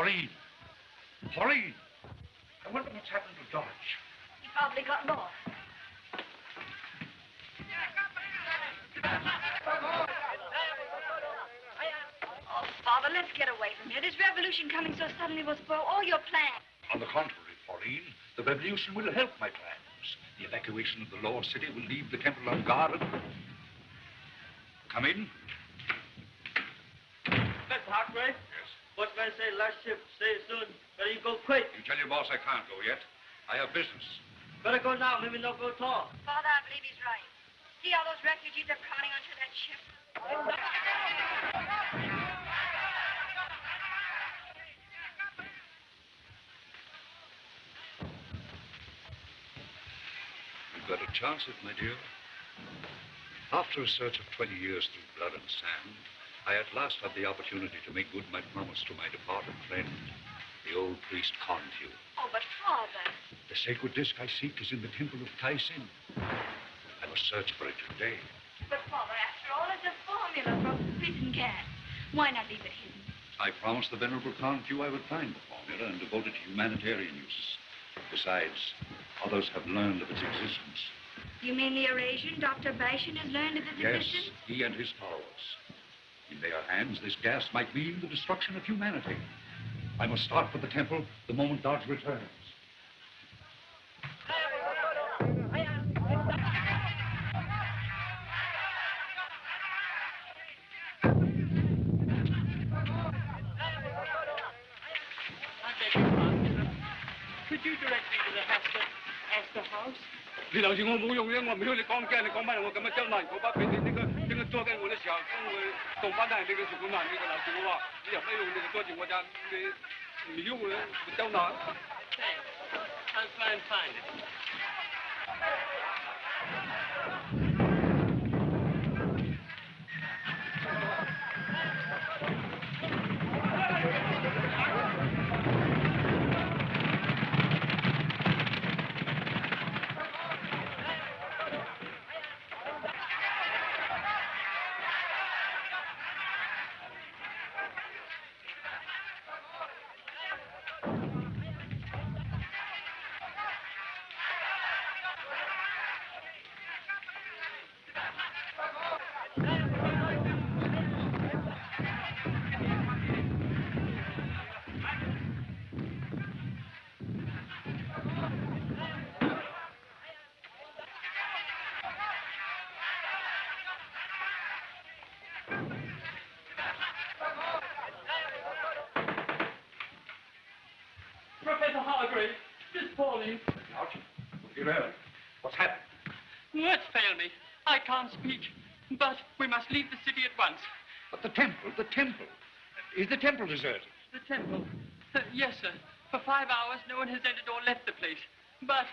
Pauline. Pauline. I wonder what's happened to Dodge. He probably got lost. Oh, Father, let's get away from here. This revolution coming so suddenly will spoil all your plans. On the contrary, Pauline, the revolution will help my plans. The evacuation of the lost city will leave the temple unguarded. Come in. Mr. Hargrave? Yes? What's man say last ship? Stay soon. Better you go quick. You tell your boss I can't go yet. I have business. Better go now. Maybe not go tall. Father, I believe he's right. See how those refugees are crowding onto that ship? You've got a chance of it, my dear. After a search of 20 years through blood and sand, I at last had the opportunity to make good my promise to my departed friend, the old priest Confu. Oh, but Father... The sacred disc I seek is in the temple of Tai Sin. I must search for it today. But Father, after all, it's a formula for split gas. Why not leave it hidden? I promised the venerable Confu I would find the formula and devote it to humanitarian uses. Besides, others have learned of its existence. You mean the Eurasian, Dr. Barshan, has learned of its existence? Yes, he and his followers. In their hands, this gas might mean the destruction of humanity. I must start for the temple the moment Dodge returns. Could you direct me to the Astor House? 你留住我冇用嘅，我唔曉你講驚，你講乜我咁樣將來我把俾你呢個捉緊我嘅時候，將我動翻喺你嘅水管欄，你就留住我話，你有咩用你就捉住我咋，你唔曉我將來。I'll try and find it. Professor Hargrave, this is Pauline. Dodge, Evalyn, what's happened? Words fail me. I can't speak. But we must leave the city at once. But the temple. Is the temple deserted? The temple? Yes, sir. For 5 hours, no one has entered or left the place. But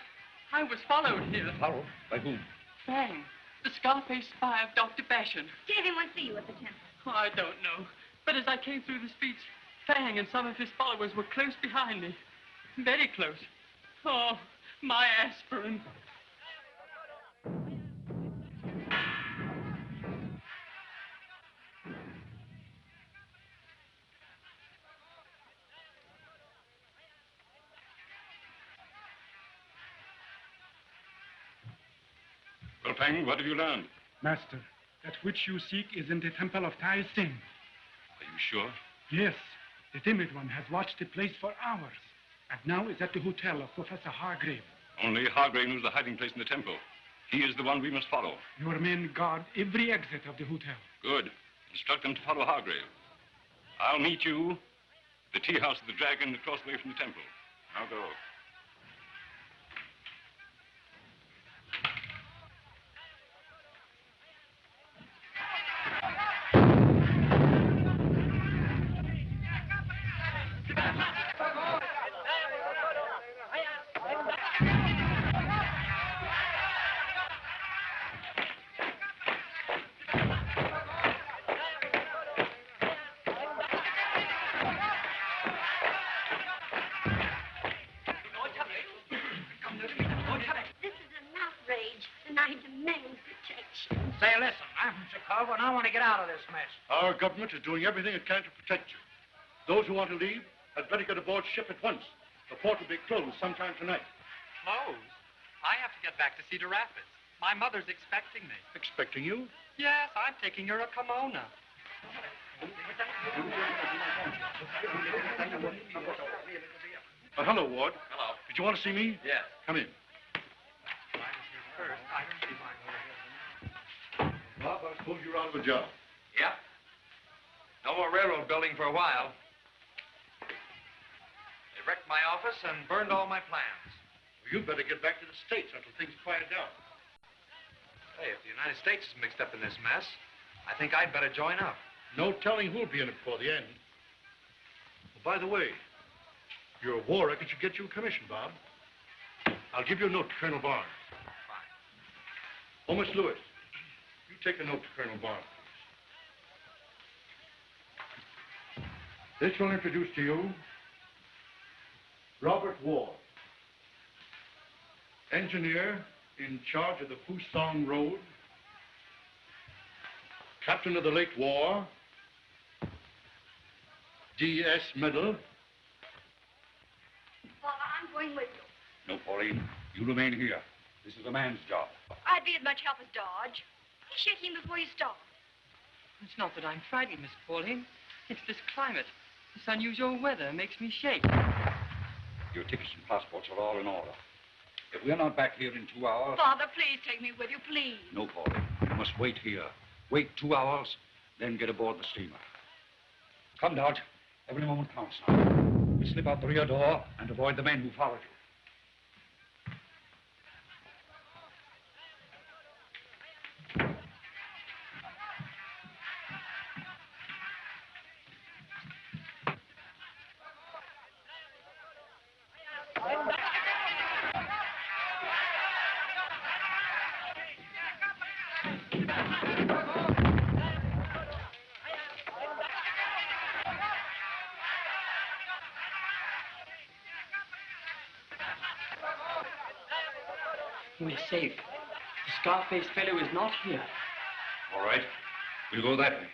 I was followed here. Followed? By whom? Wang, the scar-faced spy of Dr. Barshan. Did anyone see you at the temple? Oh, I don't know. But as I came through the streets, Wang and some of his followers were close behind me. Very close. Oh, my aspirin. Well, Wang, what have you learned? Master, that which you seek is in the temple of Tai Sin. Are you sure? Yes, the timid one has watched the place for hours, and now is at the hotel of Professor Hargrave. Only Hargrave knows the hiding place in the temple. He is the one we must follow. Your men guard every exit of the hotel. Good. Instruct them to follow Hargrave. I'll meet you at the tea house of the Dragon across the way from the temple. Now go. Say, listen, I'm from Chicago, and I want to get out of this mess. Our government is doing everything it can to protect you. Those who want to leave I'd better get aboard ship at once. The port will be closed sometime tonight. Closed? I have to get back to Cedar Rapids. My mother's expecting me. Expecting you? Yes, I'm taking her a kimono. Hello, Ward. Hello. Did you want to see me? Yes. Come in. First, I don't see my Bob, I suppose you're out of a job. Yeah. No more railroad building for a while. They wrecked my office and burned all my plans. Well, you'd better get back to the States until things quiet down. Hey, if the United States is mixed up in this mess, I think I'd better join up. No telling who'll be in it before the end. Well, by the way, you're a war record should get you a commission, Bob. I'll give you a note to Colonel Barnes. Fine. Oh, Miss Lewis, you take a note to Colonel Barnes, please. This will introduce to you Robert Ward, engineer in charge of the Fusong Road, captain of the late war, D.S. Medal. Father, I'm going with you. No, Pauline. You remain here. This is a man's job. I'd be as much help as Dodge. He's shaking before you start. It's not that I'm frightened, Miss Pauline. It's this climate. This unusual weather makes me shake. Your tickets and passports are all in order. If we're not back here in 2 hours... Father, please take me with you, please. No, Pauline. You must wait here. Wait 2 hours, then get aboard the steamer. Come, Dodge. Every moment counts now. We slip out the rear door and avoid the men who followed you. We're safe. The scar-faced fellow is not here. All right. We'll go that way.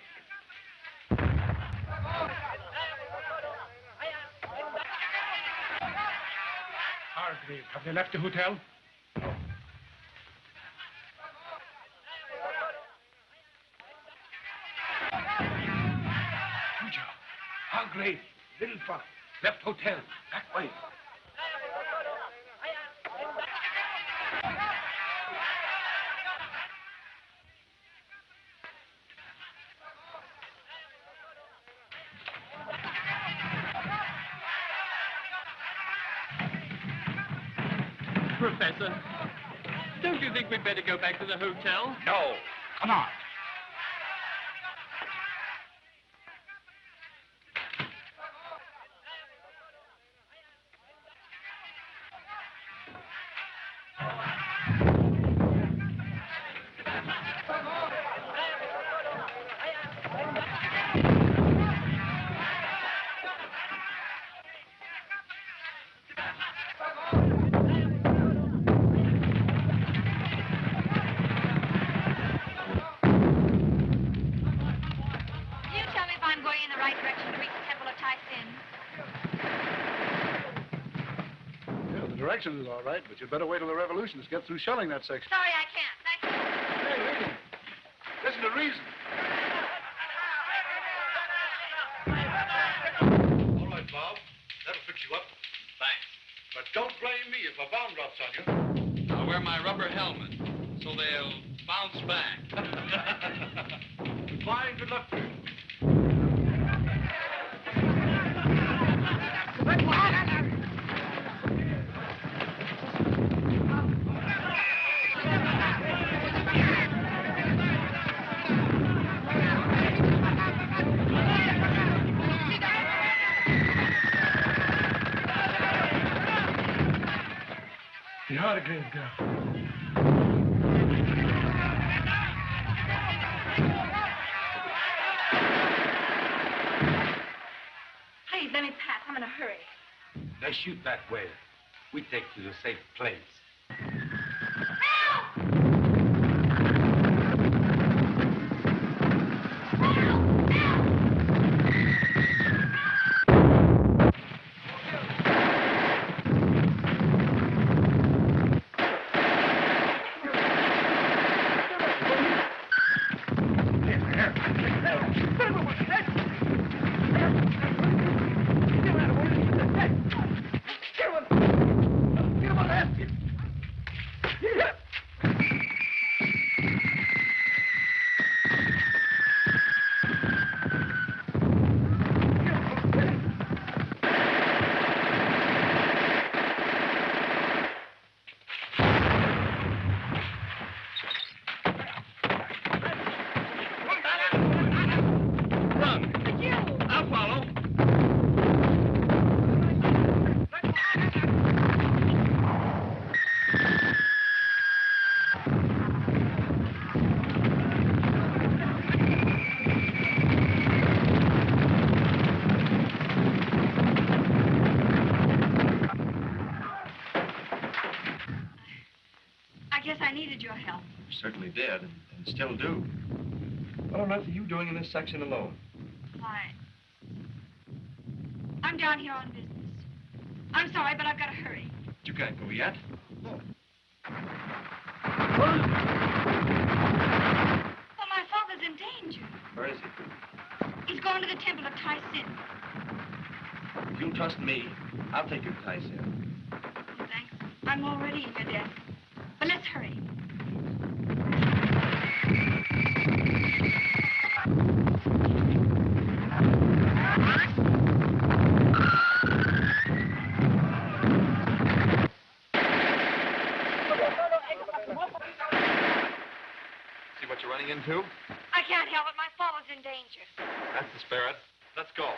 Hargrave, have they left the hotel? Hargrave, little fella, left hotel, back way. Professor, don't you think we'd better go back to the hotel? No. Come on. Directions is all right, but you'd better wait till the revolutionists get through shelling that section. Sorry, I can't. Thank you. Hey, wait a minute. Listen to reason. All right, Bob. That'll fix you up. Thanks. But don't blame me if a bomb drops on you. I'll wear my rubber helmet so they'll bounce back. Fine, good luck to you. The Hargrave girl. Please, let me pass. I'm in a hurry. They shoot that way. We take you to a safe place. I needed your help. You certainly did, and still do. What on earth are you doing in this section alone? Why? I'm down here on business. I'm sorry, but I've got to hurry. You can't go yet. Well, my father's in danger. Where is he? He's going to the temple of Tai Sin. If you'll trust me, I'll take you to Tai Sin. Thanks. I'm already in your debt. But let's hurry. See what you're running into? I can't help it. My father's in danger. That's the spirit. Let's go.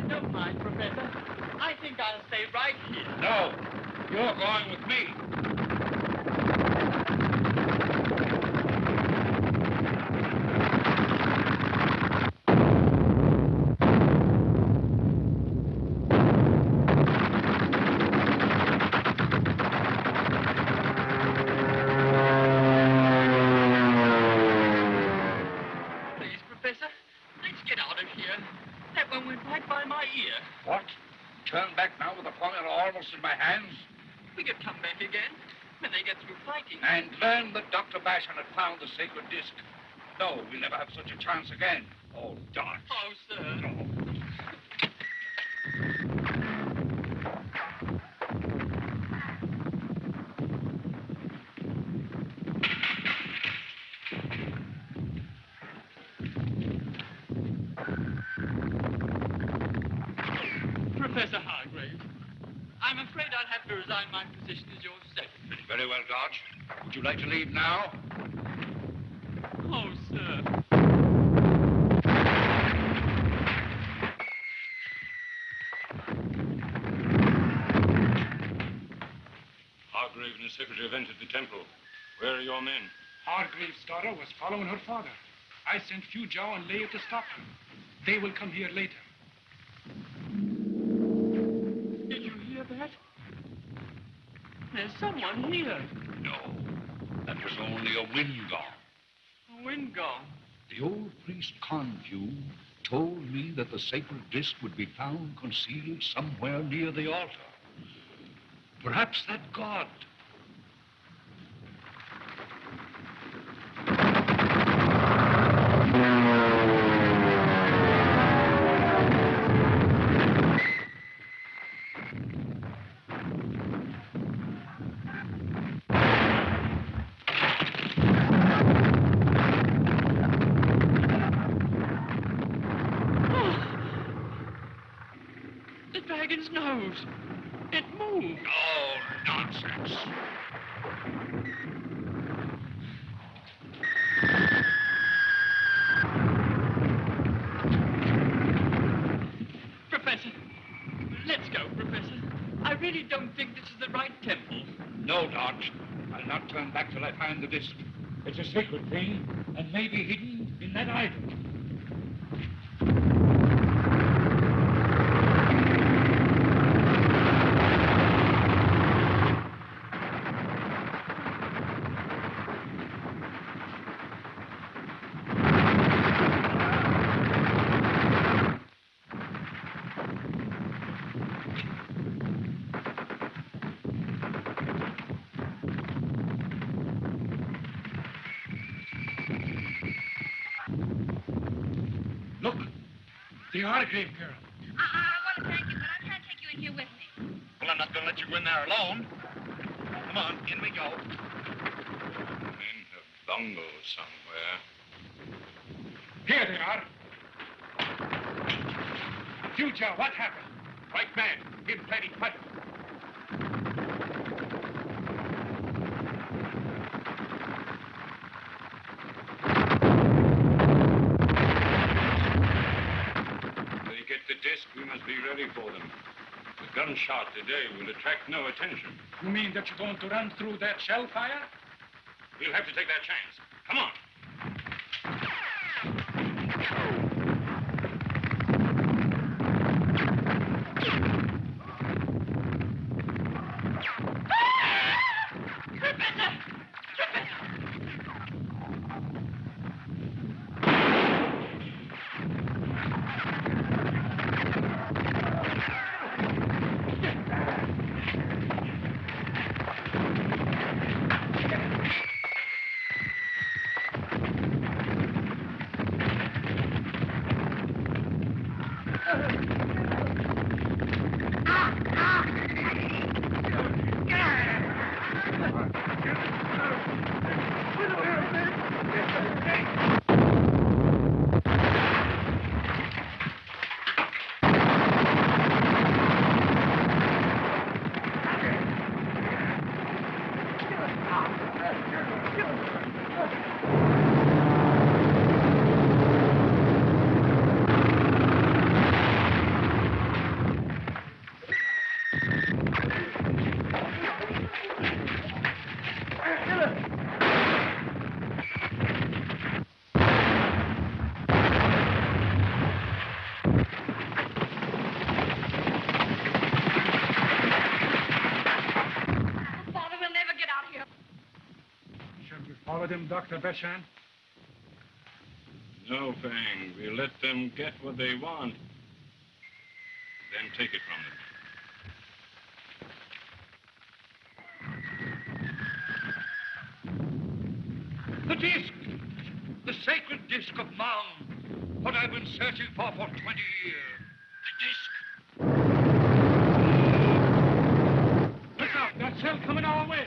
Don't mind, Professor. I think I'll stay right here. No, you're going with me. Please, Professor, let's get out of here. That one went right by my ear. What? Turn back now with the pointer almost in my hands? We could come back again when they get through fighting. And learn that Dr. Barshan had found the sacred disc. No, we'll never have such a chance again. Oh, Dodge. Oh, sir. No. Professor Hargrave, I'm afraid I'll have to resign my position as your secretary. Very well, Dodge. Would you like to leave now? Oh, sir. Hargrave and his secretary have entered the temple. Where are your men? Hargrave's daughter was following her father. I sent Fu Zhao and Leo to stop them. They will come here later. Did you hear that? There's someone here. No. That was only a wind gong. A wind gong. The old priest Confu told me that the sacred disc would be found concealed somewhere near the altar. Perhaps that god. The dragon's nose. It moved. Oh, nonsense. Professor, let's go, Professor. I really don't think this is the right temple. No, Dodge. I'll not turn back till I find the disc. It's a sacred thing, and may be hidden in that idol. Look, the Hargrave girl. I want to thank you, but I can't take you in here with me. Well, I'm not going to let you go in there alone. Come on, in we go. Men have bungles somewhere. Here they are. Fu Zhao, what happened? Right man, him planning fight. They get the disc, we must be ready for them. The gunshot today will attract no attention. You mean that you're going to run through that shell fire? We'll have to take that chance. Come on. Dr. Barshan? No, Wang. We'll let them get what they want, then take it from them. The disc! The sacred disc of Wang! What I've been searching for 20 years. The disc! Look out! That cell coming our way!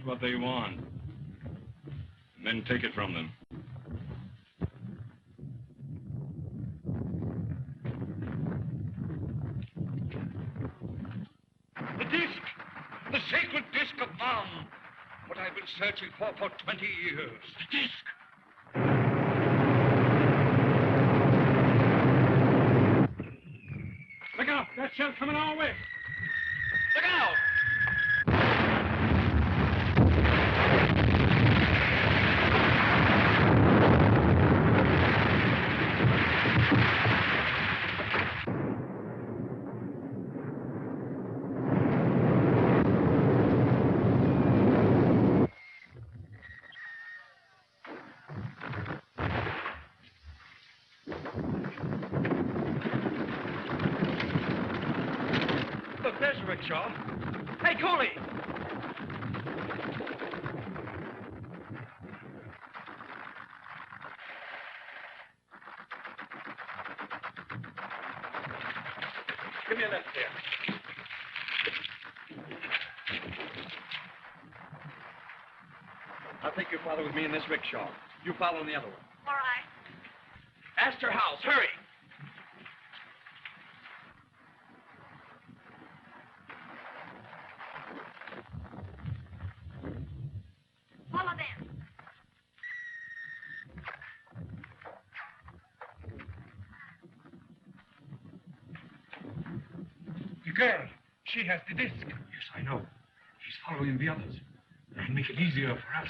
get what they want. And then take it from them. The disc! The sacred disc of Wang! What I've been searching for 20 years. The disc! Look out! That shell coming our way! Look out! Look, there's a rickshaw. Hey, Cooley! Give me a lift here. I'll take your father with me in this rickshaw. You follow in the other one. All right. Astor House, hurry! Follow them. The girl, she has the disc. Yes, I know. He's following the others. That'll make it easier for us.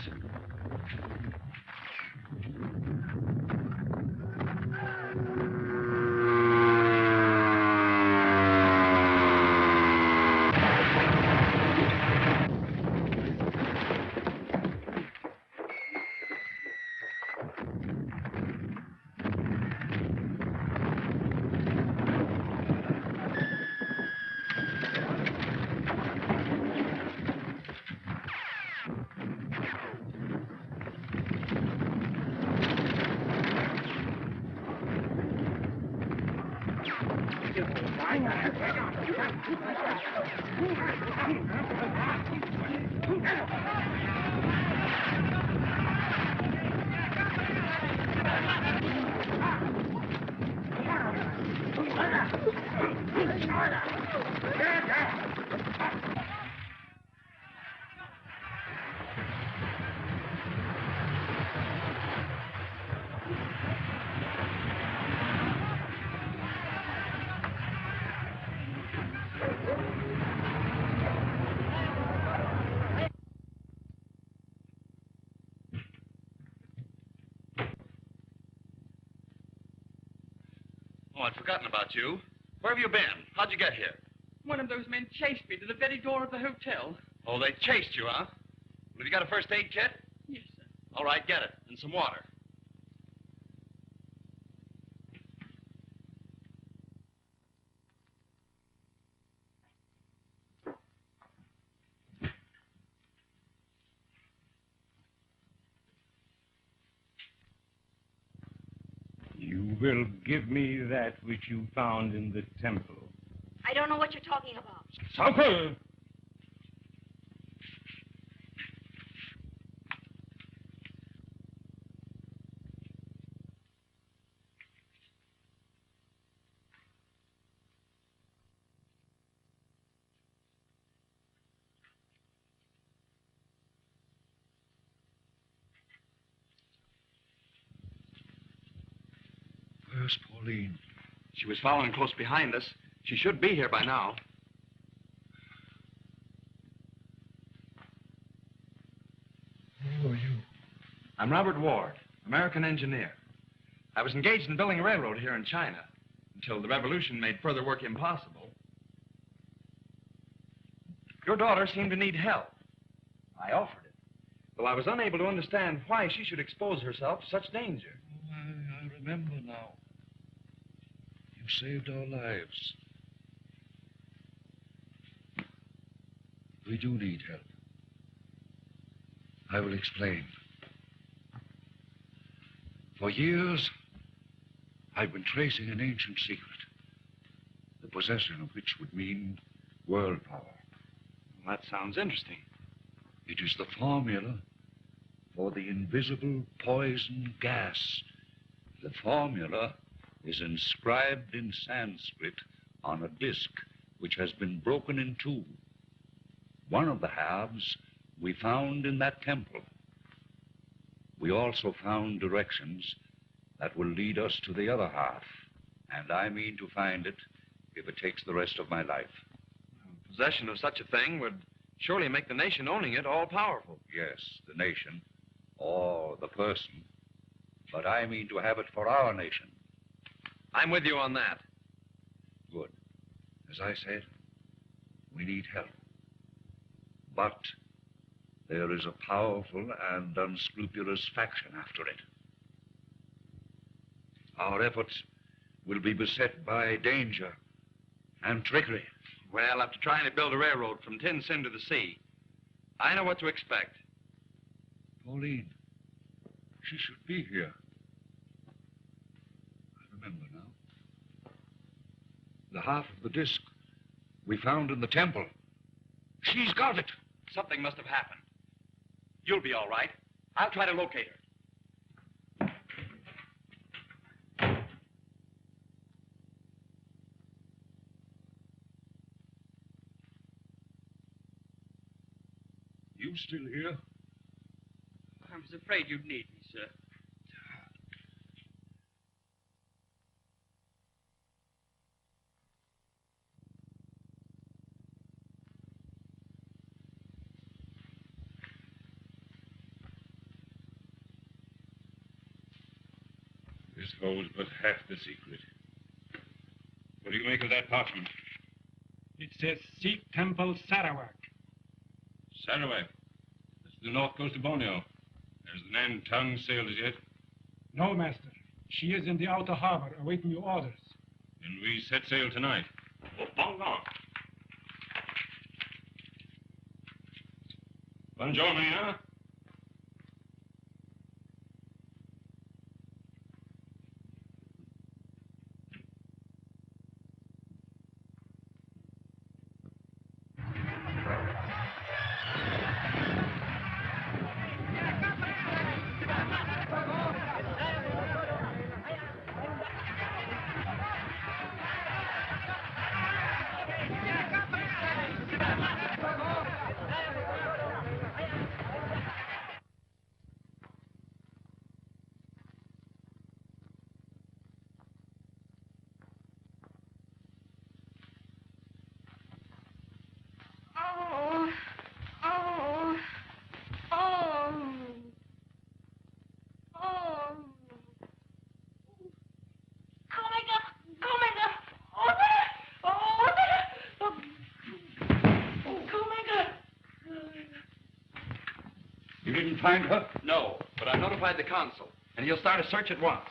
Oh, I'd forgotten about you. Where have you been? How'd you get here? One of those men chased me to the very door of the hotel. Oh, they chased you, huh? Well, have you got a first aid kit? Yes, sir. All right, get it. And some water. You will give me that which you found in the temple. I don't know what you're talking about. Supper! Where's Pauline? She was following close behind us. She should be here by now. Who are you? I'm Robert Ward, American engineer. I was engaged in building a railroad here in China until the revolution made further work impossible. Your daughter seemed to need help. I offered it, though I was unable to understand why she should expose herself to such danger. Oh, I remember now. You saved our lives. We do need help. I will explain. For years, I've been tracing an ancient secret, the possession of which would mean world power. Well, that sounds interesting. It is the formula for the invisible poison gas. The formula is inscribed in Sanskrit on a disc which has been broken in two. One of the halves we found in that temple. We also found directions that will lead us to the other half, and I mean to find it if it takes the rest of my life. Possession of such a thing would surely make the nation owning it all powerful. Yes, the nation, or the person, but I mean to have it for our nation. I'm with you on that. Good. As I said, we need help. But there is a powerful and unscrupulous faction after it. Our efforts will be beset by danger and trickery. Well, after trying to build a railroad from Tin Sin to the sea, I know what to expect. Pauline, she should be here. I remember now. The half of the disc we found in the temple. She's got it. Something must have happened. You'll be all right. I'll try to locate her. You still here? I was afraid you'd need me, sir. This holds but half the secret. What do you make of that parchment? It says Sikh Temple, Sarawak. Sarawak. That's the north coast of Borneo. Has the Nantang sailed as yet? No, Master. She is in the outer harbor, awaiting your orders. Then we set sail tonight. Oh, bong on. Want to join me, huh? You didn't find her? No, but I notified the consul, and he'll start a search at once.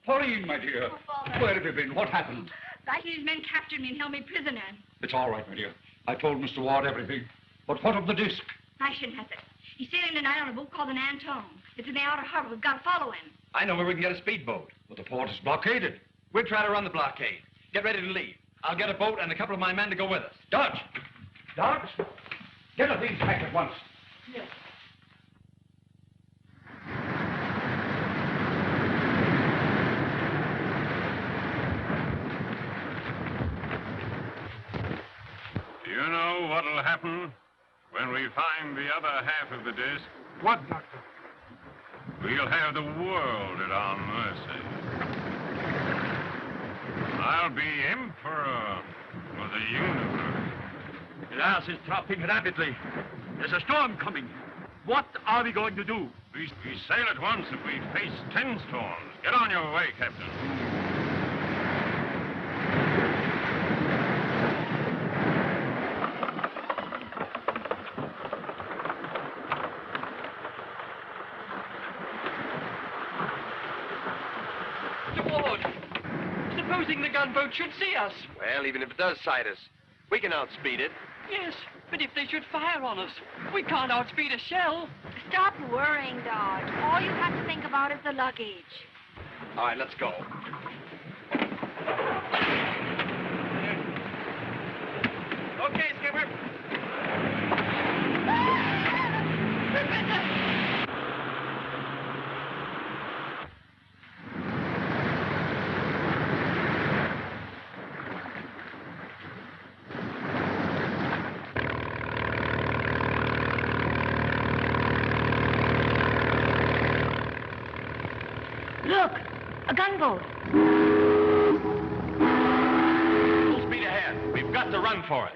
Pauline, my dear. Oh, Father. Where have you been? What happened? Lackeen's men captured me and held me prisoner. It's all right, my dear. I told Mr. Ward everything. But what of the disc? Barshan has it. He's sailing tonight on a boat called the Nantong. It's in the outer harbor. We've got to follow him. I know where we can get a speedboat. But the port is blockaded. We'll try to run the blockade. Get ready to leave. I'll get a boat and a couple of my men to go with us. Dodge! Dodge! Get the things back at once. Yes. Do you know what'll happen when we find the other half of the disc? What, Doctor? We'll have the world at our mercy. I'll be emperor of the universe. The ice is dropping rapidly. There's a storm coming. What are we going to do? We sail at once if we face 10 storms. Get on your way, Captain. Supposing the gunboat should see us. Well, even if it does sight us, we can outspeed it. Yes, but if they should fire on us, we can't outspeed a shell. Stop worrying, Dodge. All you have to think about is the luggage. All right, let's go. Okay, skipper. Look, a gunboat. Full speed ahead. We've got to run for it.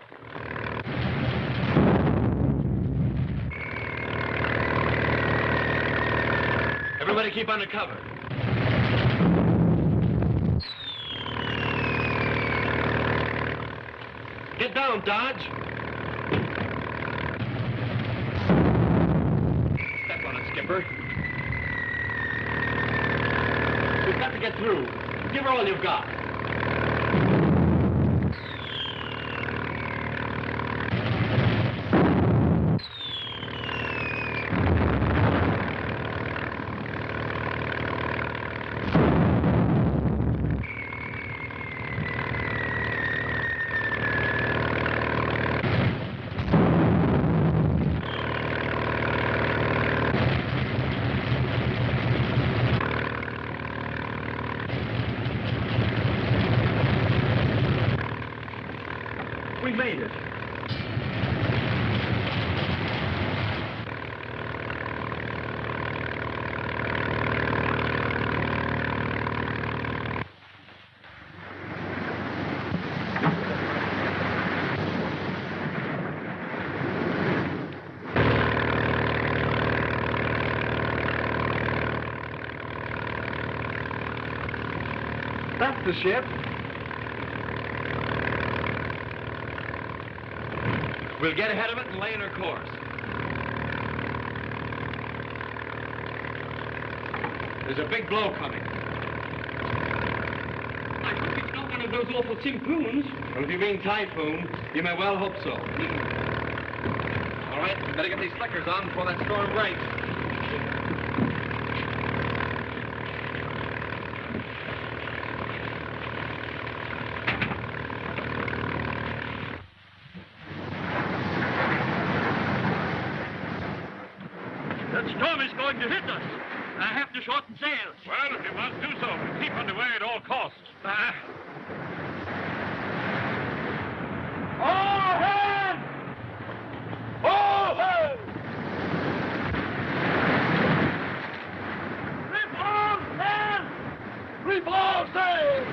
Everybody keep under cover. Get down, Dodge. Step on it, Skipper. We've got to get through. Give her all you've got. We made it. That's the ship. We'll get ahead of it and lay in her course. There's a big blow coming. I hope it's not one of those awful typhoons. Well, if you mean typhoon, you may well hope so. All right, we better get these slickers on before that storm breaks. That storm is going to hit us. I have to shorten sails. Well, if you must do so, keep under way at all costs. All hands! All hands! Reef all sails! Reef all sails!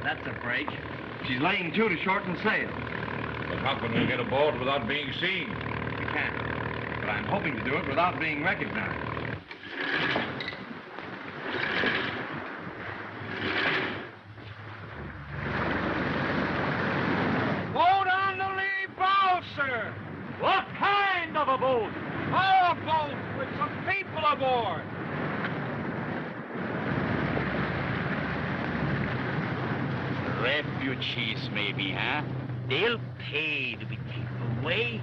That's a break. She's laying to shorten sail. But how can we get aboard without being seen? We can't. But I'm hoping to do it without being recognized. Boat on the lee bow, sir. What kind of a boat? Our boat with some people aboard. Refugees, maybe, huh? They'll pay to be taken away.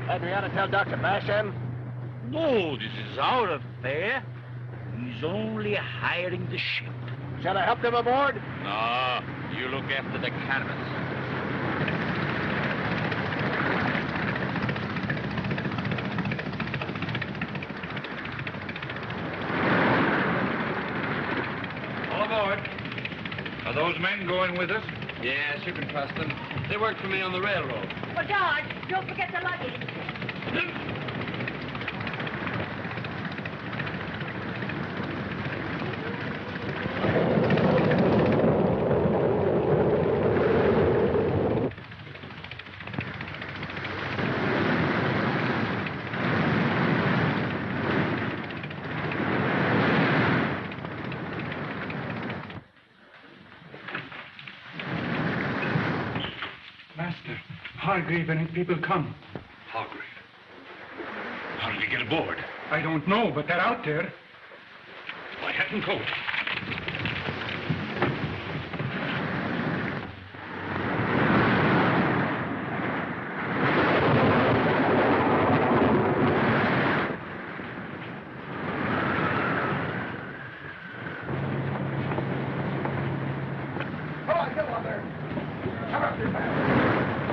And we ought to tell Dr. Barshan? No, this is our affair. He's only hiring the ship. Shall I help them aboard? No, you look after the canvas. All aboard. Are those men going with us? Yes, you can trust them. They worked for me on the railroad. Well, Dodge, don't forget the luggage. Master, Hargrave and his people come. Hargrave. How did he get aboard? I don't know, but they're out there. My hat and coat.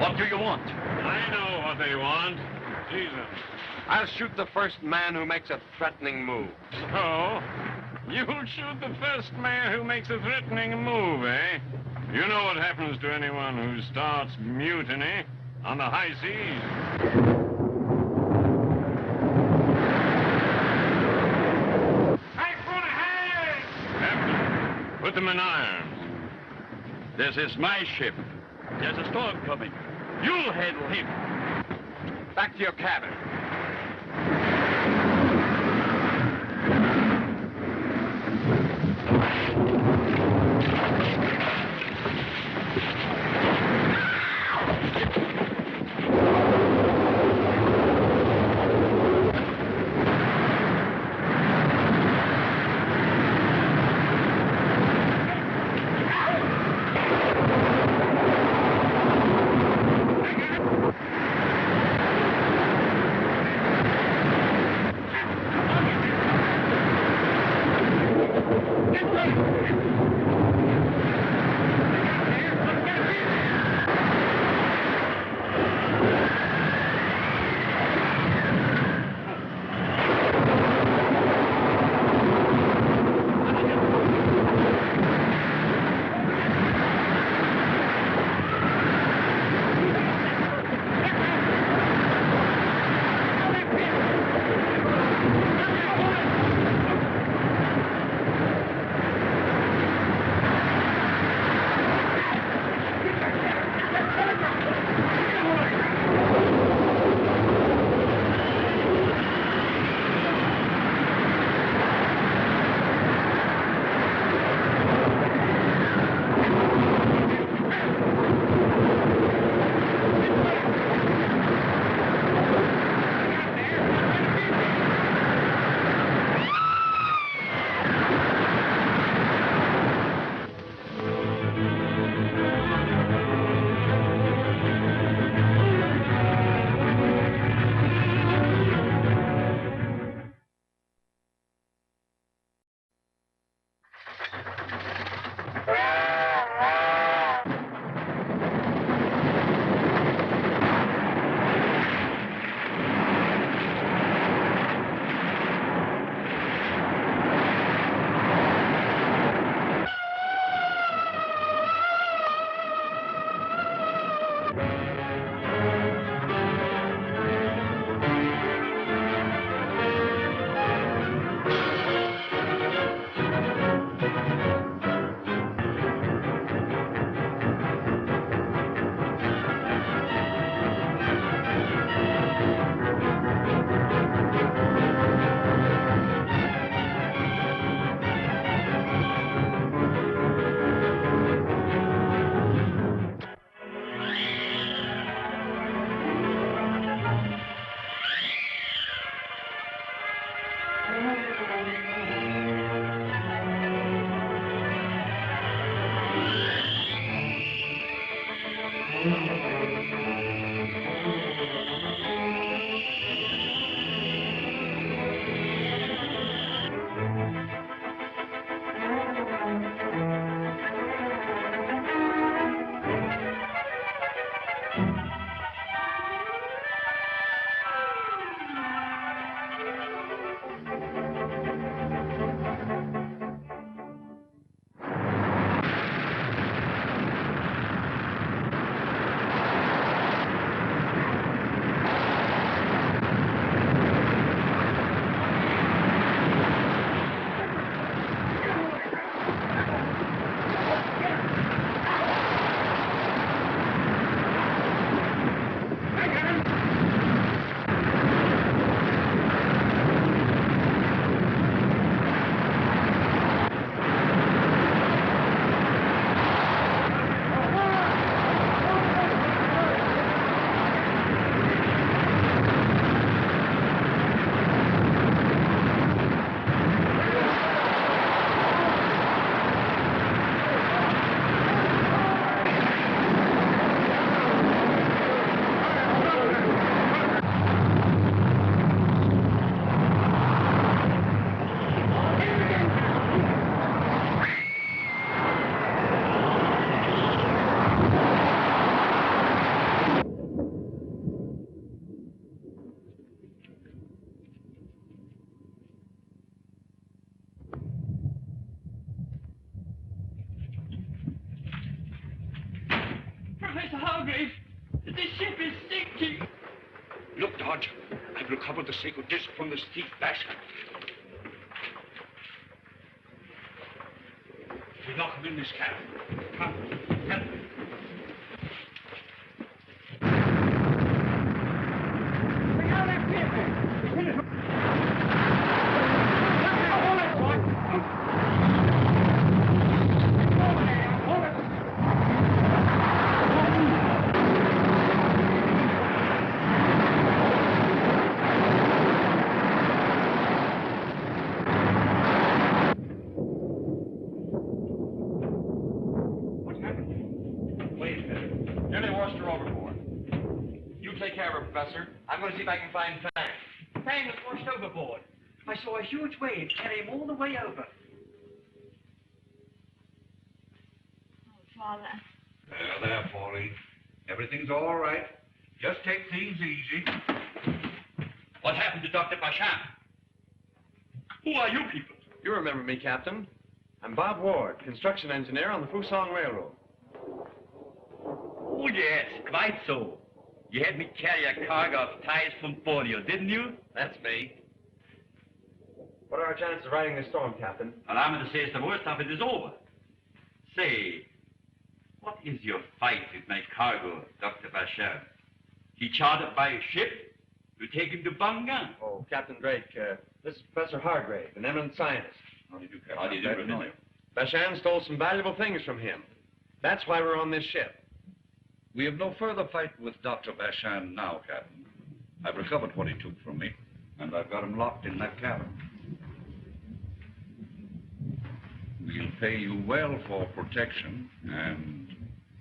What do you want? I know what they want. Jesus. I'll shoot the first man who makes a threatening move. So, you'll shoot the first man who makes a threatening move, eh? You know what happens to anyone who starts mutiny on the high seas. Captain, put them in irons. This is my ship. There's a storm coming. You'll handle him. Back to your cabin. Master Hargrave, the ship is sinking. Look, Dodge. I've recovered the sacred disc from this thief, Barshan. We lock him in this cabin. Come, help me. I'm going to see if I can find Fang. Fang was washed overboard. I saw a huge wave carry him all the way over. Oh, Father. There, Pauline. Everything's all right. Just take things easy. What happened to Dr. Barshan? Who are you people? You remember me, Captain. I'm Bob Ward, construction engineer on the Fusong Railroad. Oh, yes, quite so. You had me carry a cargo of ties from Borneo, didn't you? That's me. What are our chances of riding this storm, Captain? Allow me to say the worst of it is over. Say, what is your fight with my cargo, Dr. Barshan? He chartered by a ship to take him to Bangang. Oh, Captain Drake, this is Professor Hargrave, an eminent scientist. How do you do, Captain? How do you do, I'm glad to know Professor? Barshan stole some valuable things from him. That's why we're on this ship. We have no further fight with Dr. Barshan now, Captain. I've recovered what he took from me, and I've got him locked in that cabin. We'll pay you well for protection and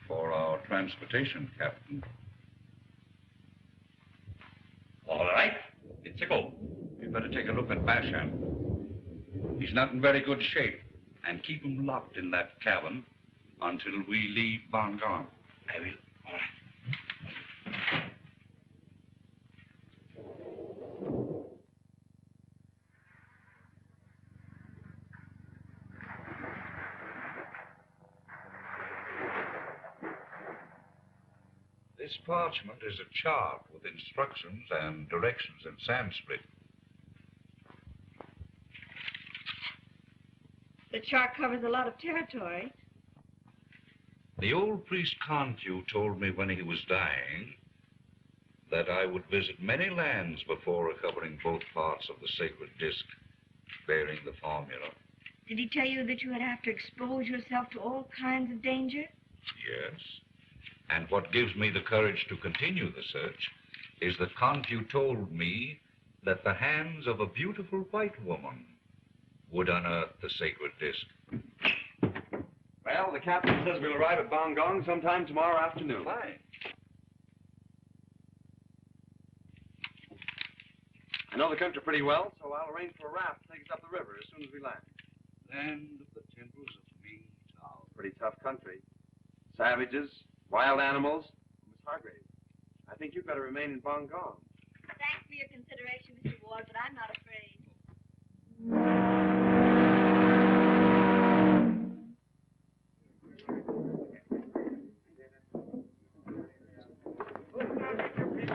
for our transportation, Captain. All right, it's a go. You'd better take a look at Barshan. He's not in very good shape, and keep him locked in that cabin until we leave Bangang. I will. All right. This parchment is a chart with instructions and directions in Sanskrit. The chart covers a lot of territory. The old priest Kanfu told me when he was dying that I would visit many lands before recovering both parts of the sacred disc bearing the formula. Did he tell you that you would have to expose yourself to all kinds of danger? Yes. And what gives me the courage to continue the search is that Kanfu told me that the hands of a beautiful white woman would unearth the sacred disc. Well, the captain says we'll arrive at Bangang sometime tomorrow afternoon. Fine. I know the country pretty well, so I'll arrange for a raft to take us up the river as soon as we land. Land of the temples of me. Oh, pretty tough country. Savages, wild animals. Miss Hargrave, I think you'd better remain in Bangang. Thanks for your consideration, Mr. Ward, but I'm not afraid.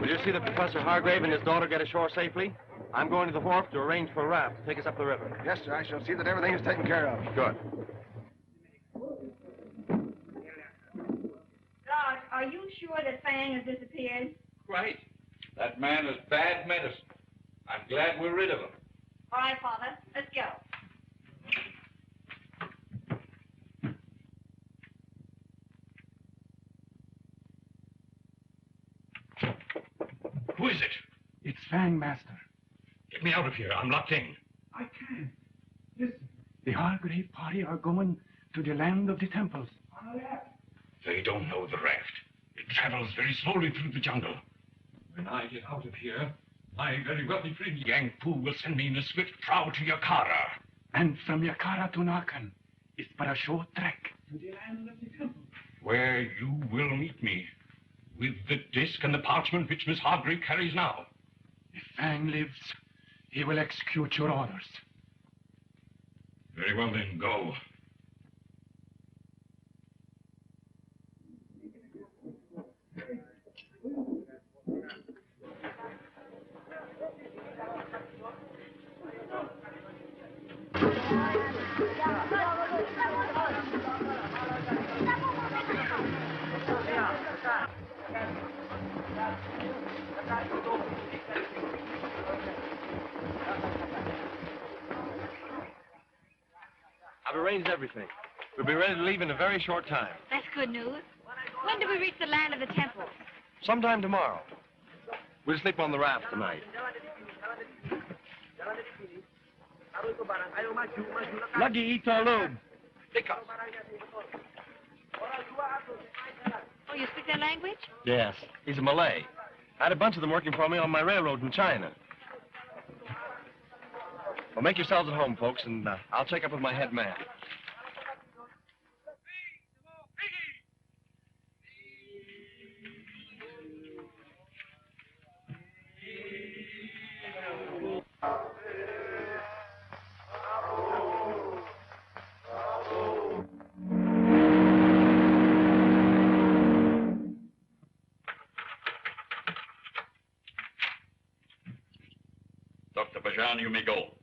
Will you see that Professor Hargrave and his daughter get ashore safely? I'm going to the wharf to arrange for a raft to take us up the river. Yes, sir. I shall see that everything is taken care of. Good. George, are you sure that Fang has disappeared? Right. That man is bad medicine. I'm glad we're rid of him. All right, Father, let's go. Who is it? It's Wang, Master. Get me out of here. I'm locked in. I can't. Listen, the Hargrave party are going to the land of the temples. On the left. They don't know the raft. It travels very slowly through the jungle. When I get out of here, my very wealthy friend Yang Pu will send me in a swift prow to Yakara. And from Yakara to Nakan is but a short trek to the land of the temples. Where you will meet me. With the disc and the parchment which Miss Hargrave carries now. If Fang lives, he will execute your orders. Very well, then, go. arranged everything. We'll be ready to leave in a very short time. That's good news. When do we reach the land of the temple? Sometime tomorrow. We'll sleep on the raft tonight. Lagi ito load. Oh, you speak their language? Yes, he's a Malay. I had a bunch of them working for me on my railroad in China. Well, make yourselves at home, folks, and I'll check up with my head man. Dr. Barshan, you may go.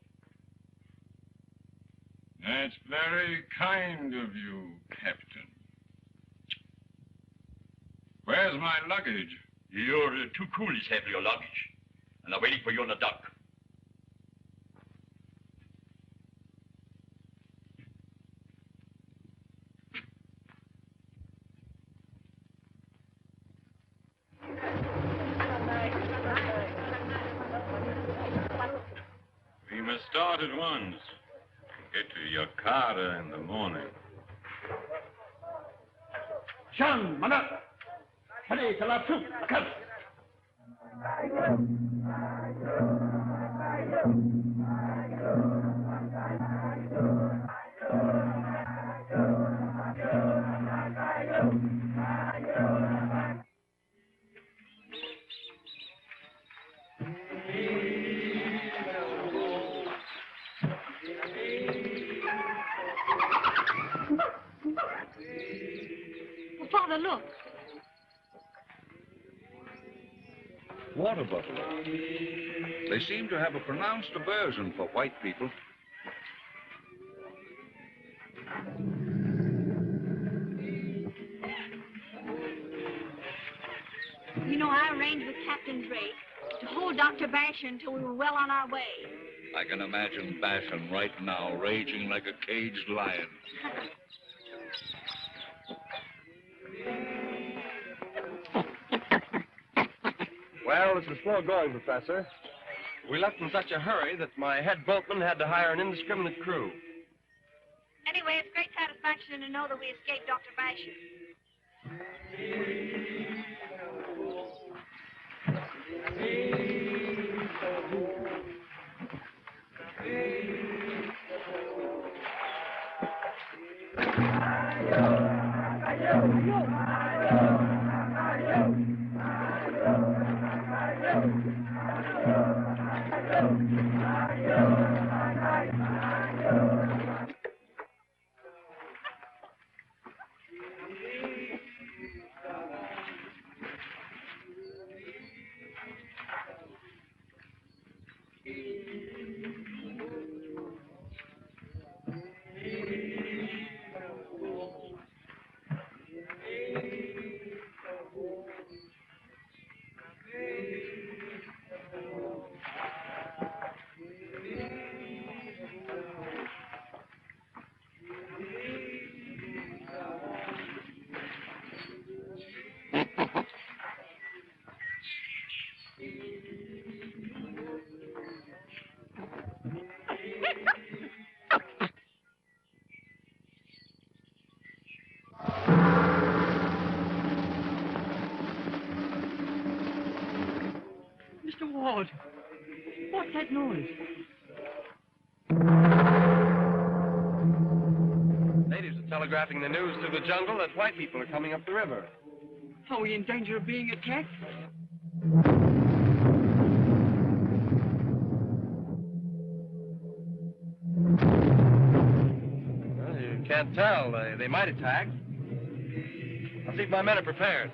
That's very kind of you, Captain. Where's my luggage? Your two coolies have your luggage, and are waiting for you on the dock. We must start at once. Get to Jakarta in the morning. Shan, mana? Hadi, kalatu, akal. Father, look. Water buffalo. They seem to have a pronounced aversion for white people. You know, I arranged with Captain Drake to hold Dr. Barshan until we were well on our way. I can imagine Barshan right now raging like a caged lion. Well, this is slow going, Professor. We left in such a hurry that my head boatman had to hire an indiscriminate crew. Anyway, it's great satisfaction to know that we escaped Dr. Barshan. Mr. Ward, what's that noise? Natives are telegraphing the news through the jungle that white people are coming up the river. Are we in danger of being attacked? Well, you can't tell. They might attack. I'll see if my men are prepared.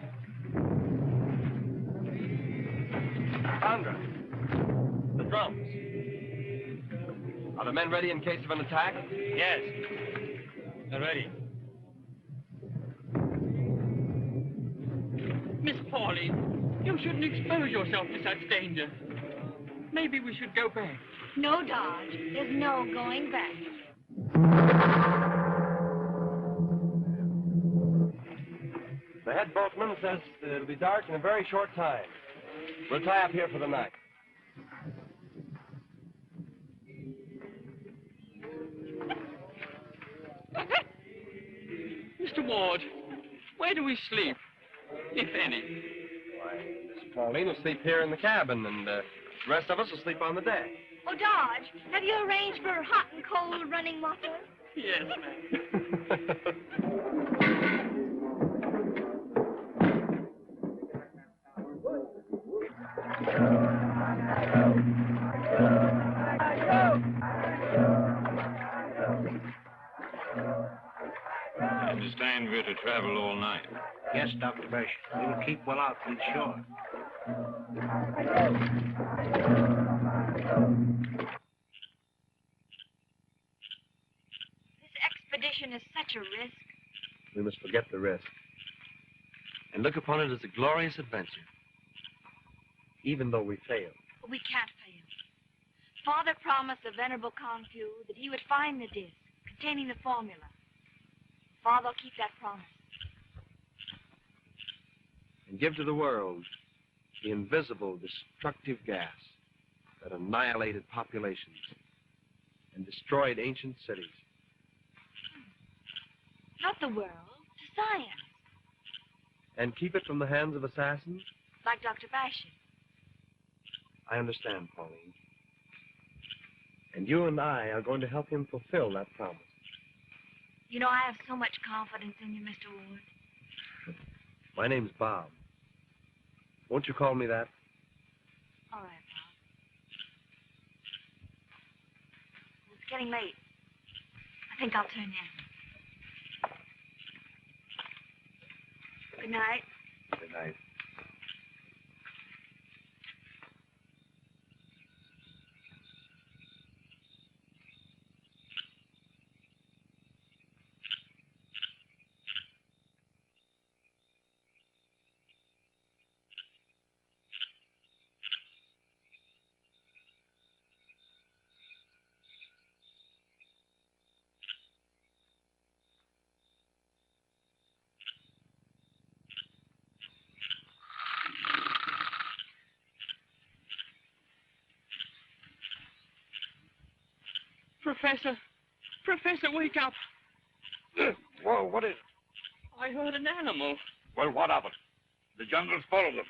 Sandra, the drums. Are the men ready in case of an attack? Yes, they're ready. Miss Pauline, you shouldn't expose yourself to such danger. Maybe we should go back. No, Dodge. There's no going back. head boatman says that it'll be dark in a very short time. We'll tie up here for the night. Mr. Ward, where do we sleep, if any? Why, Miss Pauline will sleep here in the cabin, and the rest of us will sleep on the deck. Oh, Dodge, have you arranged for hot and cold running water? Yes, ma'am. I understand we're to travel all night. Yes, Dr. Barshan. We will keep well out from the shore. This expedition is such a risk. We must forget the risk and look upon it as a glorious adventure, even though we fail. We can't fail. Father promised the Venerable Confu that he would find the disc containing the formula. Father will keep that promise. And give to the world the invisible, destructive gas that annihilated populations and destroyed ancient cities. Not the world, to science. And keep it from the hands of assassins? Like Dr. Barshan. I understand, Pauline. And you and I are going to help him fulfill that promise. You know, I have so much confidence in you, Mr. Ward. My name's Bob. Won't you call me that? All right, Bob. It's getting late. I think I'll turn in. Good night. Good night. Professor, wake up. Whoa, what is... I heard an animal. Well, what of it? The jungle's full of them.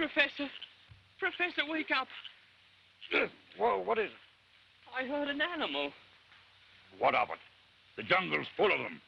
Professor. Professor, wake up. Well, what is it? I heard an animal. What of it? The jungle's full of them.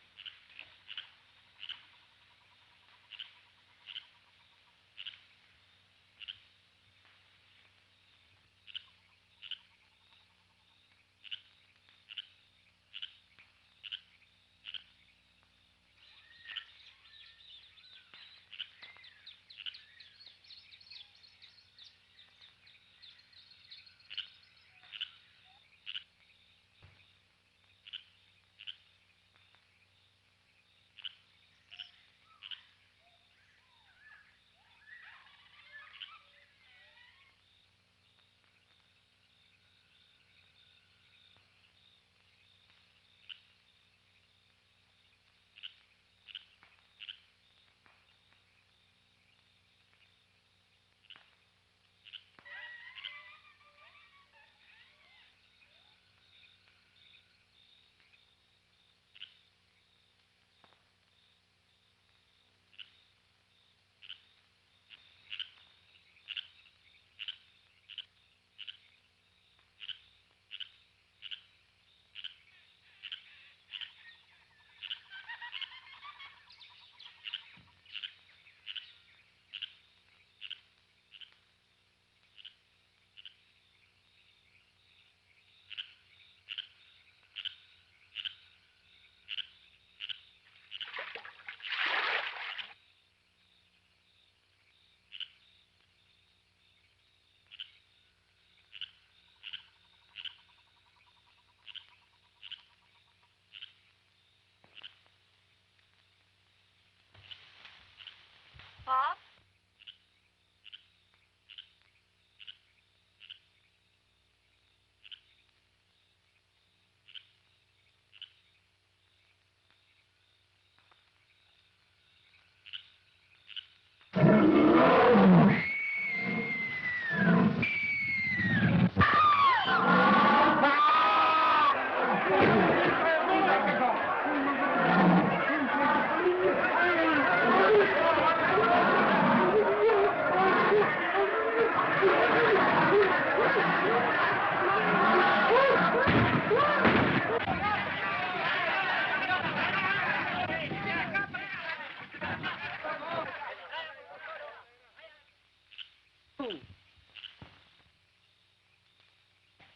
Bob?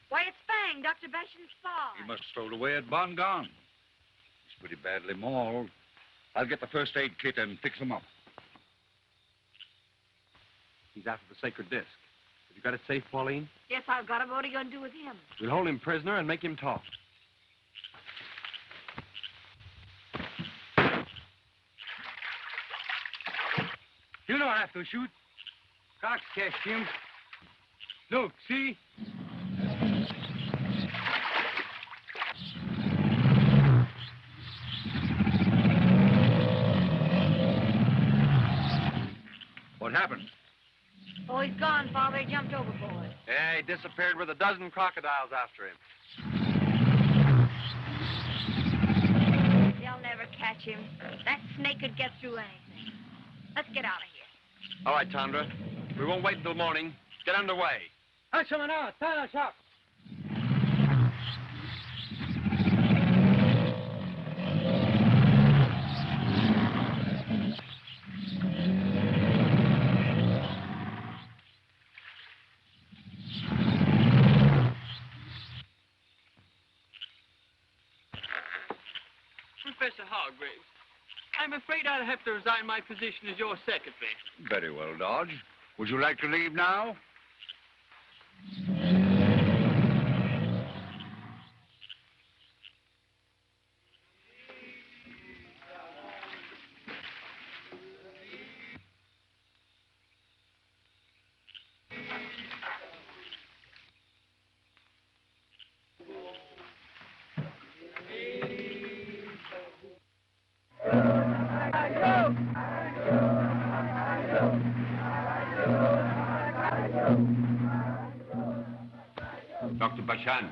Why, it's Wang, Dr. Barshan's spy. He must have stowed away at Bongon. He's pretty badly mauled. I'll get the first aid kit and fix him up. He's after the sacred disc. Have you got it safe, Pauline? Yes, I've got him. What are you going to do with him? We'll hold him prisoner and make him talk. You don't have to shoot. Cox catch him. Look, see? What happened? Oh, he's gone, Father. He jumped overboard. Yeah, he disappeared with a dozen crocodiles after him. They'll never catch him. That snake could get through anything. Let's get out of here. All right, Tandra. We won't wait until morning. Get underway. Professor Hargraves, I'm afraid I'll have to resign my position as your secretary. Very well, Dodge. Would you like to leave now? Dr. Barshan,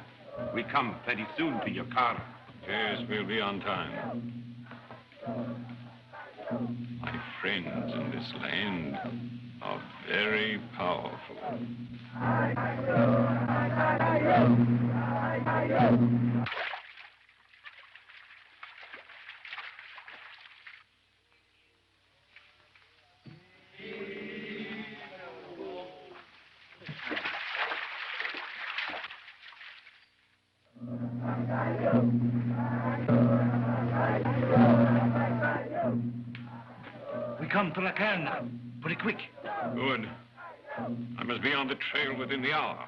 we come very soon to your car. Yes, we'll be on time. My friends in this land are Very powerful. We come to Lackteen now. Pretty quick. Good. I must be on the trail within the hour.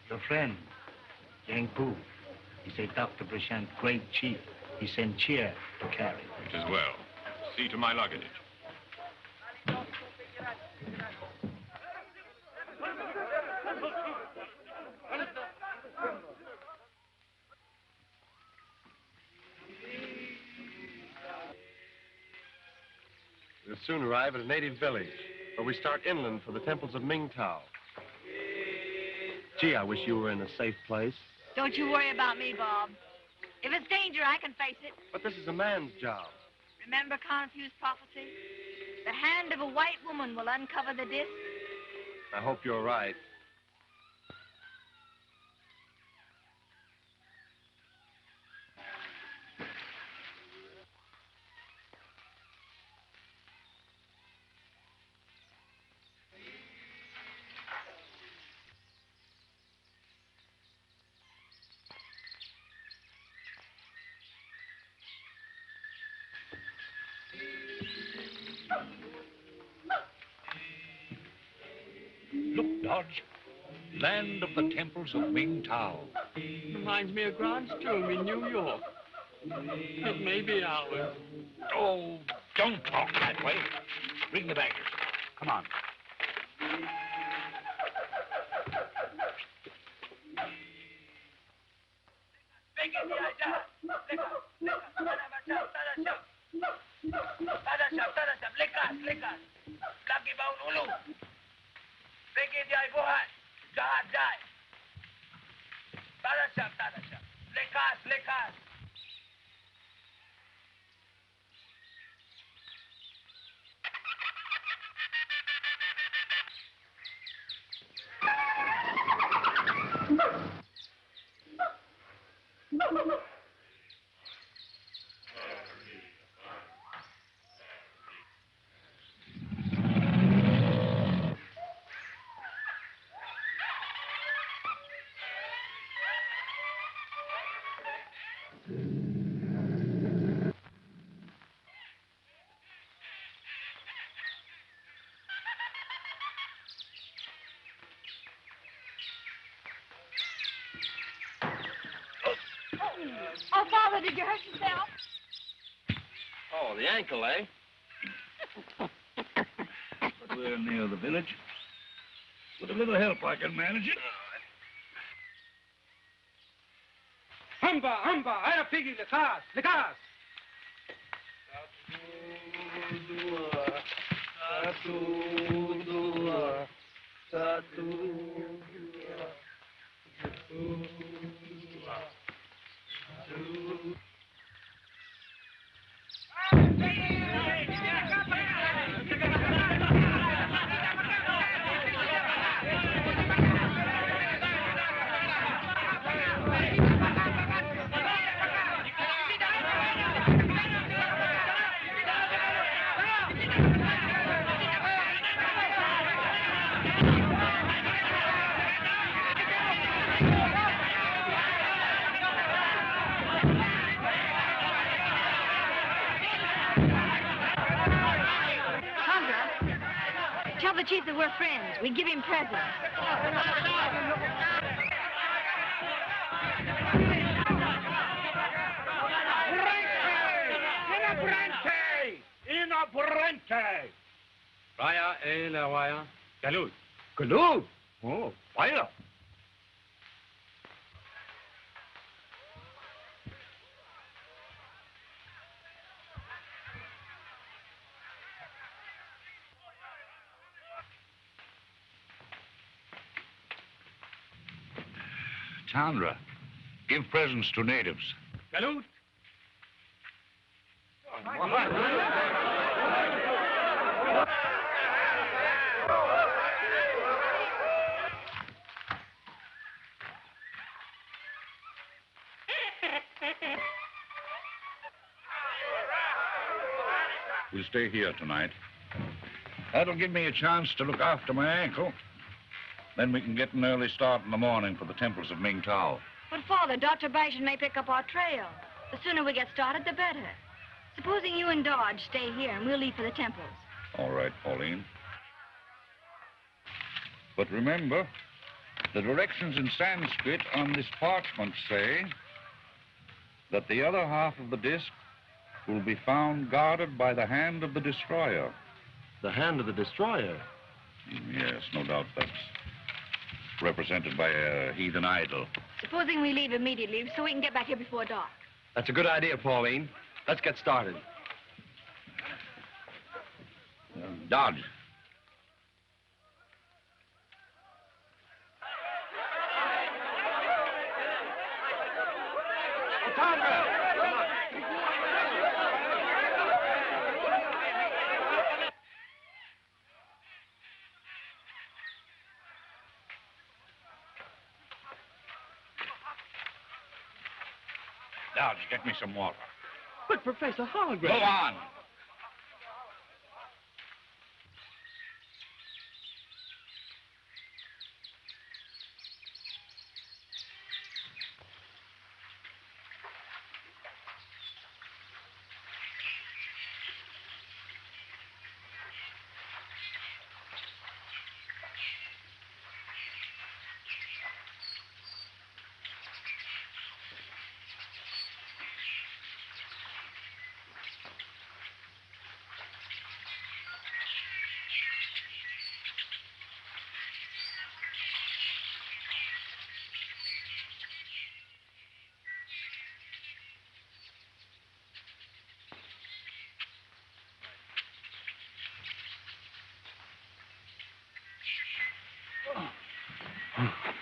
Your friend, Yang Pu. He's a Dr. Barshan great chief. He sent chair to carry. It is well. See to my luggage. We'll soon arrive at a native village, where we start inland for the temples of Mingtao. Gee, I wish you were in a safe place. Don't you worry about me, Bob. If it's danger, I can face it. But this is a man's job. Remember Confucius' prophecy? The hand of a white woman will uncover the disc. I hope you're right. Look, Dodge. Land of the temples of Mingtao. Reminds me of Grant's tomb in New York. It may be ours. Oh, don't talk that way. Bring the baggage. Come on. Oh, Father, did you hurt yourself? Oh, the ankle, eh? But we're near the village. With a little help, I can manage it. Humba, humba, I have piggy, the cars. Tell the chief that we're friends. We give him presents. Raya e la waya. Galud. Galud? Oh, fire. Chandra, give presents to natives. Galud. We'll stay here tonight. That'll give me a chance to look after my ankle. Then we can get an early start in the morning for the temples of Mingtao. But, Father, Dr. Barshan may pick up our trail. The sooner we get started, the better. Supposing you and Dodge stay here and we'll leave for the temples. All right, Pauline. But remember, the directions in Sanskrit on this parchment say that the other half of the disc will be found guarded by the hand of the destroyer. The hand of the destroyer? Yes, no doubt that's represented by a heathen idol. Supposing we leave immediately so we can get back here before dark. That's a good idea, Pauline. Let's get started. Dodge. Dodge, get me some water. But, Professor Hargrave... Go on.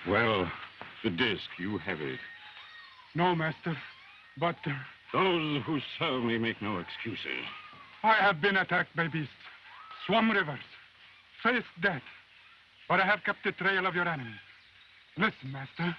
Well, the disc, you have it. No, Master, but Those who serve me make no excuses. I have been attacked by beasts, swum rivers, faced death, but I have kept the trail of your enemies. Listen, Master.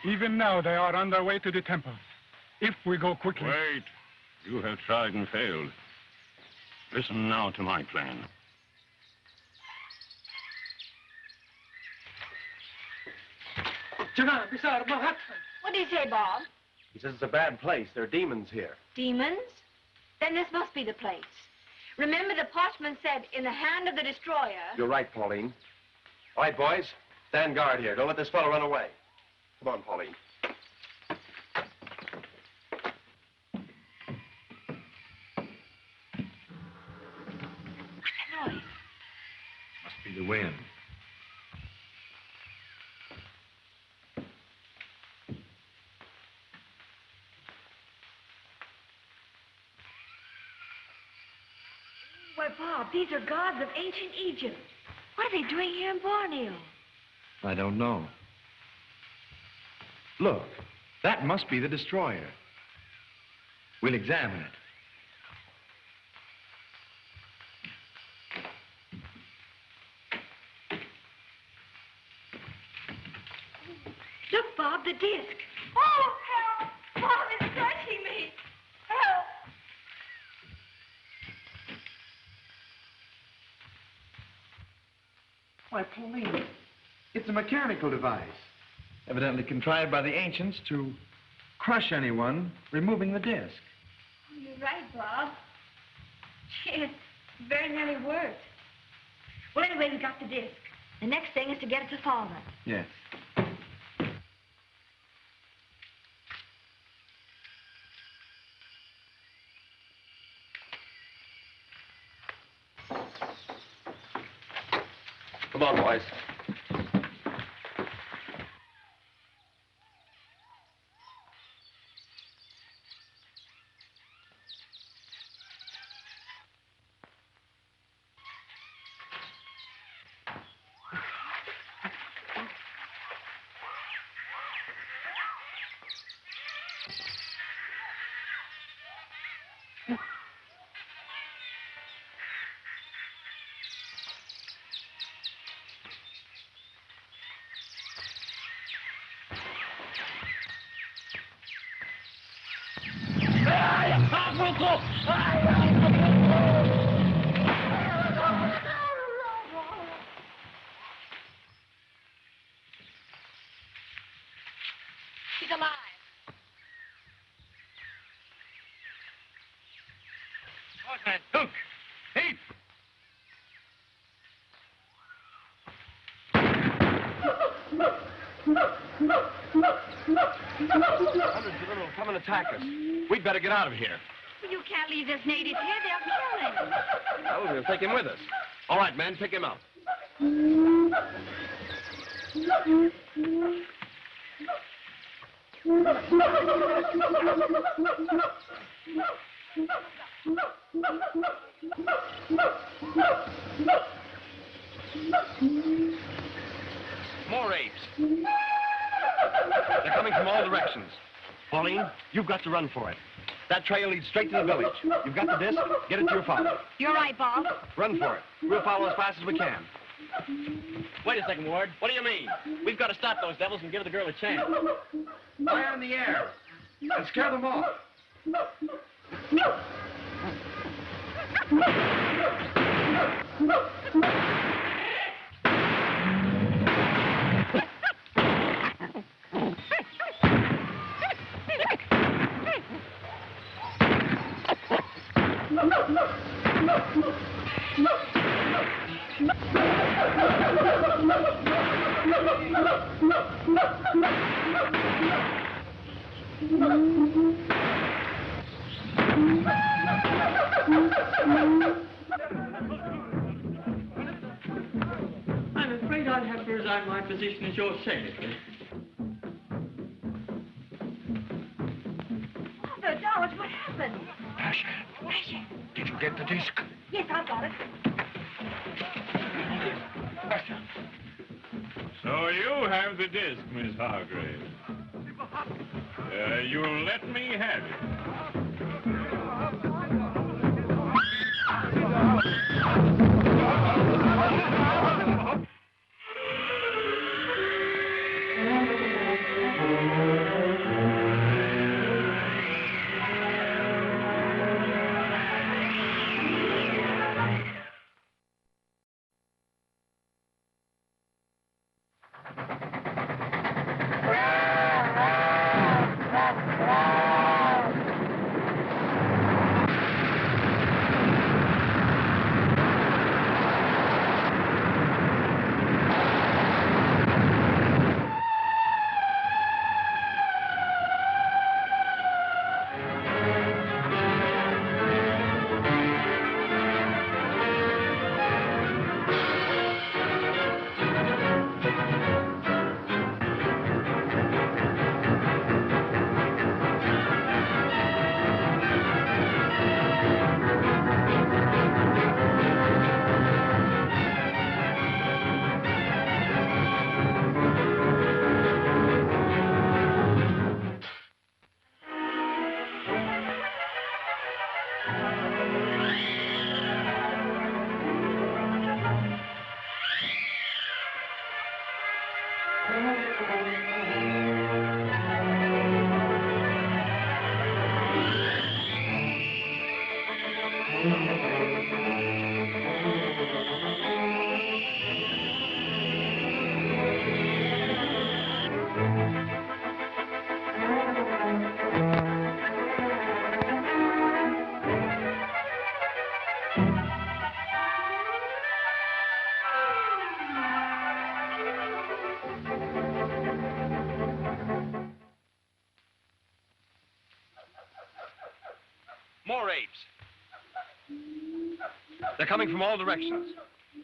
Even now, they are on their way to the temples. If we go quickly... Wait. You have tried and failed. Listen now to my plan. What do you say, Bob? He says it's a bad place. There are demons here. Demons? Then this must be the place. Remember, the parchment said, in the hand of the destroyer... You're right, Pauline. All right, boys. Stand guard here. Don't let this fellow run away. Come on, Pauline. What's that noise? Must be the wind. Why, Bob, these are gods of ancient Egypt. What are they doing here in Borneo? I don't know. Look, that must be the destroyer. We'll examine it. Look, Bob, the disc. Oh, help! Bob is crushing me. Help! Why, Pauline, it's a mechanical device, evidently contrived by the ancients to crush anyone removing the disc. Oh, you're right, Bob. Gee, it very nearly worked. Well, anyway, we got the disc. The next thing is to get it to Father. Yes. Come on, boys. She's alive. Look! Hey! Hundreds of them will come and attack us. We'd better get out of here. Well, you can't leave this native here. They'll kill him. Well, we'll take him with us. All right, men, pick him up. More apes. They're coming from all directions. Pauline, you've got to run for it. That trail leads straight to the village. You've got the disc. Get it to your father. You're right, Bob. Run for it. We'll follow as fast as we can. Wait a second, Ward. What do you mean? We've got to stop those devils and give the girl a chance. Fire in the air and scare them off. I'm afraid I'll have to resign my position as your secretary. Father, George, what happened? Barshan, did you get the disc? Yes, I've got it. So you have the disc, Miss Hargrave. You'll let me have it. More apes. They're coming from all directions.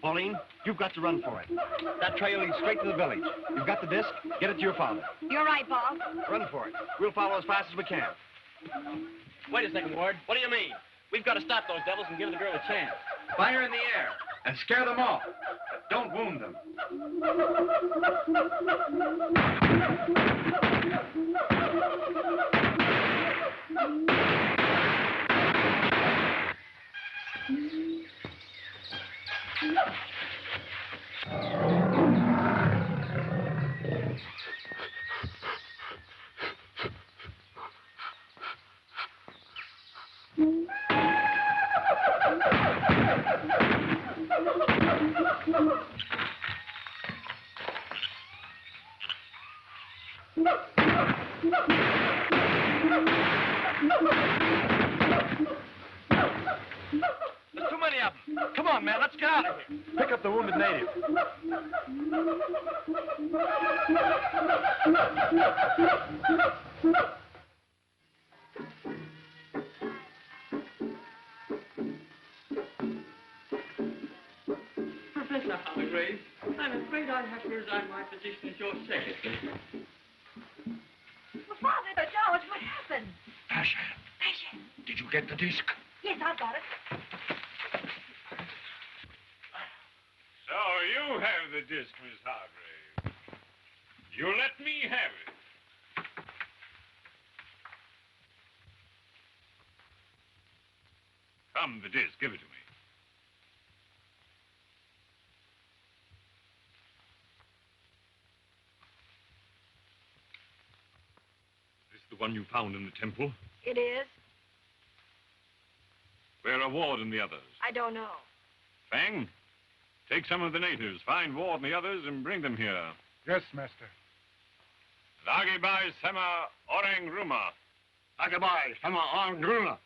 Pauline, you've got to run for it. That trail leads straight to the village. You've got the disc. Get it to your father. You're right, Bob. Run for it. We'll follow as fast as we can. Wait a second, Ward. What do you mean? We've got to stop those devils and give the girl a chance. Fire in the air and scare them off. But don't wound them. There's too many of them. Come on, man, let's get out of here. Pick up the wounded native. Professor Hargrave, I'm afraid I have to resign my position as your secretary. Well, Father, George, what happened? Barshan, did you get the disc? Yes, I've got it. So you have the disc, Miss Hargrave. You let me have it. Come, the disc. Give it to me. Is this the one you found in the temple? It is? Where are Ward and the others? I don't know. Wang, take some of the natives, find Ward and the others, and bring them here. Yes, master. Lagibai Sema Orang Ruma. Lagibai Sema Orang Ruma.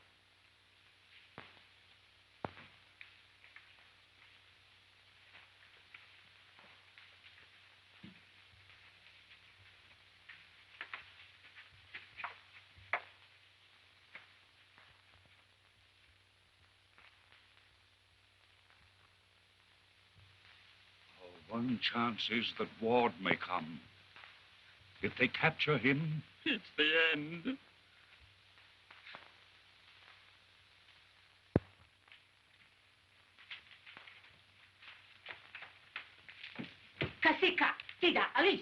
One chance is that Ward may come. If they capture him... It's the end. Kasika, tidak, Alice.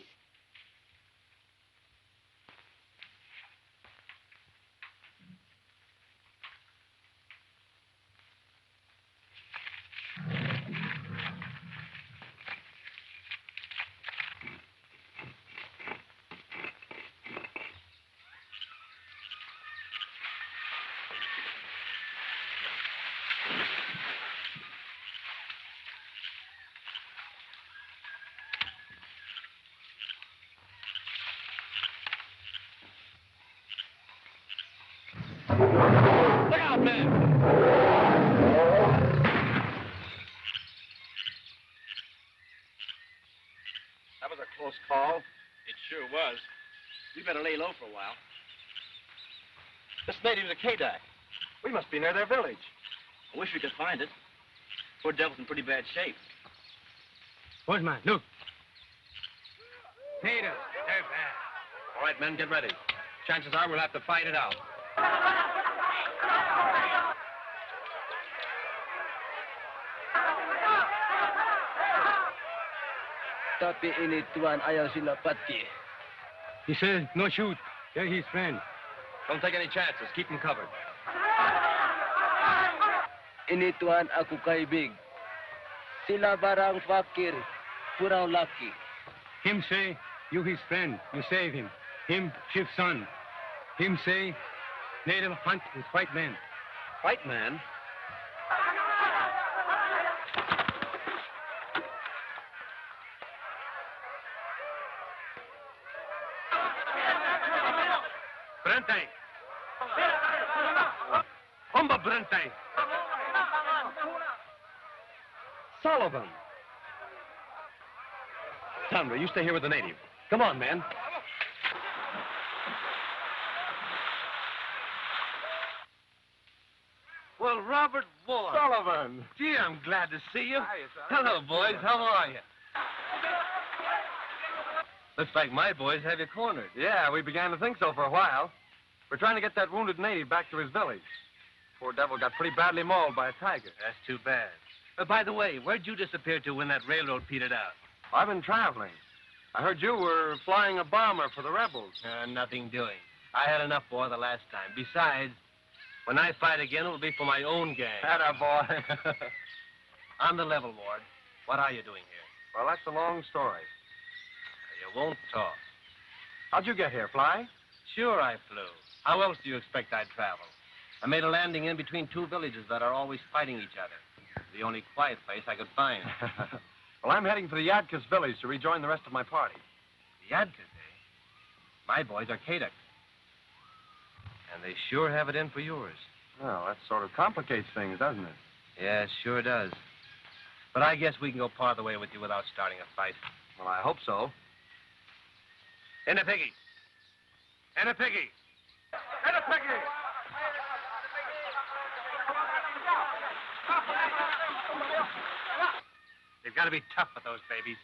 Look out, man! That was a close call. It sure was. We better lay low for a while. This native's a Kadak. We must be near their village. I wish we could find it. Poor devil's in pretty bad shape. Postman, look. Natives, they're bad. All right, men, get ready. Chances are we'll have to fight it out. Tapi ini tuan ayaw sila pati. He said, no shoot. They're his friend. Don't take any chances. Keep them covered. Ini tuan aku kaibig. Sila barang fakir, purang laki. Him say, you his friend, you save him. Him, chief son. Him say, native hunt is white man. White man? Brentang. Humba Brentang. Sullivan. Tundra, you stay here with the native. Come on, man. Well, Robert Ward. Sullivan. Gee, I'm glad to see you. Hiya, son. Hello, boys. How are you? Looks like my boys have you cornered. Yeah, we began to think so for a while. We're trying to get that wounded native back to his village. Poor devil got pretty badly mauled by a tiger. That's too bad. By the way, where'd you disappear to when that railroad petered out? I've been traveling. I heard you were flying a bomber for the rebels. Nothing doing. I had enough war the last time. Besides, when I fight again, it'll be for my own gang. Atta boy. On the level, Ward, what are you doing here? Well, that's a long story. You won't talk. How'd you get here, fly? Sure I flew. How else do you expect I'd travel? I made a landing in between two villages that are always fighting each other. The only quiet place I could find. Well, I'm heading for the Yadkus village to rejoin the rest of my party. The Yadkus, eh? My boys are Kaduk. And they sure have it in for yours. Well, that sort of complicates things, doesn't it? Yeah, it sure does. But I guess we can go part of the way with you without starting a fight. Well, I hope so. In a piggy. In a piggy. In a piggy! They've got to be tough with those babies.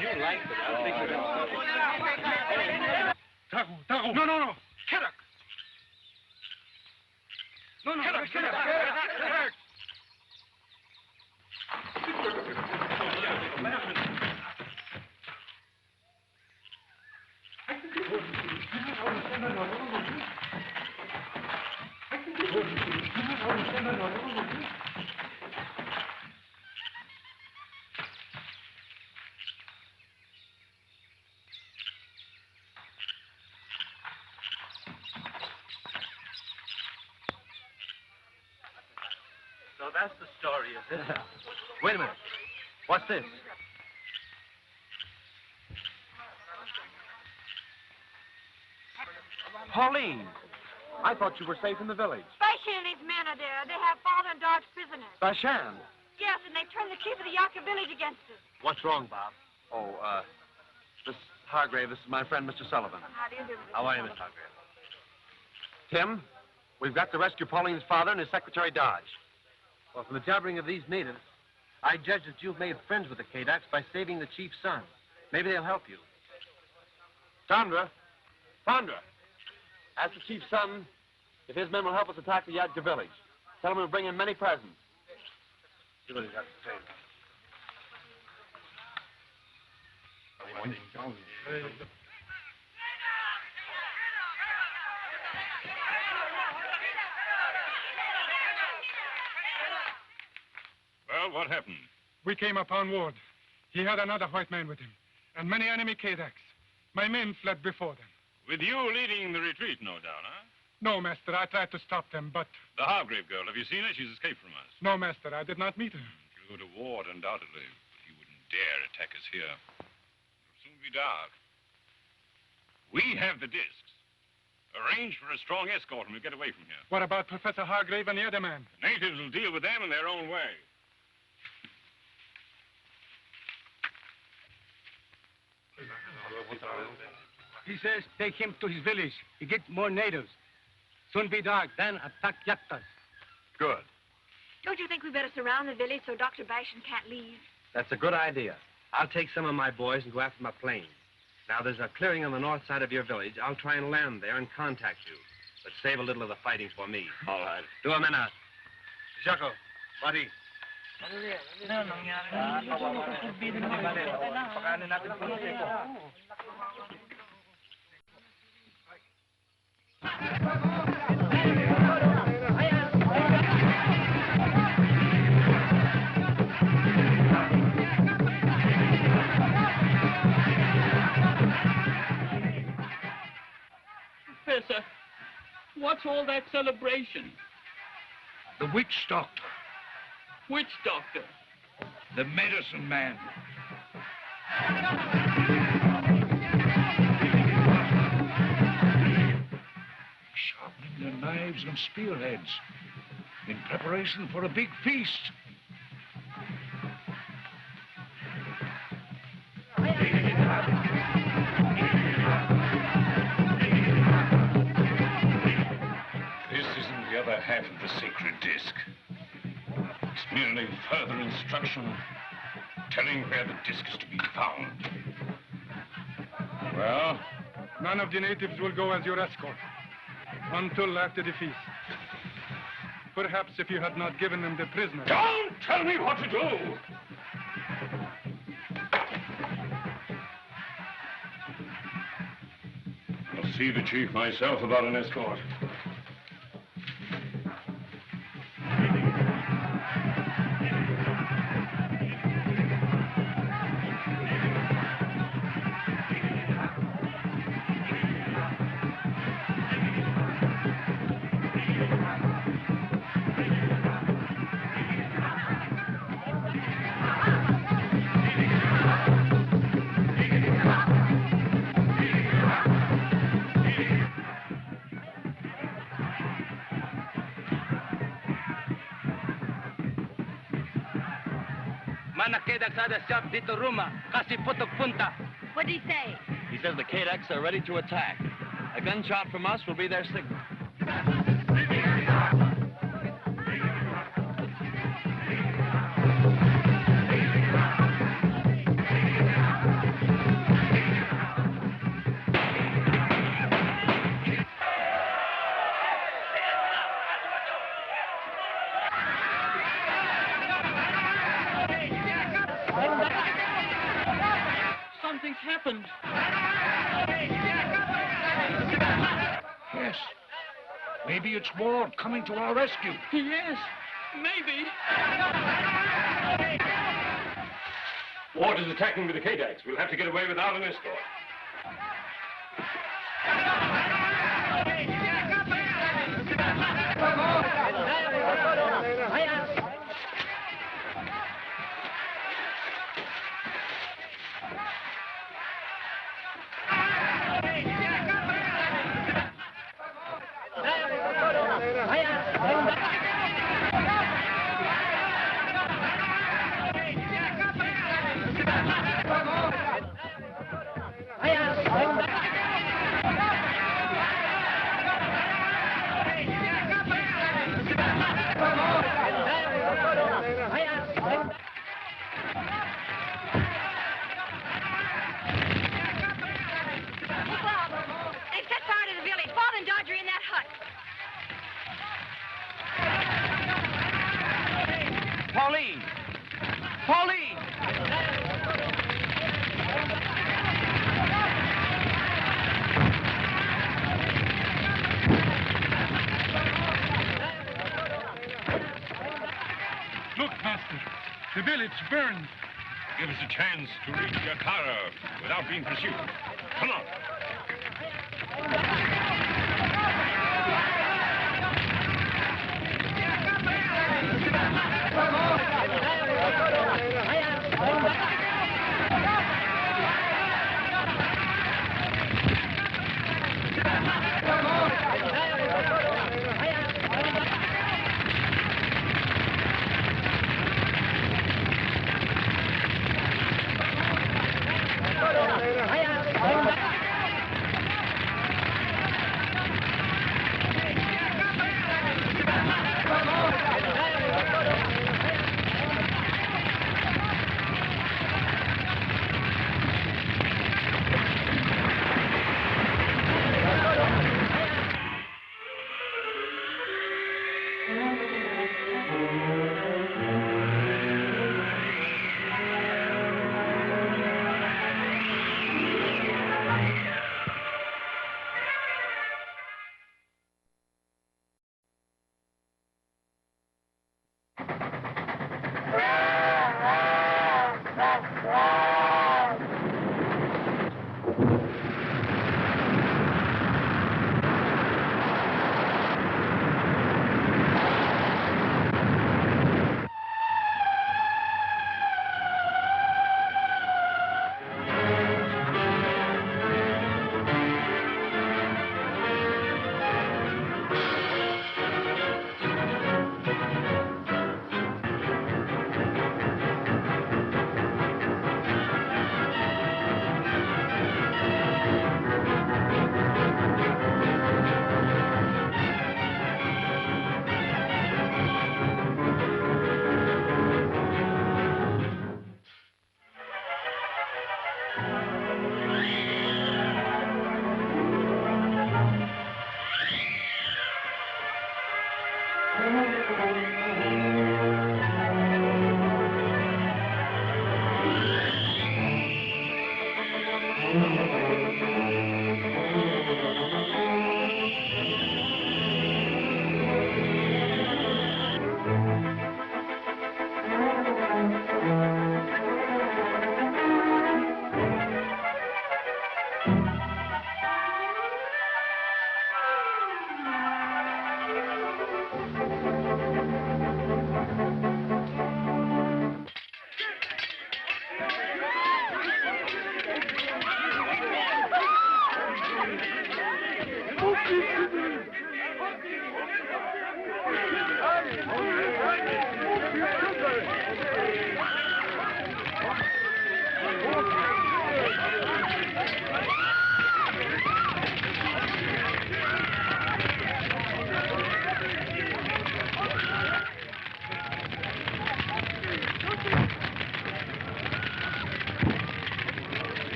You like them. I'll take it out. Tago. No. Kedok. No. Kedok. Kedok. So that's the story, is it? Wait a minute. What's this? Pauline, I thought you were safe in the village. Barshan and his men are there. They have father and daughter prisoners. Barshan. Yes, and they turned the chief of the Yaka village against us. What's wrong, Bob? Oh, Miss Hargrave, this is my friend, Mr. Sullivan. How do you do, Mr. How are you, Sullivan? Miss Hargrave? Tim, we've got to rescue Pauline's father and his secretary, Dodge. Well, from the jabbering of these natives, I judge that you've made friends with the Kadaks by saving the chief's son. Maybe they'll help you. Sandra, ask the chief's son if his men will help us attack the Yadka village. Tell him we'll bring him many presents. See what he's got to say. Well, what happened? We came upon Ward. He had another white man with him, and many enemy Kadaks. My men fled before them. With you leading the retreat, no doubt, huh? No, master, I tried to stop them, but... The Hargrave girl, have you seen her? She's escaped from us. No, master, I did not meet her. She'll go to Ward, undoubtedly, but he wouldn't dare attack us here. It'll soon be dark. We have the discs. Arrange for a strong escort and we'll get away from here. What about Professor Hargrave and the other man? The natives will deal with them in their own way. He says take him to his village. He get more natives. Soon be dark, then attack Yaktas. Good. Don't you think we better surround the village so Dr. Barshan can't leave? That's a good idea. I'll take some of my boys and go after my plane. Now, there's a clearing on the north side of your village. I'll try and land there and contact you. But save a little of the fighting for me. All right. Do a minute. Jaco, buddy. Professor, what's all that celebration? The witch doctor. Which doctor? The medicine man. Sharpening their knives and spearheads in preparation for a big feast. This isn't the other half of the sacred disc. It's merely further instruction telling where the disc is to be found. Well, none of the natives will go as your escort until after the feast. Perhaps if you had not given them the prisoner. Don't tell me what to do! I'll see the chief myself about an escort. What did he say? He says the Kadaks are ready to attack. A gunshot from us will be their signal. Something's happened. Yes. Maybe it's Ward coming to our rescue. Yes, maybe. Ward is attacking with the Kadaks. We'll have to get away without an escort. Pauline! Look, Master. The village burned. Give us a chance to reach Jakarta without being pursued. Come on.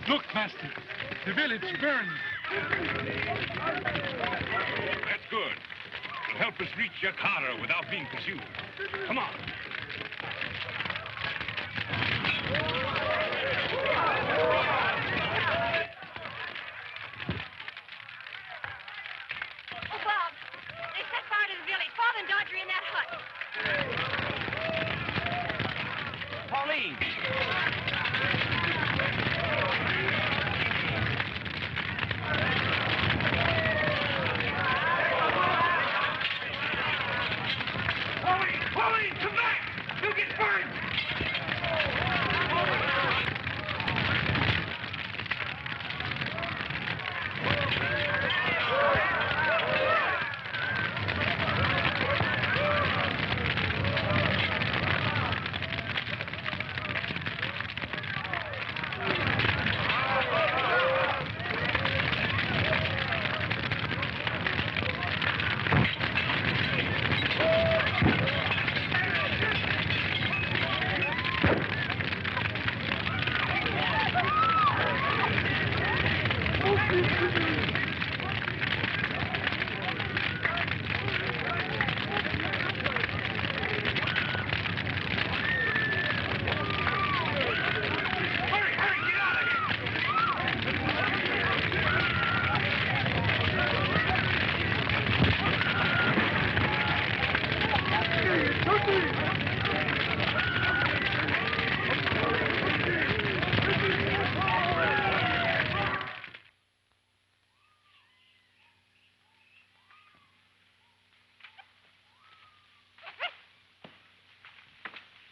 Look, Master. The village burned. That's good. It'll help us reach Jakarta without being pursued. Come on. Oh, Bob, they set fire to the village. Father and Dodger in that hut. Pauline! Pauline, come back!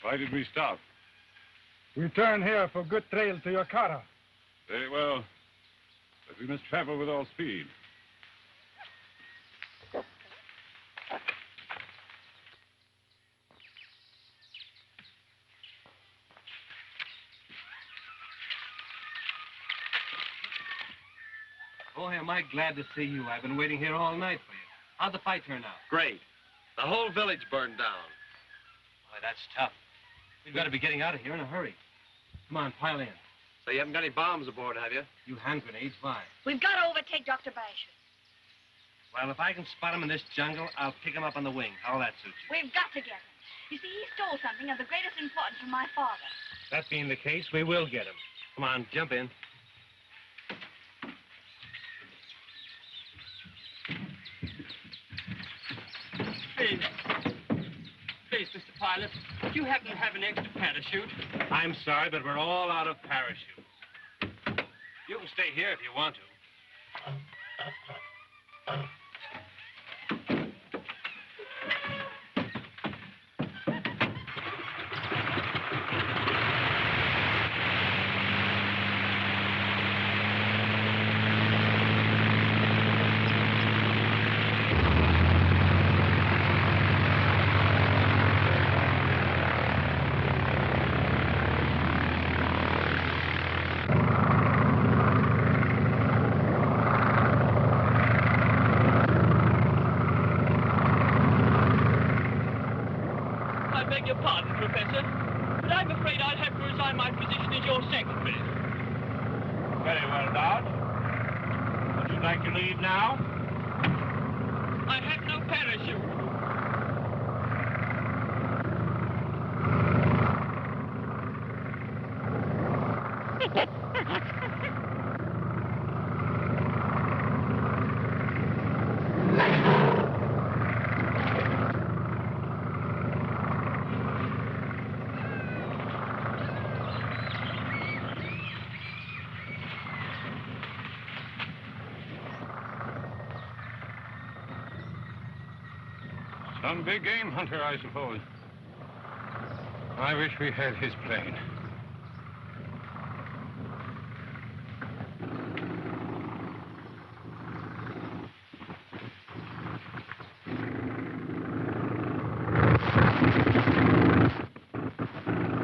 Why did we stop? We turn here for good trail to your car. Very well. But we must travel with all speed. Boy, am I glad to see you. I've been waiting here all night for you. How'd the fight turn out? Great. The whole village burned down. Boy, that's tough. We've got to be getting out of here in a hurry. Come on, pile in. So you haven't got any bombs aboard, have you? You hand grenades, why? We've got to overtake Dr. Barshan. Well, if I can spot him in this jungle, I'll pick him up on the wing. How'll that suit you? We've got to get him. You see, he stole something of the greatest importance from my father. That being the case, we will get him. Come on, jump in. Please, Mr. Pilot, do you happen to have an extra parachute? I'm sorry, but we're all out of parachutes. You can stay here if you want to. I beg your pardon, Professor, but I'm afraid I'll have to resign my position as your secretary. Very well, Dodge. Would you like to leave now? I have no parachute. Some big game hunter, I suppose. I wish we had his plane.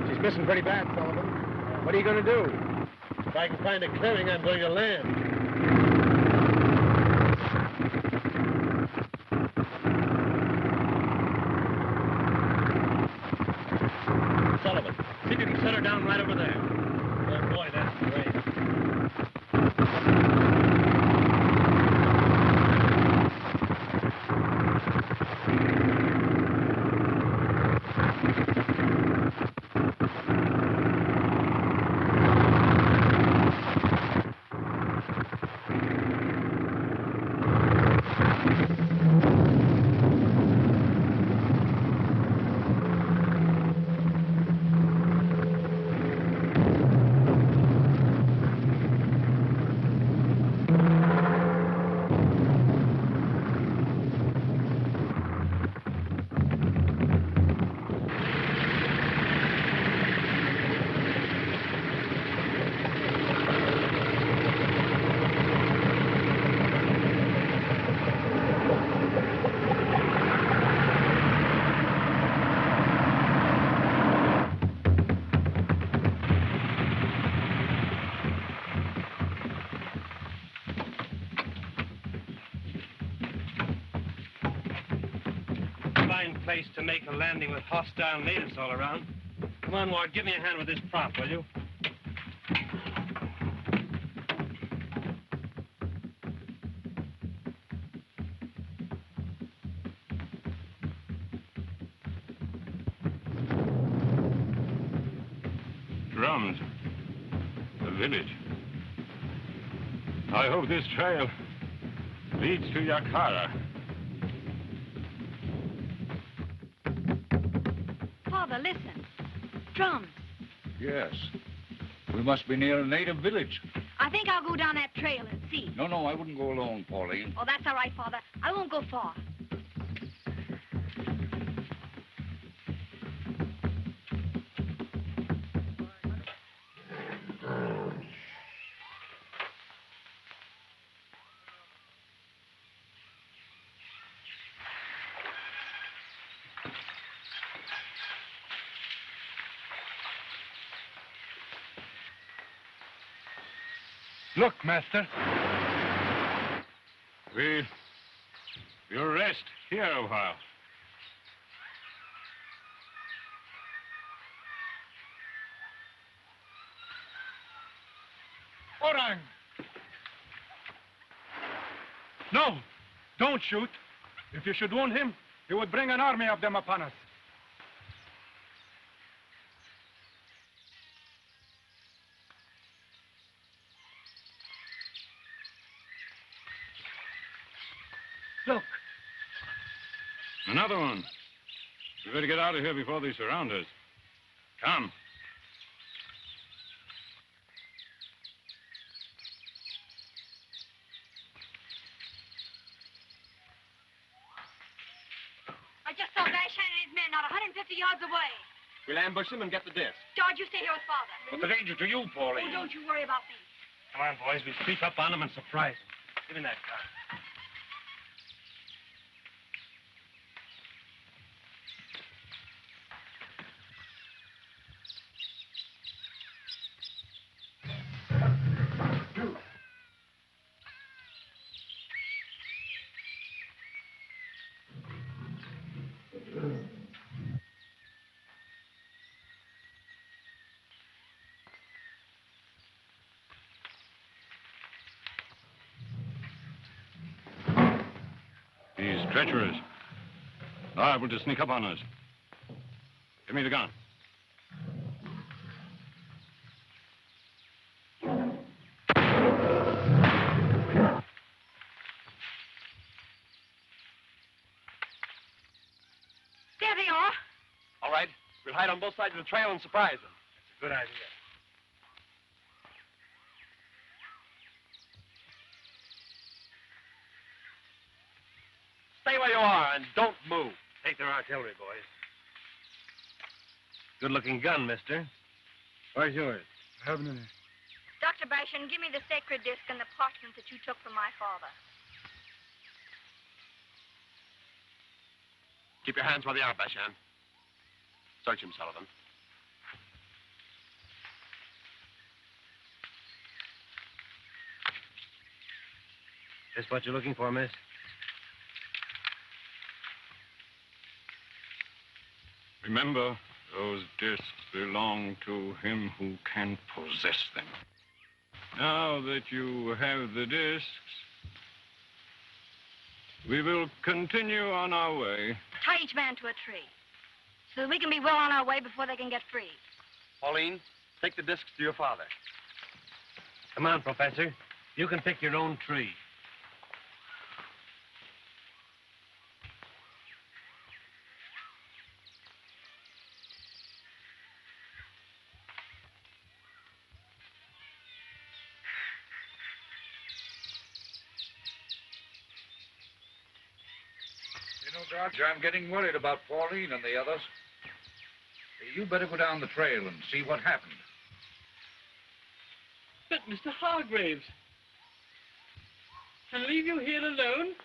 She's missing pretty bad, Sullivan. What are you going to do? If I can find a clearing, I'm going to land. Sullivan, see if you can set her down right over there. Oh, boy, that's great. Place to make a landing with hostile natives all around. Come on, Ward, give me a hand with this prop, will you? Drums. The village. I hope this trail leads to Yakara. Father, listen. Drums. Yes. We must be near a native village. I think I'll go down that trail and see. No, I wouldn't go alone, Pauline. Oh, that's all right, Father. I won't go far. Look, master. We'll rest here a while. Orang! No! Don't shoot. If you should wound him, he would bring an army of them upon us. Look. Another one. We better get out of here before they surround us. Come. I just saw Barshan and his men not 150 yards away. We'll ambush them and get the disc. George, you stay here with Father. What's the danger to you, Pauline? Oh, don't you worry about me. Come on, boys. We'll creep up on them and surprise them. Give me that gun. He's treacherous. Liable to sneak up on us. Give me the gun. There they are. All right. We'll hide on both sides of the trail and surprise them. That's a good idea. Stay where you are and don't move. Take their artillery, boys. Good-looking gun, mister. Where's yours? I haven't any. Dr. Barshan, give me the sacred disc and the parchment that you took from my father. Keep your hands where they are, Barshan. Search him, Sullivan. This what you're looking for, miss? Remember, those discs belong to him who can possess them. Now that you have the discs, we will continue on our way. Tie each man to a tree so that we can be well on our way before they can get free. Pauline, take the discs to your father. Come on, Professor. You can pick your own tree. You know, George, I'm getting worried about Pauline and the others. You better go down the trail and see what happened. But, Mr. Hargraves, and leave you here alone?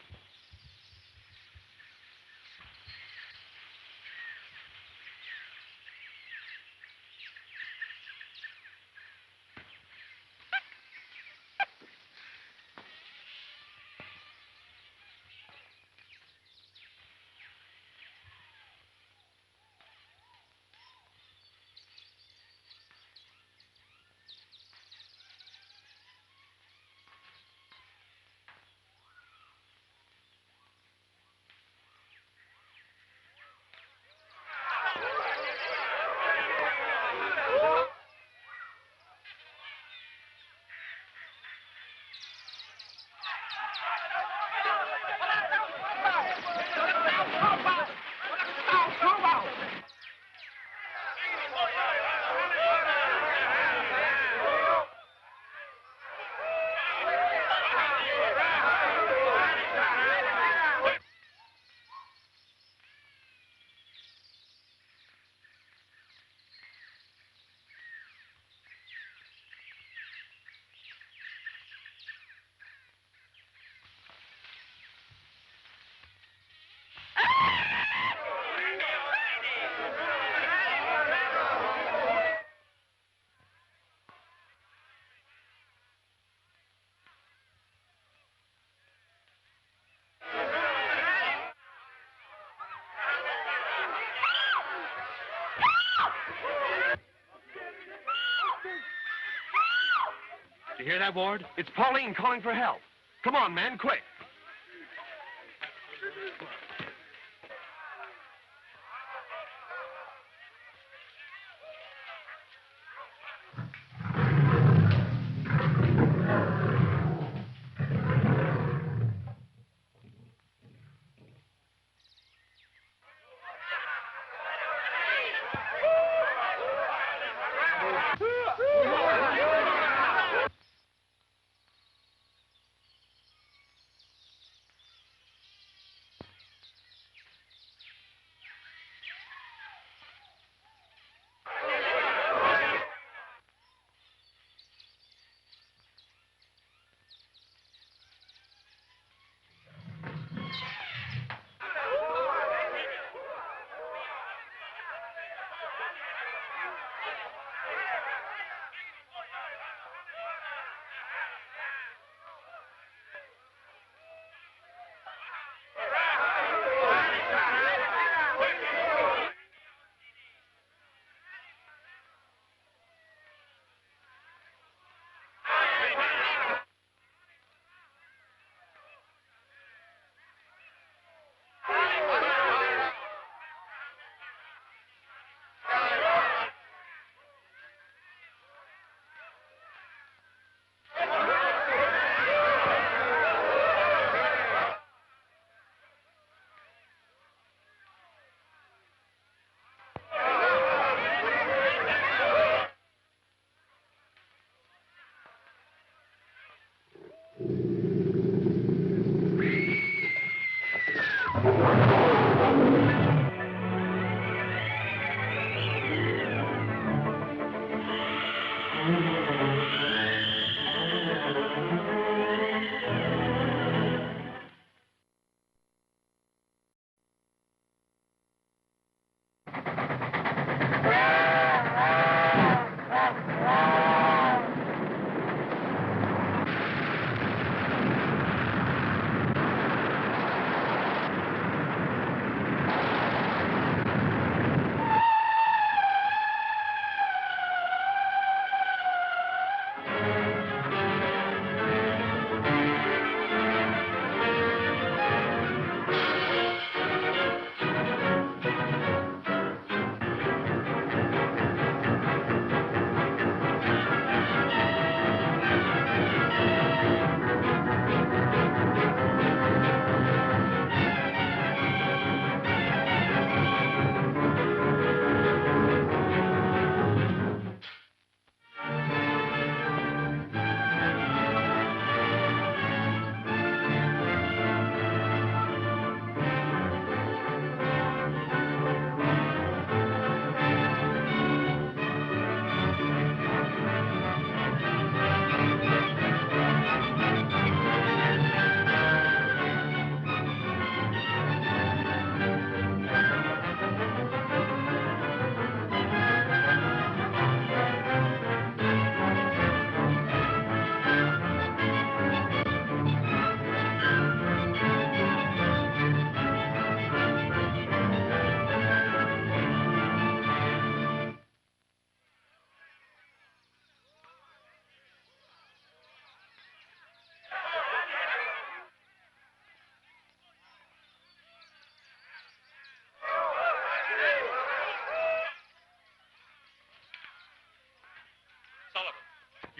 You hear that, Ward? It's Pauline calling for help. Come on, man, quick.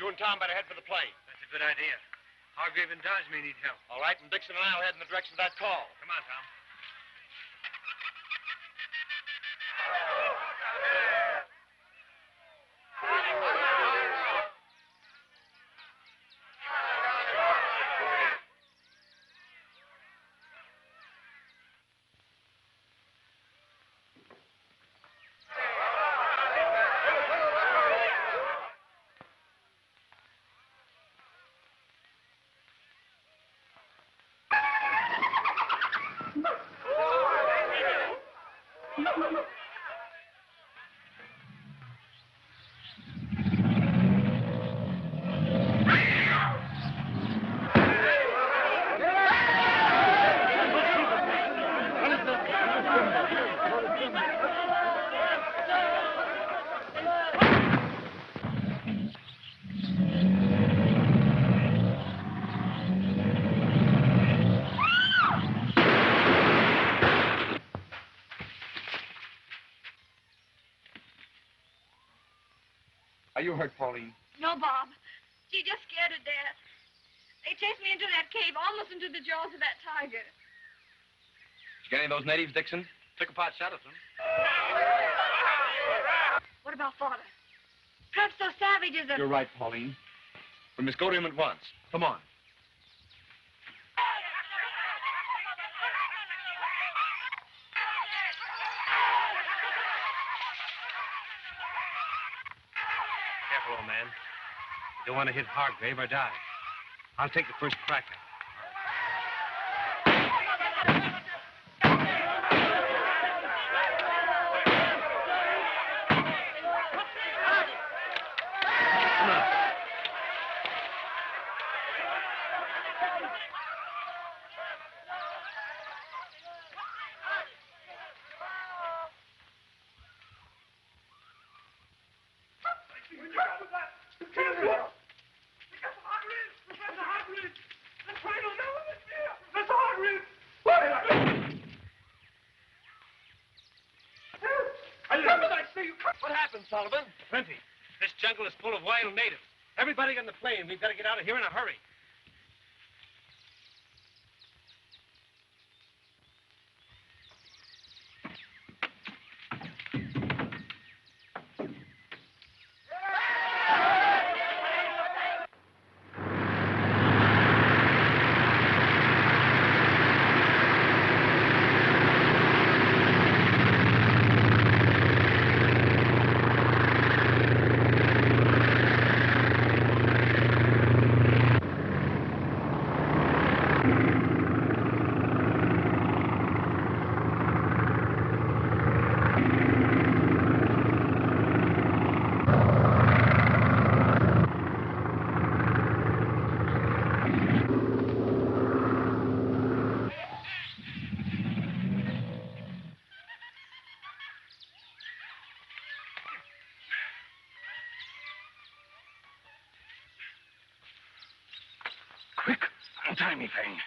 You and Tom better head for the plane. That's a good idea. Hargrave and Dodge may need help. All right, and Dixon and I will head in the direction of that call. Come on, Tom. you hurt, Pauline? No, Bob. She just scared to death. They chased me into that cave, almost into the jaws of that tiger. Did you get any of those natives, Dixon? Took a pot shot at them. What about Father? Perhaps those savages are... You're right, Pauline. We must go to him at once. Come on. Careful, old man. You don't want to hit Hargrave or die. I'll take the first crack at it. What happened, Sullivan? Plenty. This jungle is full of wild natives. Everybody on the plane. We've got to get out of here in a hurry. Quick, untie me, Fang.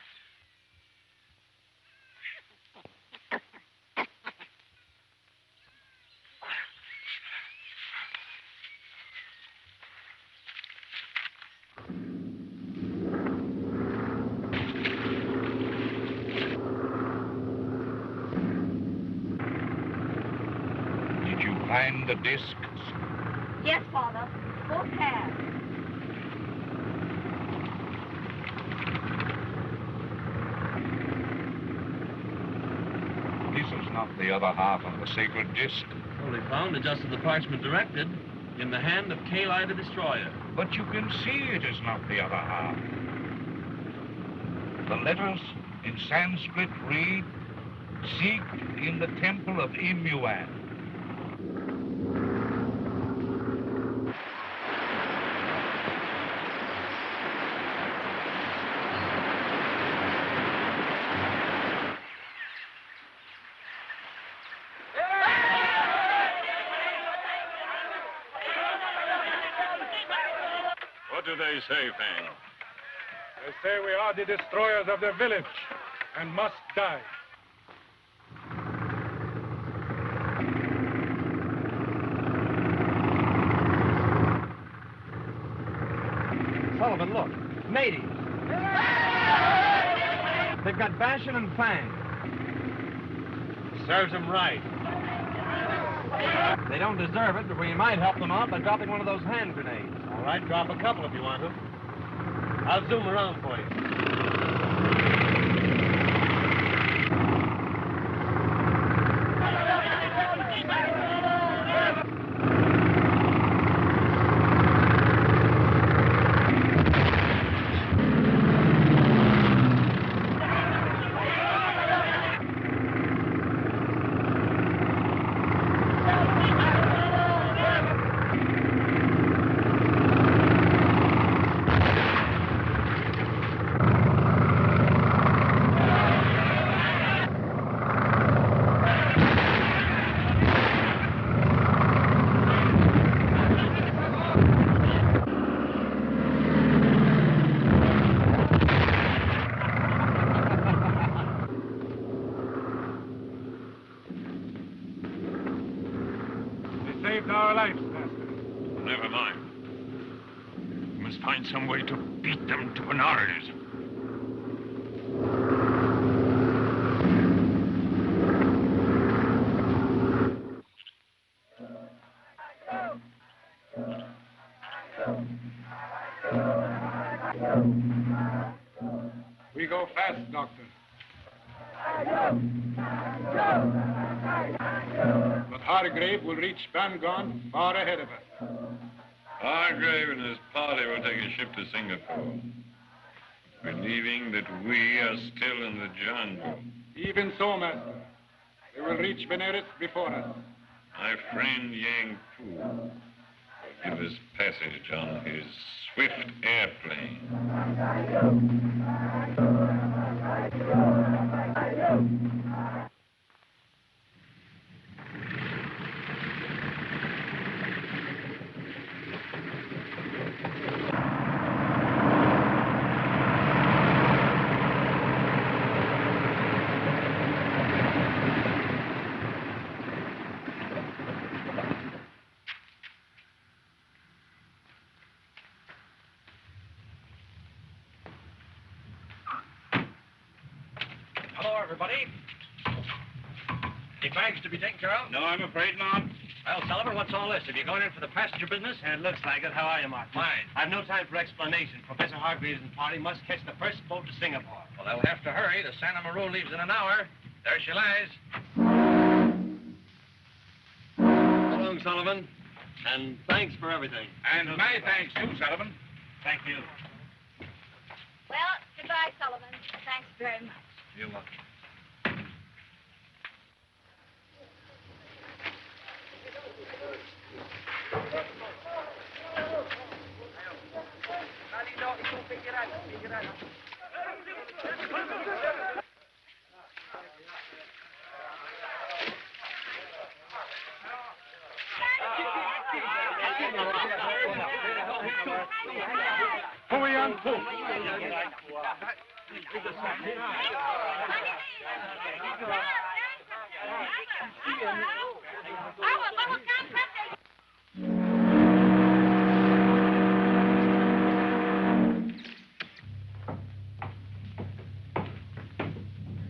Did you find the discs? Yes, Father. Both have. This is not the other half of the sacred disc. Well, we found it just as the parchment directed, in the hand of Kali the Destroyer. But you can see it is not the other half. The letters in Sanskrit read, "Seek in the temple of Imuan." What do they say, Fang? They say we are the destroyers of the village and must die. Sullivan, look. Natives. They've got Barshan and Wang. Serves them right. They don't deserve it, but we might help them out by dropping one of those hand grenades. All right, drop a couple if you want to. I'll zoom around for you. Saved our lives, Master. Never mind. find some way to beat them to Benares. We go fast, Doctor. But Hargrave will reach Bangon far ahead of us. Hargrave and his party will take a ship to Singapore, believing that we are still in the jungle. Even so, Master. They will reach Benares before us. My friend Yang Pu will give us passage on his swift airplane. Hello, everybody. Any bags to be taken care of? No, I'm afraid not. Well, Sullivan, what's all this? Have you gone in for the passenger business? It looks like it. How are you, Mark? Fine. I've no time for explanation. Professor Hargraves and party must catch the first boat to Singapore. Well, they'll have to hurry. The Santa Maru leaves in an hour. There she lies. So long, Sullivan. And thanks for everything. And my thanks, too, Sullivan. Thank you. Well, goodbye, Sullivan. Thanks very much. You're welcome.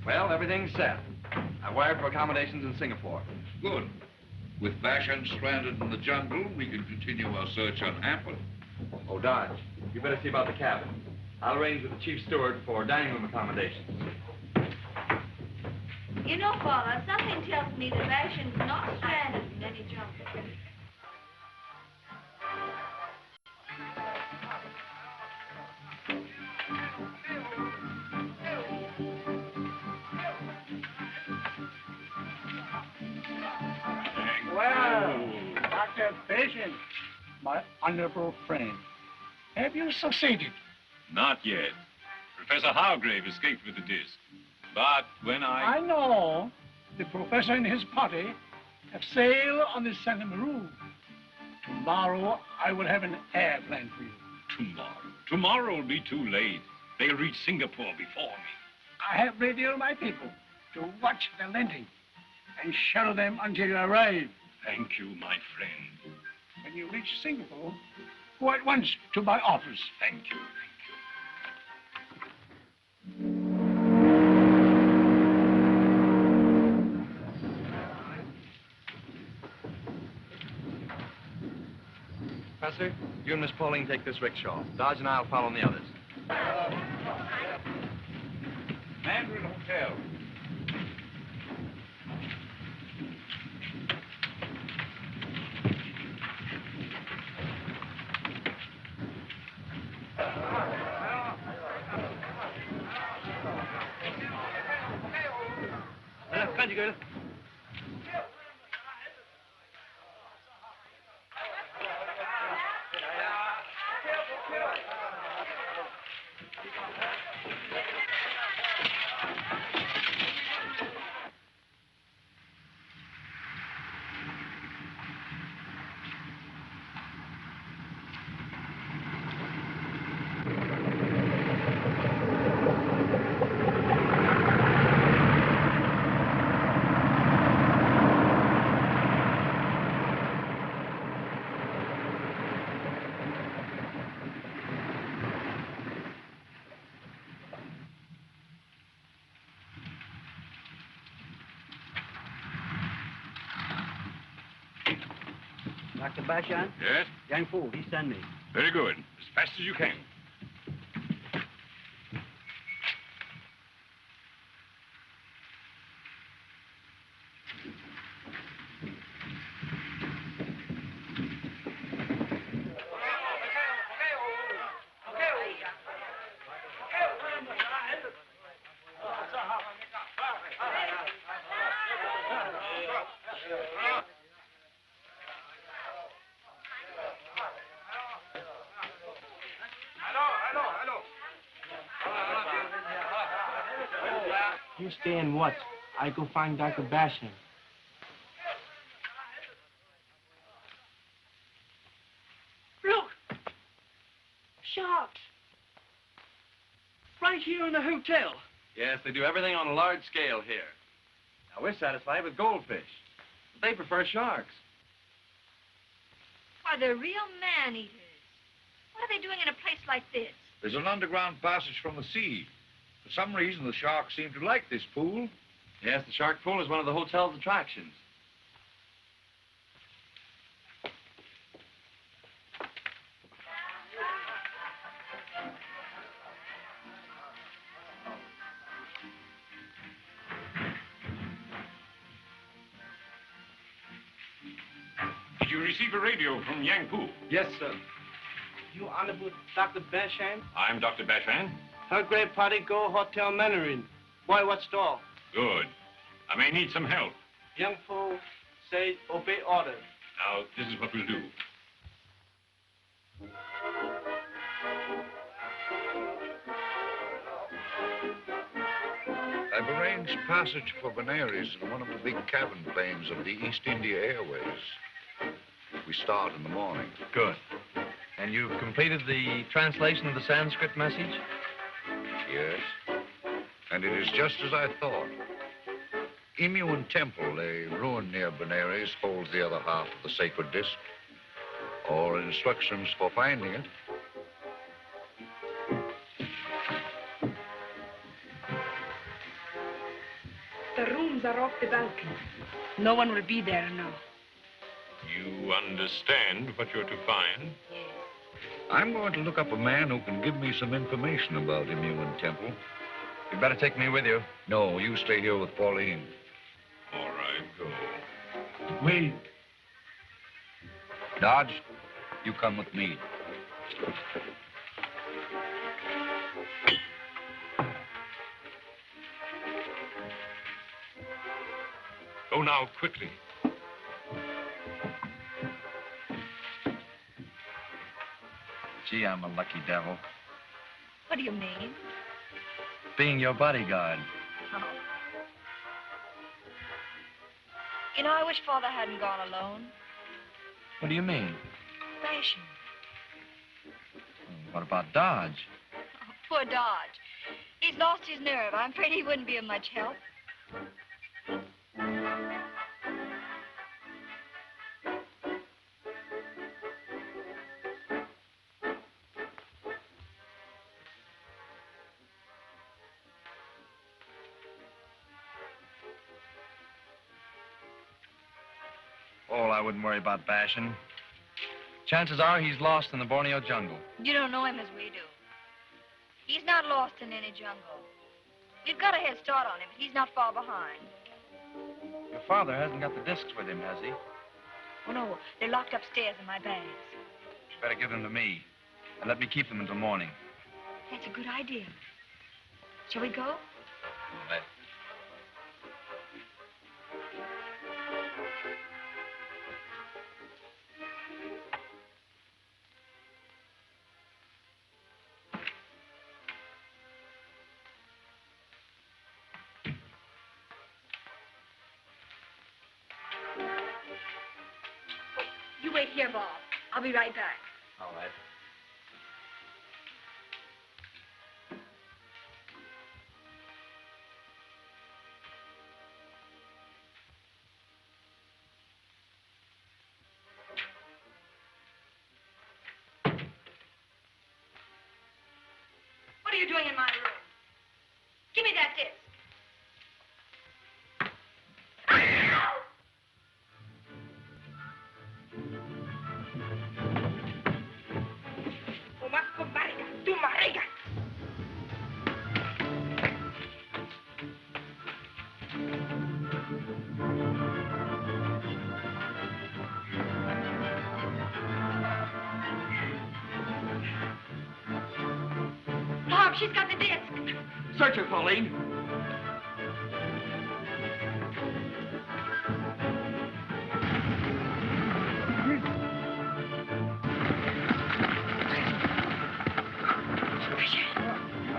Well, everything's set. I wired for accommodations in Singapore. Good. With Barshan stranded in the jungle, we can continue our search unhampered. Oh, Dodge, you better see about the cabin. I'll arrange with the chief steward for dining room accommodations. You know, Paula, something tells me that Barshan's not stranded in any jungle. Well, Dr. Barshan, my honorable friend, have you succeeded? Not yet. Professor Hargrave escaped with the disc. But when I know the professor and his party have sailed on the Santa Maru. Tomorrow, I will have an airplane for you. Tomorrow will be too late. They'll reach Singapore before me. I have radioed my people to watch the landing and shadow them until you arrive. Thank you, my friend. When you reach Singapore, go at once to my office. Thank you. Professor, you and Miss Pauline take this rickshaw. Dodge and I'll follow in the others. Mandarin Hotel. Good. Dr. Barshan? Yes? Yang Fu, he sent me. Very good. As fast as you can. You stay and watch. I go find Dr. Barshan. Look! Sharks! Right here in the hotel. Yes, they do everything on a large scale here. Now, we're satisfied with goldfish. But they prefer sharks. Why, they're real man-eaters. What are they doing in a place like this? There's an underground passage from the sea. For some reason, the sharks seem to like this pool. Yes, the shark pool is one of the hotel's attractions. Did you receive a radio from Yang Pu? Yes, sir. You Honorable Dr. Barshan? I'm Dr. Barshan. Hargrave party go Hotel Mandarin. Boy, what stall? Good. I may need some help. Young Fu say obey order. Now, this is what we'll do. I've arranged passage for Benares in one of the big cabin planes of the East India Airways. We start in the morning. Good. And you've completed the translation of the Sanskrit message? Yes. And it is just as I thought. Imuan Temple, a ruin near Benares, holds the other half of the sacred disc. Or instructions for finding it. The rooms are off the balcony. No one will be there now. You understand what you're to find? I'm going to look up a man who can give me some information about Imuan Temple. You'd better take me with you. No, you stay here with Pauline. All right, go. Wait. Dodge, you come with me. Go now, quickly. Gee, I'm a lucky devil. What do you mean? Being your bodyguard. Oh. You know, I wish Father hadn't gone alone. What do you mean? Fashion. What about Dodge? Oh, poor Dodge. He's lost his nerve. I'm afraid he wouldn't be of much help. Oh, I wouldn't worry about Barshan. Chances are he's lost in the Borneo jungle. You don't know him as we do. He's not lost in any jungle. We've got a head start on him, but he's not far behind. Your father hasn't got the discs with him, has he? Oh, no, they're locked upstairs in my bags. You better give them to me. And let me keep them until morning. That's a good idea. Shall we go? All right. You wait here, Bob. I'll be right back. All right. What are you doing in my room? Give me that disc. she's got the disc. Search her, Pauline.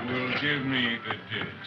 Will give me the disc.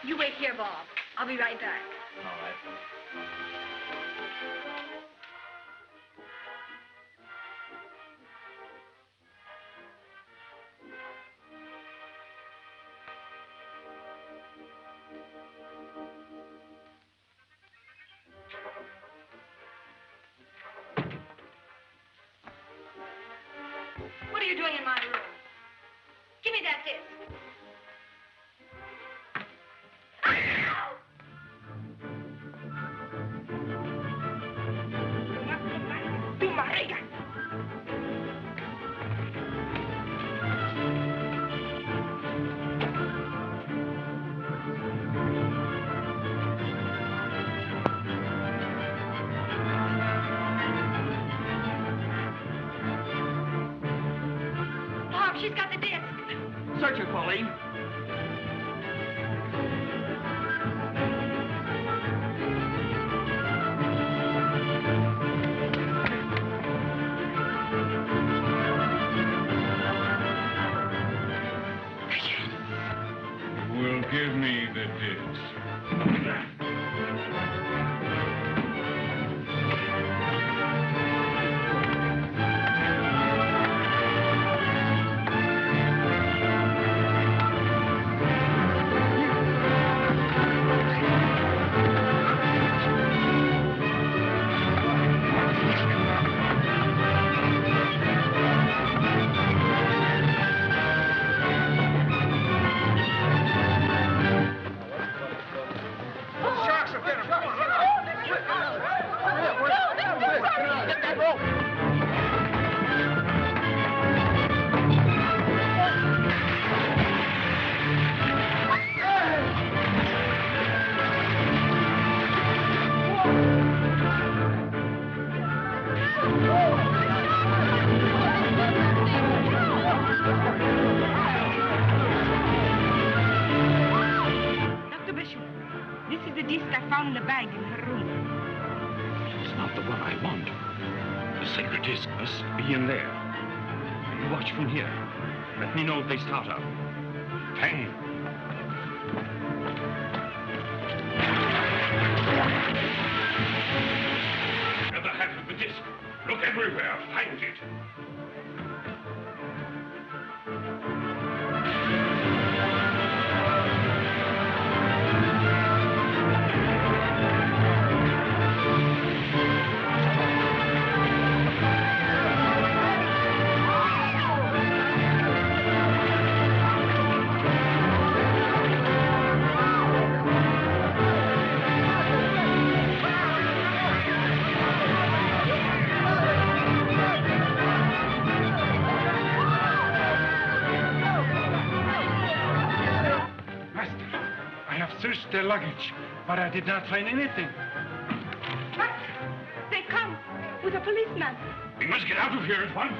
You wait here, Bob. I'll be right back. All right. What are you doing in my room? Give me that disc. Bob, she's got the disc. Search her, Pauline. Will give me the disc. found in a bag in her room. It's not the one I want. The sacred disc must be in there. You watch from here. Let me know if they start up. Tang. The other half of the disc. Look everywhere. Find it. Searched their luggage, but I did not find anything. They come with a policeman. We must get out of here at once.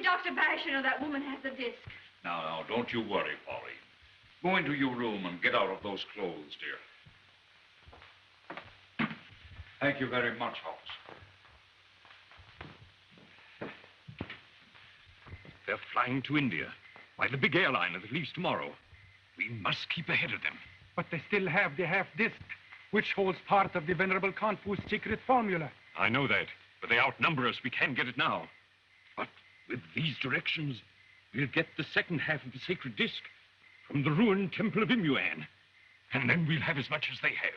Dr. Barshan or that woman has the disc. Now, don't you worry, Pauline. Go into your room and get out of those clothes, dear. Thank you very much, Holmes. They're flying to India by the big airliner that leaves tomorrow. We must keep ahead of them. But they still have the half-disc, which holds part of the Venerable Kanfu's secret formula. I know that, but they outnumber us. We can't get it now. But with these directions, we'll get the second half of the sacred disc from the ruined temple of Imuan. And then we'll have as much as they have.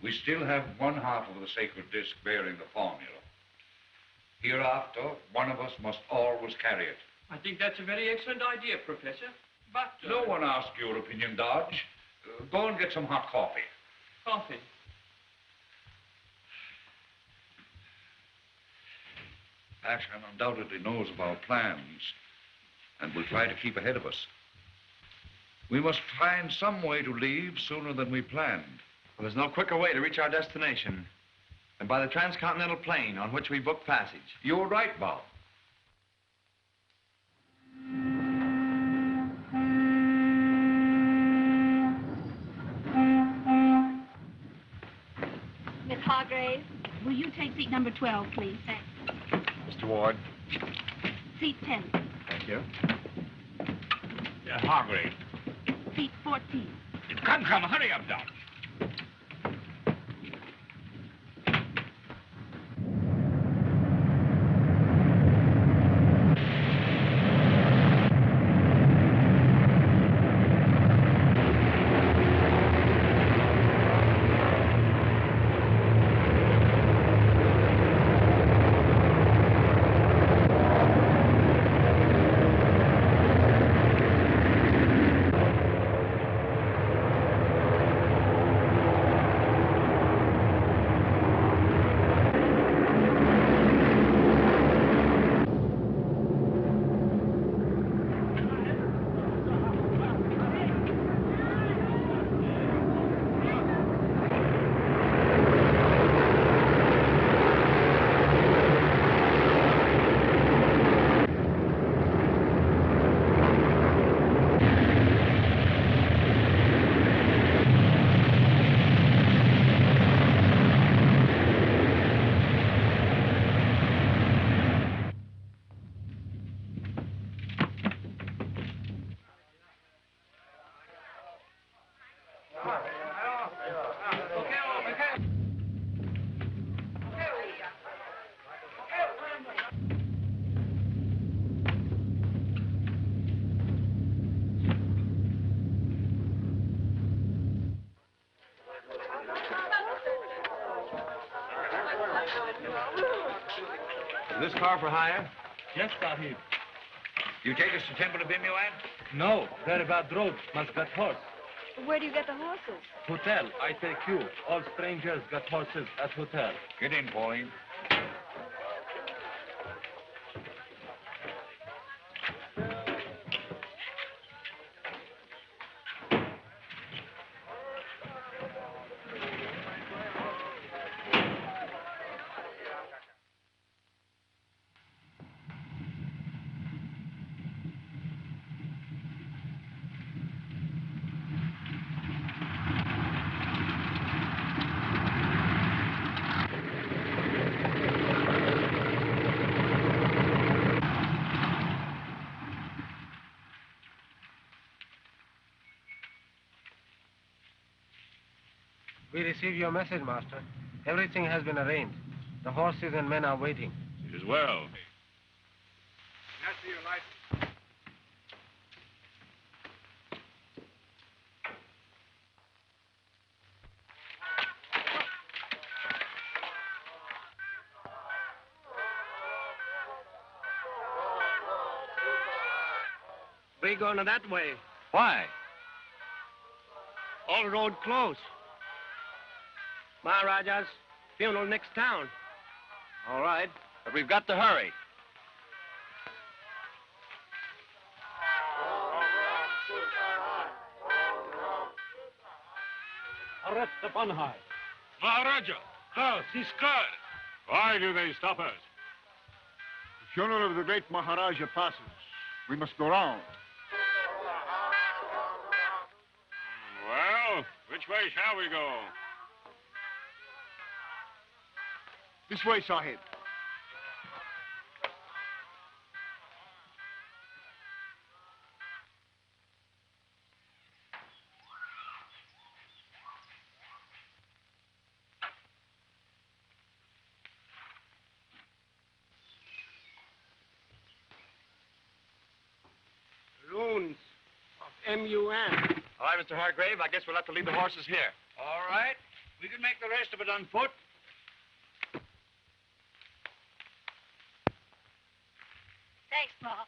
We still have one half of the sacred disc bearing the formula. Hereafter, one of us must always carry it. I think that's a very excellent idea, Professor. But... No one asked your opinion, Dodge. Go and get some hot coffee. Coffee? Barshan undoubtedly knows of our plans and will try to keep ahead of us. We must find some way to leave sooner than we planned. Well, there's no quicker way to reach our destination than by the transcontinental plane on which we booked passage. You're right, Bob. Miss Hargrave, will you take seat number 12, please? Thanks. Mr. Ward. Seat 10. Thank you. Hargrave. Seat 14. Come, hurry up, Doc. Is this car for hire? Yes, Sahib. You take us to Temple of Imuan? No, very bad road. Must get horse. Where do you get the horses? Hotel, I take you. All strangers got horses at hotel. Get in, Pauline. We received your message, Master. Everything has been arranged. The horses and men are waiting. It is well. Now see your license. We going that way. Why? All road closed. Maharaja's funeral next town. All right, but we've got to hurry. Arrest the Banhai. Maharaja, House, he's scared. Why do they stop us? The funeral of the great Maharaja passes. We must go round. Well, which way shall we go? This way, Sahib. Runes of M.U.N. All right, Mr. Hargrave, I guess we'll have to leave the horses here. All right. We can make the rest of it on foot. Thanks, Paul.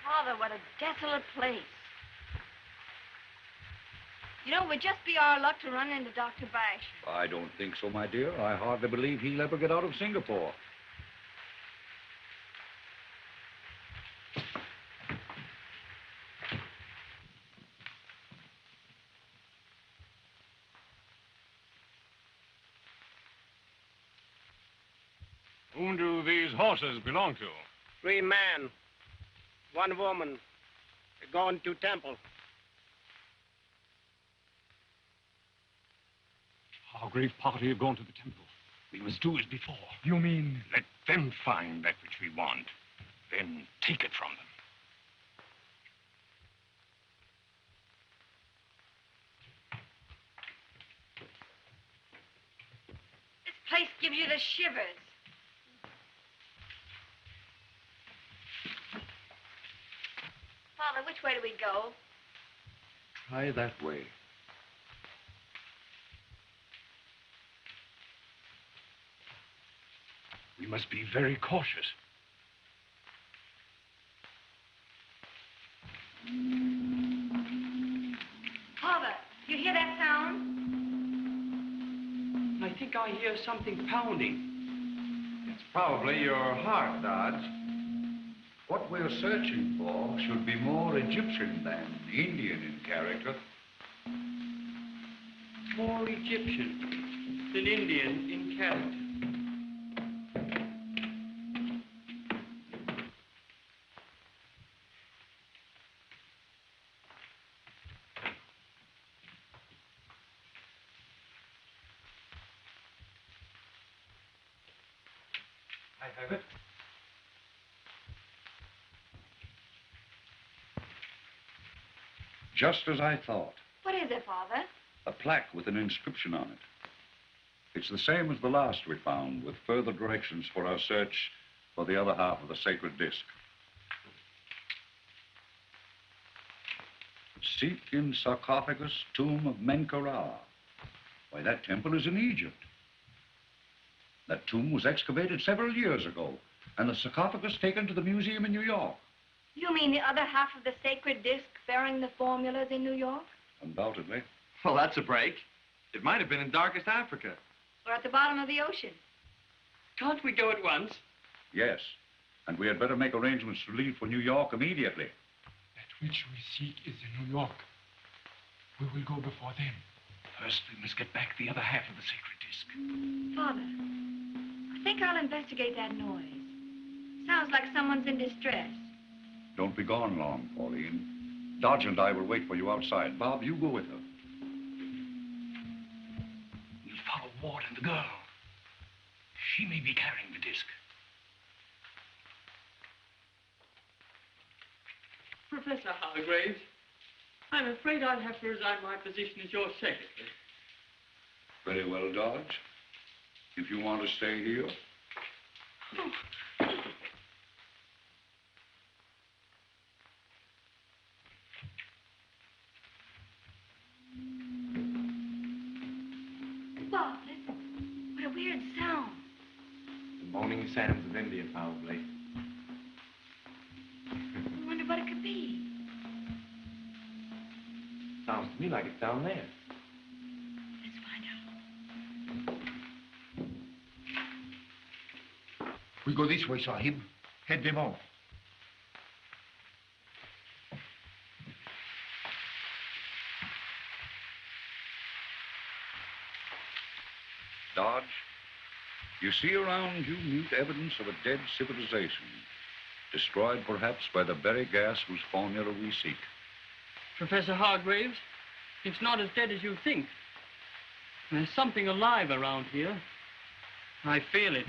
Father, what a desolate place. You know, it would just be our luck to run into Dr. Barshan. I don't think so, my dear. I hardly believe he'll ever get out of Singapore. Whom do these horses belong to? 3 men, 1 woman. They're going to temple. Hargrave's party have gone to the temple. We must do as before. You mean? Let them find that which we want, then take it from them. This place gives you the shivers. Father, which way do we go? Try that way. We must be very cautious. Father, you hear that sound? I think I hear something pounding. It's probably your heart, Dodge. What we're searching for should be more Egyptian than Indian in character. More Egyptian than Indian in character. I have it. Just as I thought. What is it, Father? A plaque with an inscription on it. It's the same as the last we found, with further directions for our search for the other half of the sacred disc. Seek in sarcophagus tomb of Menkaure. Why, that temple is in Egypt. That tomb was excavated several years ago, and the sarcophagus taken to the museum in New York. You mean the other half of the sacred disc bearing the formulas in New York? Undoubtedly. Well, that's a break. It might have been in darkest Africa. Or at the bottom of the ocean? Can't we go at once? Yes, and we had better make arrangements to leave for New York immediately. That which we seek is in New York. We will go before them. First, we must get back the other half of the sacred disc. Father, I think I'll investigate that noise. Sounds like someone's in distress. Don't be gone long, Pauline. Dodge and I will wait for you outside. Bob, you go with her. We'll follow Ward and the girl. She may be carrying the disc. Professor Hargraves, I'm afraid I'll have to resign my position as your secretary. Very well, Dodge. If you want to stay here. Bob, listen. What a weird sound. The moaning sands of India, probably. I wonder what it could be. Sounds to me like it's down there. Let's find out. We go this way, Sahib. Head them off. Dodge, you see around you mute evidence of a dead civilization, destroyed perhaps by the very gas whose formula we seek. Professor Hargraves, it's not as dead as you think. There's something alive around here. I feel it.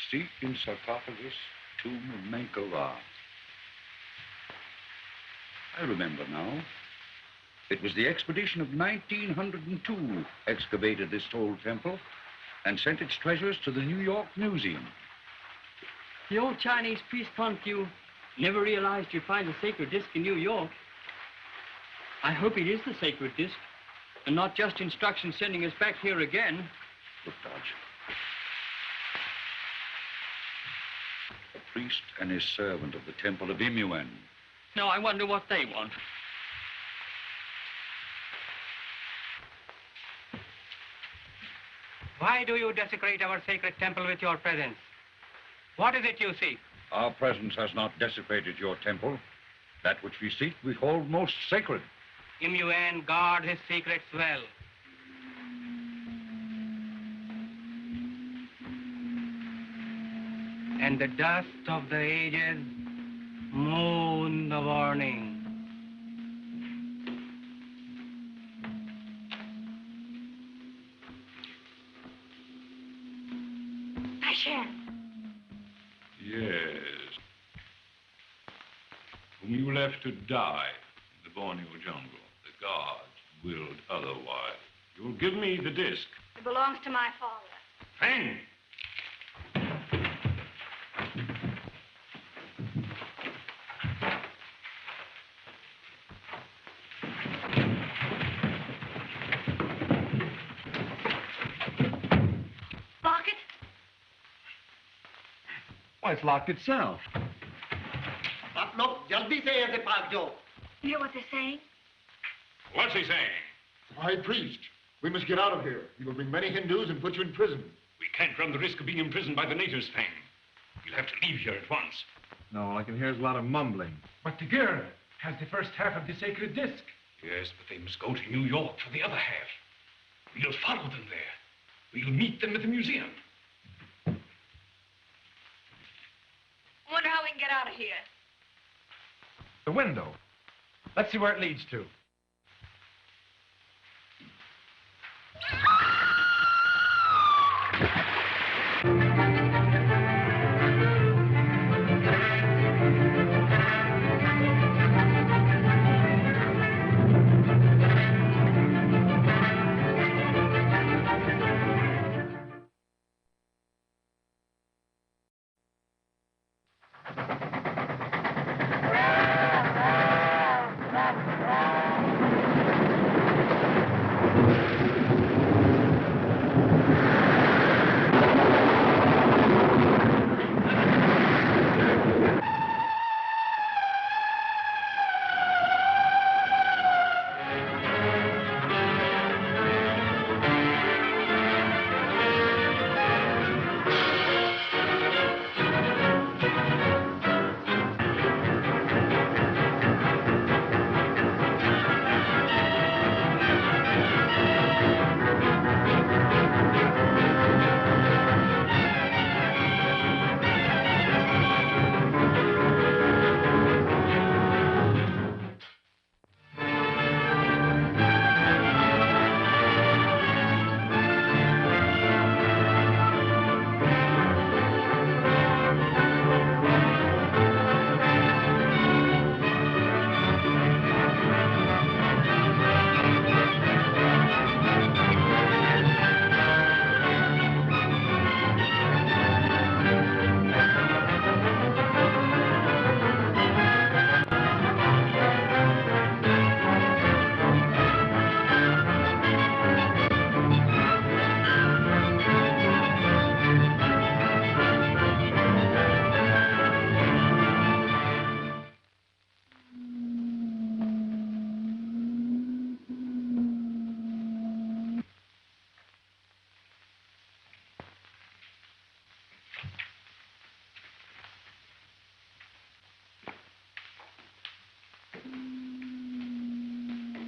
Seek in sarcophagus, tomb of Menkaure. I remember now. It was the expedition of 1902 excavated this old temple and sent its treasures to the New York Museum. The old Chinese priest Confu never realized you'd find a sacred disc in New York. I hope it is the sacred disc, and not just instructions sending us back here again. Look, Dodge. A priest and his servant of the temple of Imuan. Now, I wonder what they want. Why do you desecrate our sacred temple with your presence? What is it you seek? Our presence has not desecrated your temple. That which we seek, we hold most sacred. Imuan guards his secrets well. And the dust of the ages moon the warning. Barshan. Yes. Whom you left to die in the Borneo jungle. The gods willed otherwise. You'll give me the disc. It belongs to my father. Fang! Lock it? Why, it's locked itself. आप लोग जल्दी से यहाँ से भाग जाओ. You hear what they're saying? What's he saying? High priest, we must get out of here. We will bring many Hindus and put you in prison. We can't run the risk of being imprisoned by the natives, Fang. We'll have to leave here at once. No, all I can hear is a lot of mumbling. But the girl has the first half of the sacred disc. Yes, but they must go to New York for the other half. We'll follow them there. We'll meet them at the museum. I wonder how we can get out of here. The window. Let's see where it leads to.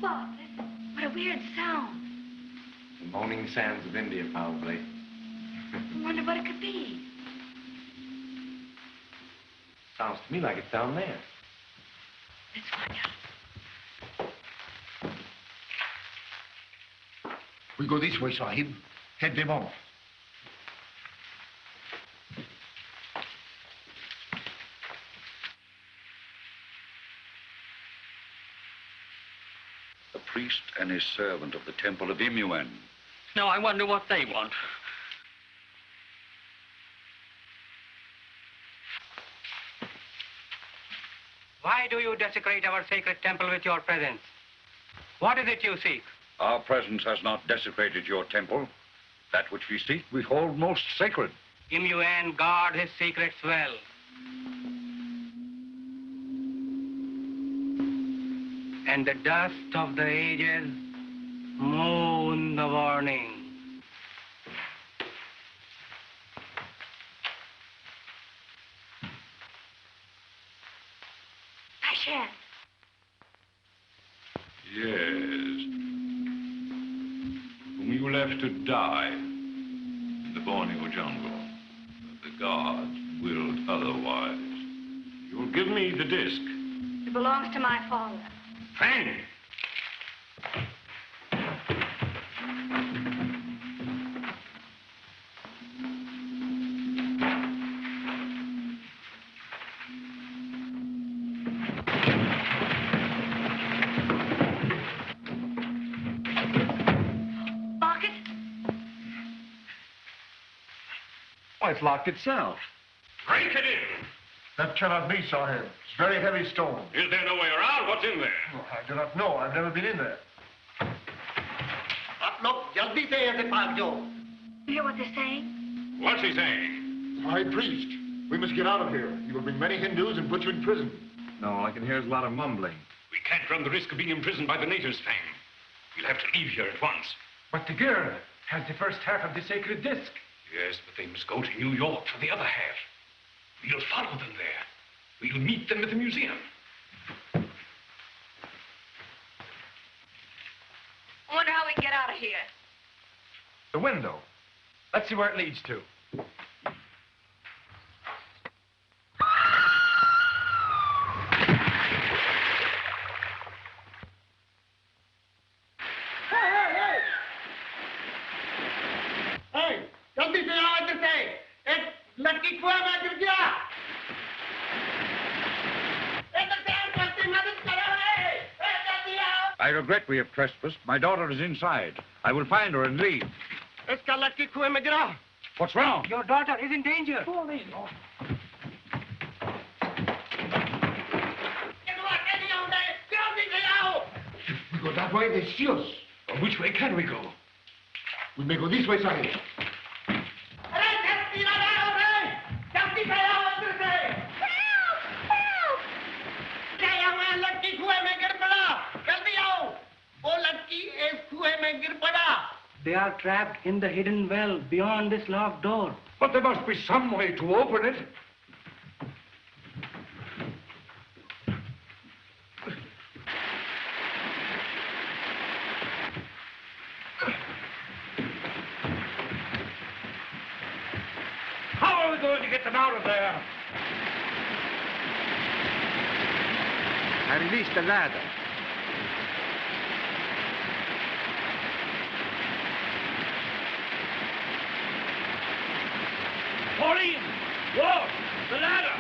God, listen. What a weird sound. The moaning sands of India, probably. I wonder what it could be. Sounds to me like it's down there. Let's find out. We go this way, Sahib. Head them off. The priest and his servant of the temple of Imuan. Now, I wonder what they want. Why do you desecrate our sacred temple with your presence? What is it you seek? Our presence has not desecrated your temple. That which we seek, we hold most sacred. Imuan guard his secrets well. And the dust of the ages moan the warning. Barshan. Yes. Whom you left to die in the Borneo jungle. But the gods willed otherwise. You'll give me the disc. It belongs to my father. Fang! Lock it. Why, it's locked itself. Break it in! That cannot be, Sahib. It's very heavy stone. Is there no way around? What's in there? Oh, I do not know. I've never been in there. You hear what they're saying? What's he saying? High priest, we must get out of here. He will bring many Hindus and put you in prison. No, all I can hear is a lot of mumbling. We can't run the risk of being imprisoned by the natives, Fang. We'll have to leave here at once. But the girl has the first half of the sacred disc. Yes, but they must go to New York for the other half. We'll follow them there. We'll meet them at the museum. I wonder how we can get out of here. The window. Let's see where it leads to. Hey, जल्दी से आओ इधर से। एक लड़की कुएं में गिर गया। इधर से आओ, जल्दी मदद करो। जल्दी आओ। I regret we have trespassed. My daughter is inside. I will find her and leave. इसका लड़की कुएं में गिरा। What's wrong? Your daughter is in danger. We go that way, they see us. Which way can we go? We may go this way, Sahib. They are trapped in the hidden well beyond this locked door. But there must be some way to open it. How are we going to get them out of there? I released the ladder. Pauline! Whoa! The ladder!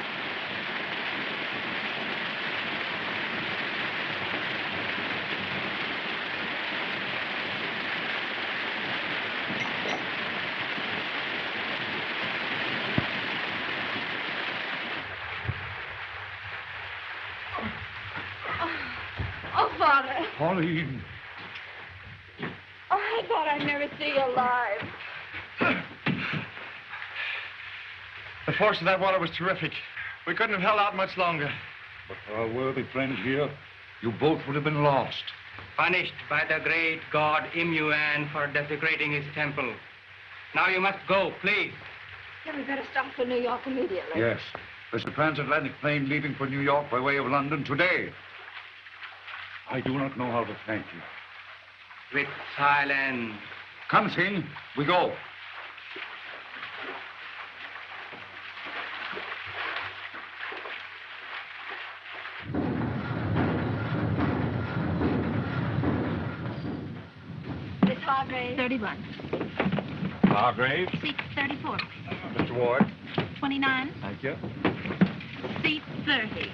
Oh, Father. Pauline. Oh, I thought I'd never see you alive. The force of that water was terrific. We couldn't have held out much longer. But for our worthy friend here, you both would have been lost. Punished by the great god Imuan for desecrating his temple. Now you must go, please. Then we better start for New York immediately. Yes. There's a transatlantic plane leaving for New York by way of London today. I do not know how to thank you. With silence. Come, Singh. We go. Miss Hargrave. 31. Hargrave. Seat 34. Mr. Ward. 29. Thank you. Seat 30.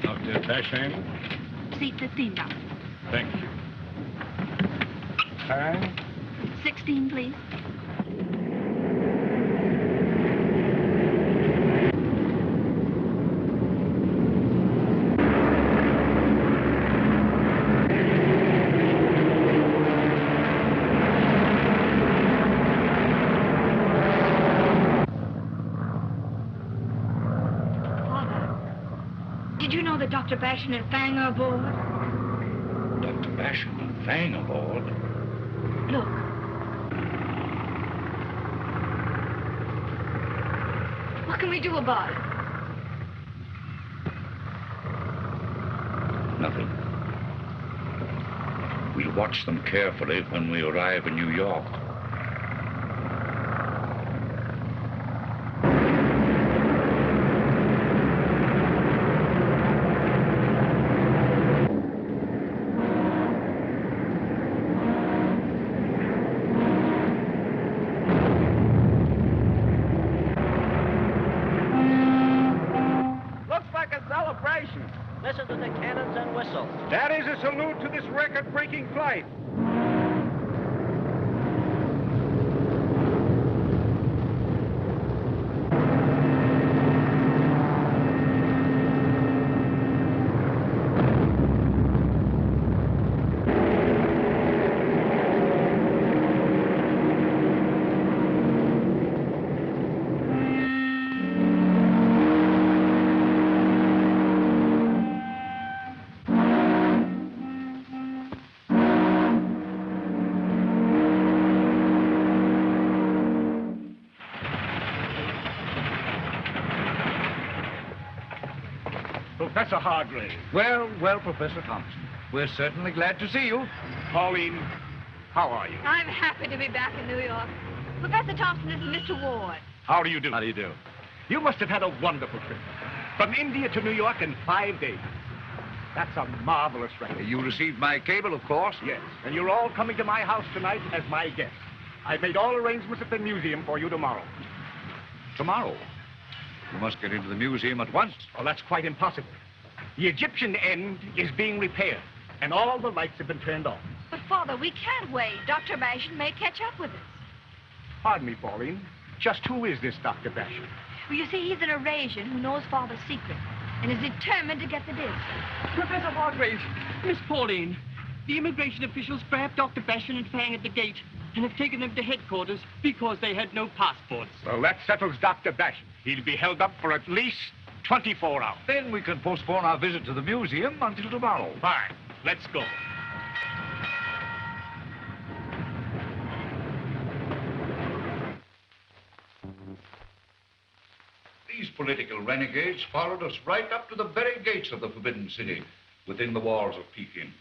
Dr. Barshan. Seat 15, Doctor. Thank you. Time? 16, please. Did you know that Dr. Barshan and Wang are aboard? Dr. Barshan and Wang aboard? Look. What can we do about it? Nothing. We'll watch them carefully when we arrive in New York. Listen to the cannons and whistles. That is a salute to this record-breaking flight. Professor Hargrave. Well, well, Professor Thompson. We're certainly glad to see you. Pauline, how are you? I'm happy to be back in New York. Professor Thompson, this is Mr. Ward. How do you do? How do you do? You must have had a wonderful trip. From India to New York in 5 days. That's a marvelous record. You received my cable, of course? Yes, and you're all coming to my house tonight as my guests. I've made all arrangements at the museum for you tomorrow. Tomorrow? You must get into the museum at once. Oh, that's quite impossible. The Egyptian end is being repaired, and all the lights have been turned off. But, Father, we can't wait. Dr. Barshan may catch up with us. Pardon me, Pauline. Just who is this Dr. Barshan? Well, you see, he's an Eurasian who knows Father's secret and is determined to get the disc. Professor Hargraves, Miss Pauline, the immigration officials grabbed Dr. Barshan and Wang at the gate and have taken them to headquarters because they had no passports. Well, that settles Dr. Barshan. He'll be held up for at least 24 hours. Then we can postpone our visit to the museum until tomorrow. Fine. Let's go. These political renegades followed us right up to the very gates of the Forbidden City, within the walls of Peking.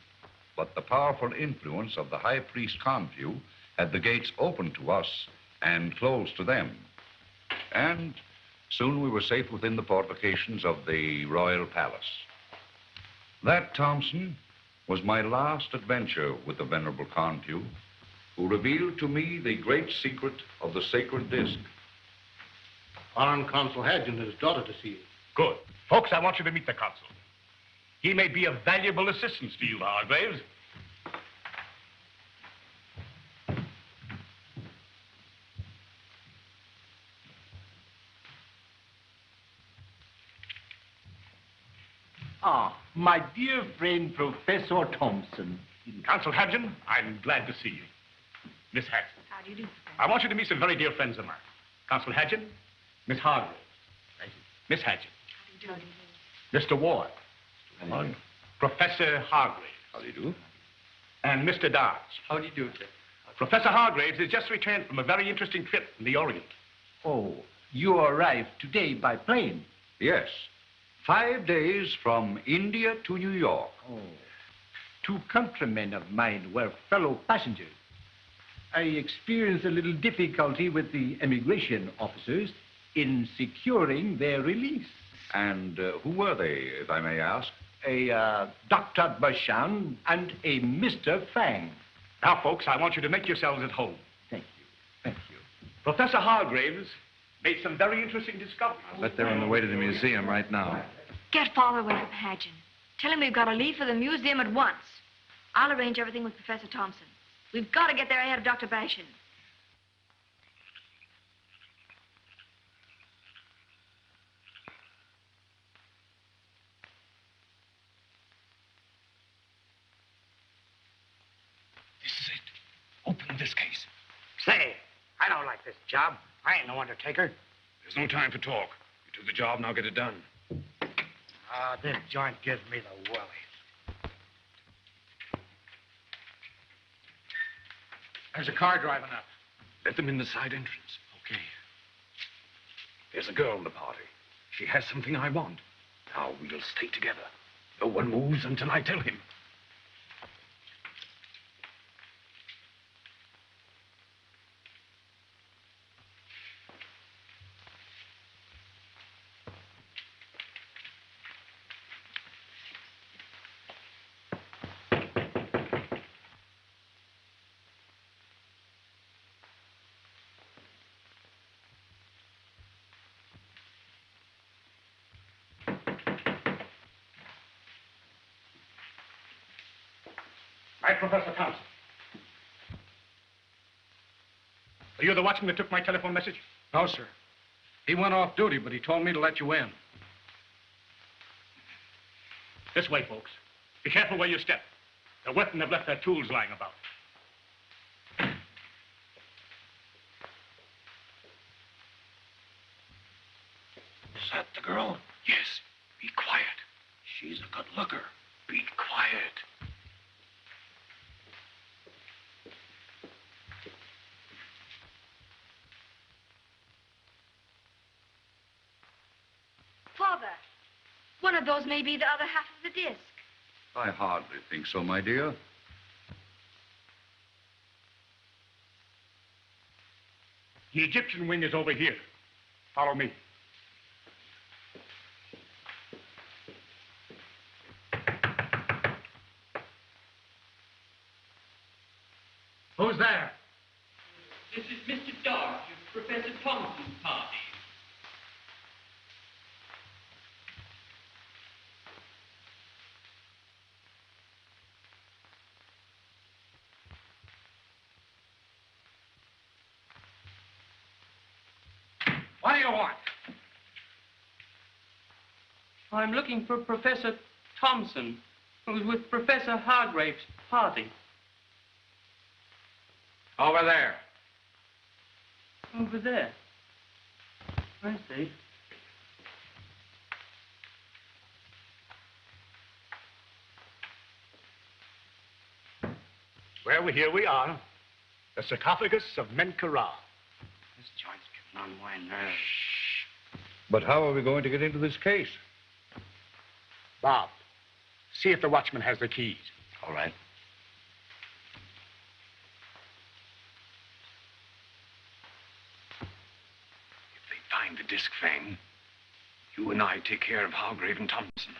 But the powerful influence of the High Priest Confu had the gates open to us and closed to them. And soon we were safe within the fortifications of the royal palace. That, Thompson, was my last adventure with the venerable Confu, who revealed to me the great secret of the sacred disc. Foreign Consul Hadge and his daughter to see you. Good. Folks, I want you to meet the consul. He may be of valuable assistance to you, Hargraves. Ah, my dear friend, Professor Thompson. Consul Hadgen, I'm glad to see you. Miss Hadgen. How do you do? I want you to meet some very dear friends of mine. Consul Hadgen, Miss Hargrave. Miss Hadgen. How do you do? Mr. Ward. Professor Hargraves. How do you do? And Mr. Dodge. How do you do, sir? Professor Hargraves has just returned from a very interesting trip in the Orient. Oh, You arrived today by plane. Yes. 5 days from India to New York. Oh. Two countrymen of mine were fellow passengers. I experienced a little difficulty with the immigration officers in securing their release. And who were they, if I may ask? A Dr. Barshan and a Mr. Wang. Now, folks, I want you to make yourselves at home. Thank you. Thank you. Professor Hargraves made some very interesting discoveries. I bet they're on the way to the museum right now. Get Father away from Hadgen. Tell him we've got to leave for the museum at once. I'll arrange everything with Professor Thompson. We've got to get there ahead of Dr. Barshan. This is it. Open this case. Say, I don't like this job. I ain't no undertaker. There's no time for talk. You do the job, now get it done. Ah, this joint gives me the willies. There's a car driving up. Let them in the side entrance. Okay. There's a girl in the party. She has something I want. Now we'll stay together. No one moves until I tell him. Hi, Professor Thompson. Are you the watchman that took my telephone message? No, sir. He went off duty, but he told me to let you in. This way, folks. Be careful where you step. The Wetton have left their tools lying about. Is that the girl? Yes. Be quiet. She's a good looker. Be quiet. Father, one of those may be the other half of the disc. I hardly think so, my dear. The Egyptian wing is over here. Follow me. Who's there? This is Mr. Dark, Professor Thompson's party. What do you want? I'm looking for Professor Thompson, who's with Professor Hargrave's party. Over there. Over there. I see. Well, here we are. The sarcophagus of Menkaure. This joint's getting on my nerves. But how are we going to get into this case? Bob, see if the watchman has the keys. All right. If they find the disc, Fang, you and I take care of Hargrave and Thompson.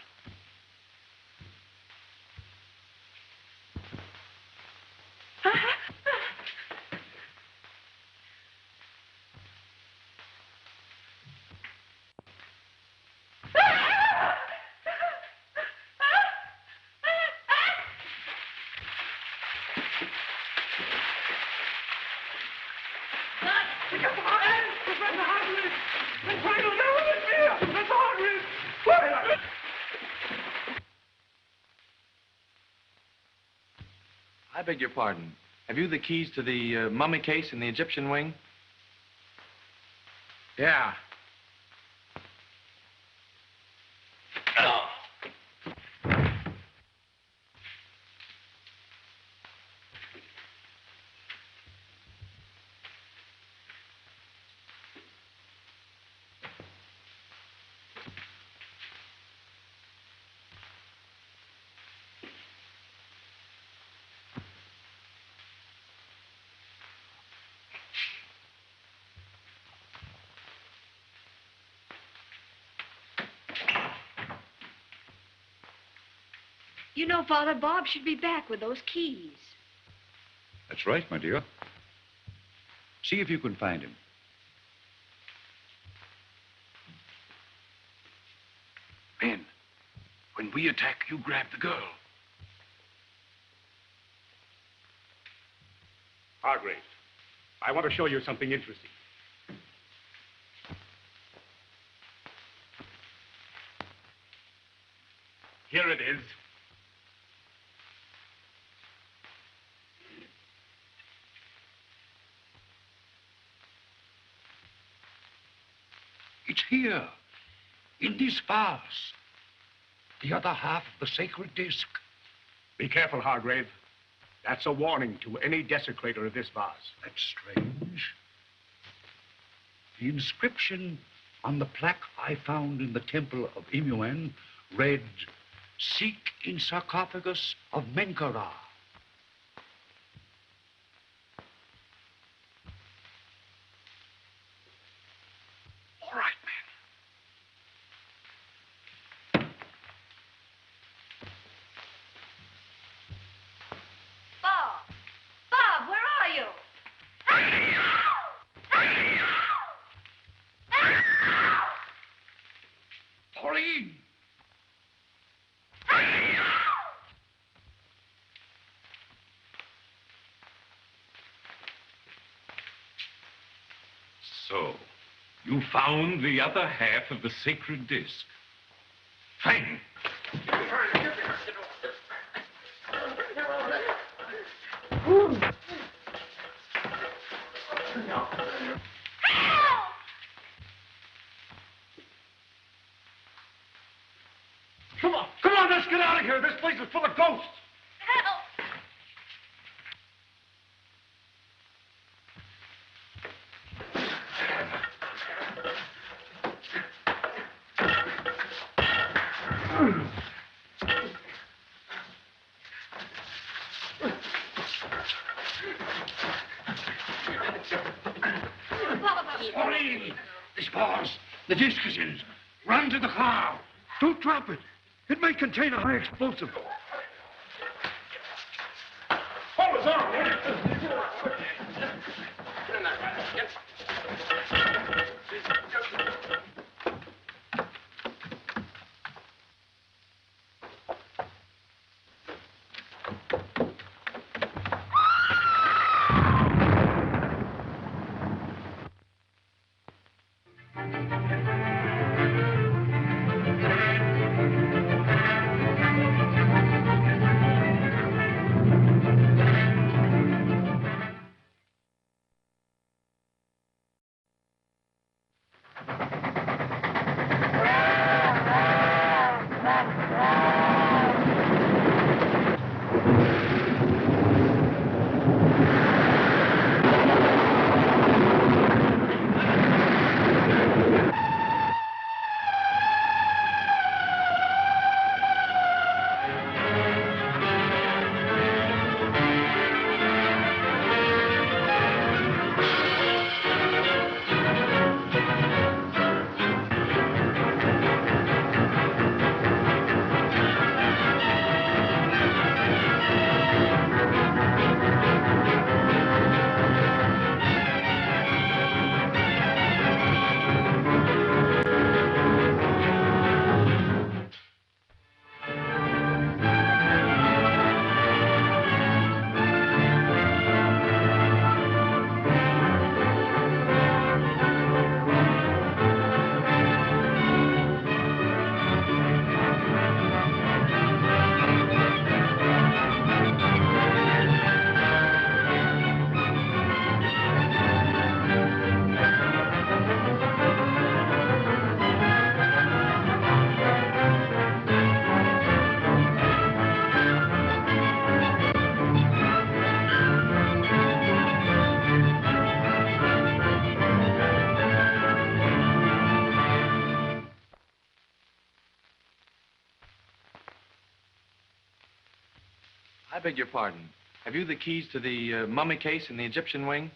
I beg your pardon. Have you the keys to the mummy case in the Egyptian wing? Yeah. You know, Father, Bob should be back with those keys. That's right, my dear. See if you can find him. Men, when we attack, you grab the girl. Hargrave, I want to show you something interesting. Here it is. It's here, in this vase. The other half of the sacred disc. Be careful, Hargrave. That's a warning to any desecrator of this vase. That's strange. The inscription on the plaque I found in the temple of Imuan read, "Seek in sarcophagus of Menkara." All right, man. Bob, where are you? Pauline! So, you found the other half of the sacred disc. Fine. Come on, let's get out of here. This place is full of ghosts. Help! Pauline! This vase, the disc is in it. Run to the car. Don't drop it. It may contain a high explosive. Hold us on. I beg your pardon. Have you the keys to the mummy case in the Egyptian wing?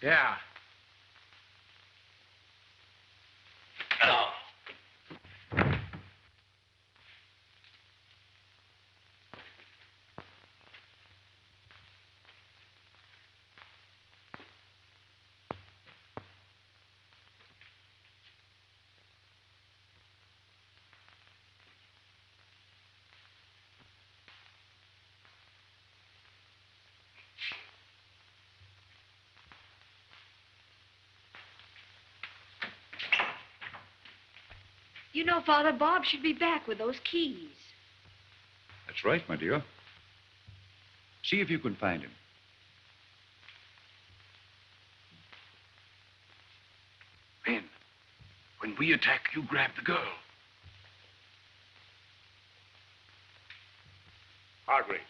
Yeah. You know, Father, Bob should be back with those keys. That's right, my dear. See if you can find him. Men, when we attack, you grab the girl. Hargraves,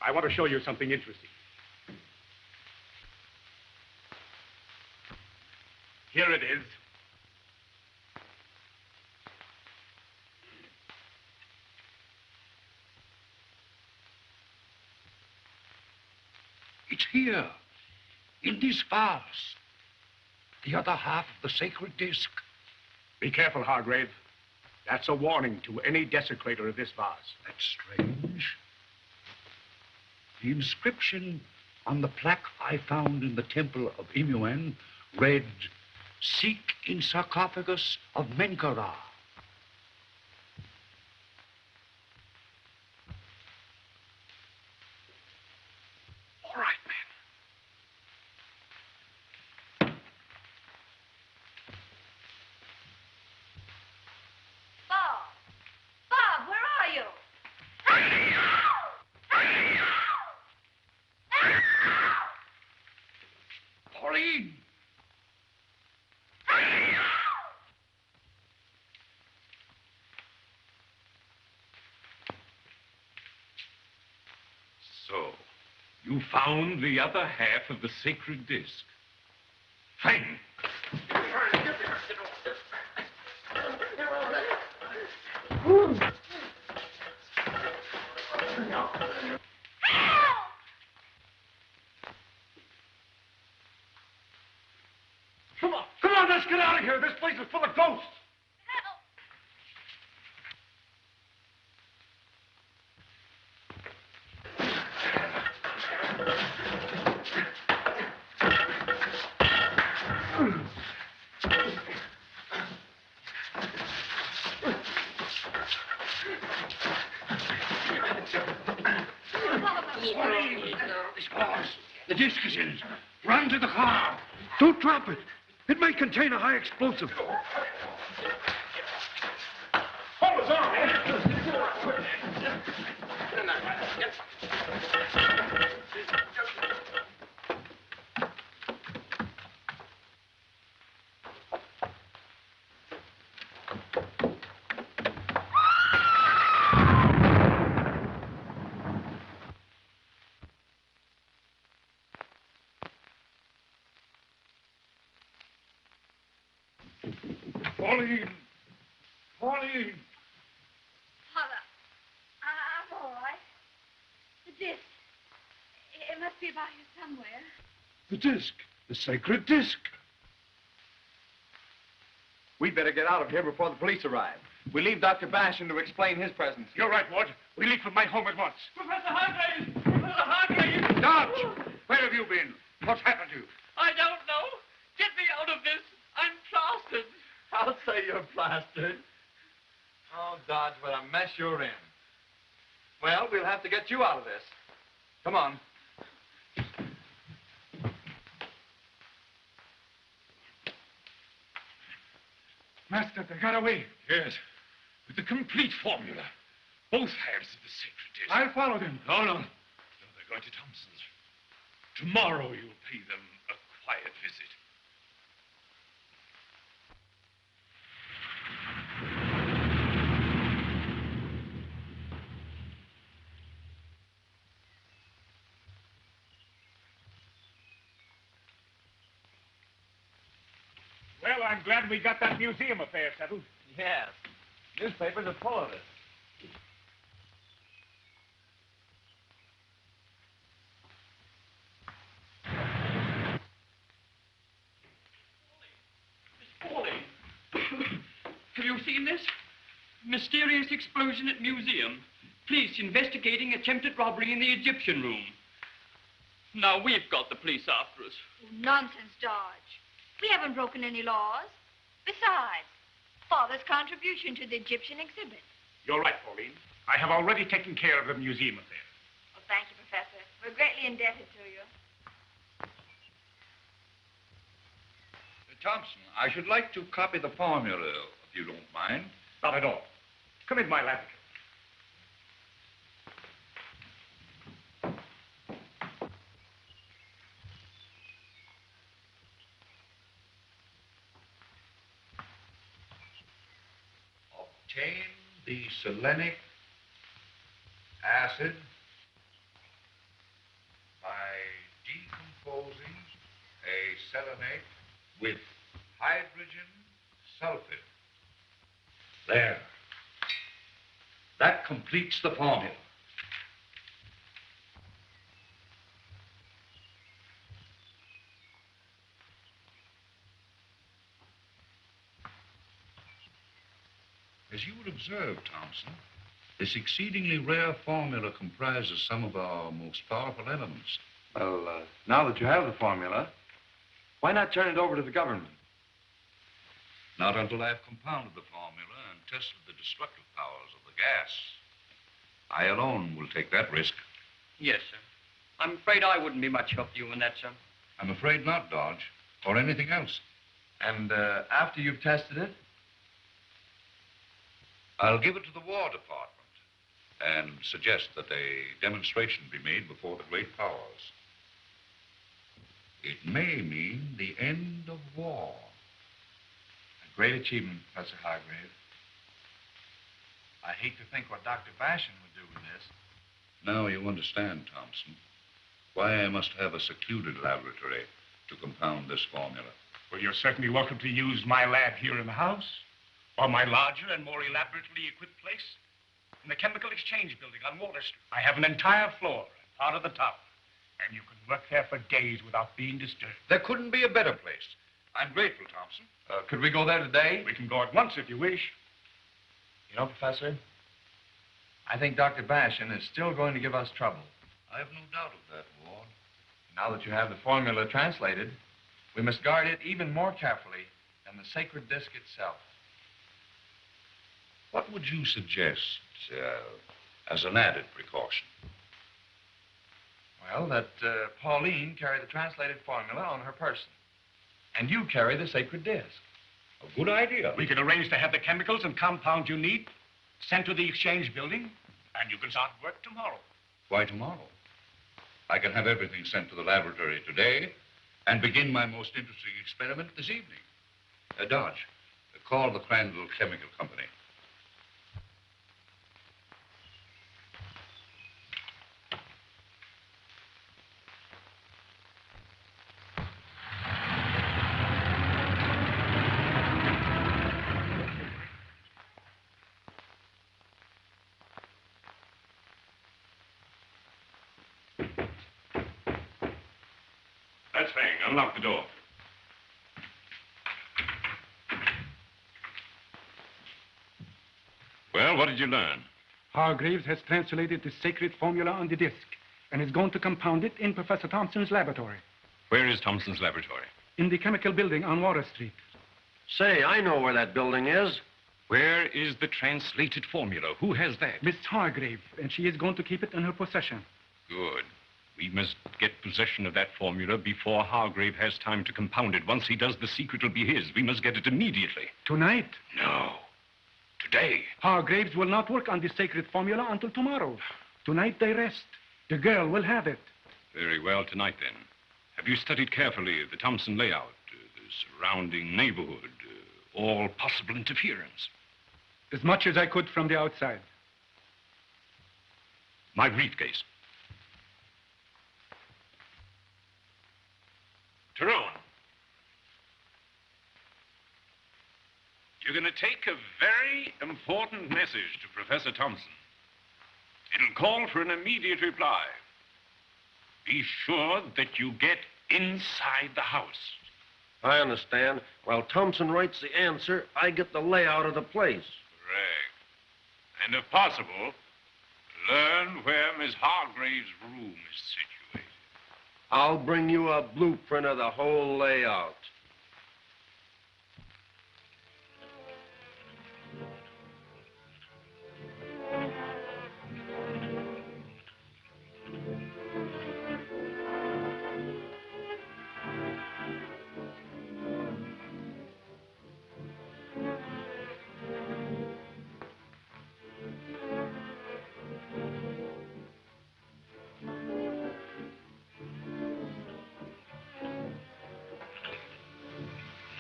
I want to show you something interesting. Here it is. It's here, in this vase. The other half of the sacred disc. Be careful, Hargrave. That's a warning to any desecrator of this vase. That's strange. The inscription on the plaque I found in the temple of Imuan read, "Seek in sarcophagus of Menkara." All right, men. Bob, where are you? Pauline! So, you found the other half of the sacred disc. Fine. Come on, let's get out of here. This place is full of ghosts. This vase. The disc is in it. Run to the car. Don't drop it. It may contain a high explosive. Hold us on. Pauline! Pauline! Father, I'm all right. The disc. It must be about here somewhere. The disc. The sacred disc. We'd better get out of here before the police arrive. We leave Dr. Barshan to explain his presence. You're right, Ward. We leave for my home at once. Professor Hargraves! Professor Hargraves! Dodge! Where have you been? What's happened to you? I don't know. Get me out of this. I'm plastered. I'll say you're plastered. Oh, Dodge, what a mess you're in. Well, we'll have to get you out of this. Come on. Master, they got away. Yes, with the complete formula. Both halves of the sacred disc. I'll follow them. No, no. No, they're going to Thompson's. Tomorrow you'll pay them a quiet visit. Well, I'm glad we got that museum affair settled. Yes. Newspapers are full of it. Pauline, have you seen this? Mysterious explosion at museum. Police investigating attempted robbery in the Egyptian room. Now we've got the police after us. Oh, nonsense, Dodge. We haven't broken any laws. Besides, Father's contribution to the Egyptian exhibit. You're right, Pauline. I have already taken care of the museum affair. Well, thank you, Professor. We're greatly indebted to you. Thompson, I should like to copy the formula, if you don't mind. Not at all. Come in my laboratory. Obtain the selenic acid by decomposing a selenate with hydrogen sulfate. There. That completes the formula. As you would observe, Thompson, this exceedingly rare formula comprises some of our most powerful elements. Well, now that you have the formula, why not turn it over to the government? Not until I've compounded the formula and tested the destructive powers of the gas. I alone will take that risk. Yes, sir. I'm afraid I wouldn't be much help to you in that, sir. I'm afraid not, Dodge, or anything else. And after you've tested it? I'll give it to the War Department and suggest that a demonstration be made before the great powers. It may mean the end of war. A great achievement, Professor Hargrave. I hate to think what Dr. Barshan would do with this. Now you understand, Thompson, why I must have a secluded laboratory to compound this formula. Well, you're certainly welcome to use my lab here in the house, or my larger and more elaborately equipped place in the Chemical Exchange Building on Water Street. I have an entire floor, part of the top, and you can work there for days without being disturbed. There couldn't be a better place. I'm grateful, Thompson. Could we go there today? We can go at once if you wish. You know, Professor, I think Dr. Barshan is still going to give us trouble. I have no doubt of that, Ward. Now that you have the formula translated, we must guard it even more carefully than the sacred disc itself. What would you suggest as an added precaution? Well, that Pauline carry the translated formula on her person, and you carry the sacred disc. A good idea. We can arrange to have the chemicals and compounds you need sent to the exchange building, and you can start work tomorrow. Why tomorrow? I can have everything sent to the laboratory today and begin my most interesting experiment this evening. Dodge, call the Crandall Chemical Company. That's Wang. Unlock the door. Well, what did you learn? Hargraves has translated the sacred formula on the disc and is going to compound it in Professor Thompson's laboratory. Where is Thompson's laboratory? In the chemical building on Water Street. Say, I know where that building is. Where is the translated formula? Who has that? Miss Hargrave, and she is going to keep it in her possession. Good. We must get possession of that formula before Hargrave has time to compound it. Once he does, the secret will be his. We must get it immediately. Tonight? No. Today. Hargraves will not work on the sacred formula until tomorrow. Tonight they rest. The girl will have it. Very well, tonight then. Have you studied carefully the Thompson layout, the surrounding neighborhood, all possible interference? As much as I could from the outside. My briefcase. Tyrone. You're going to take a very important message to Professor Thompson. It'll call for an immediate reply. Be sure that you get inside the house. I understand. While Thompson writes the answer, I get the layout of the place. Correct. And if possible, learn where Miss Hargrave's room is situated. I'll bring you a blueprint of the whole layout.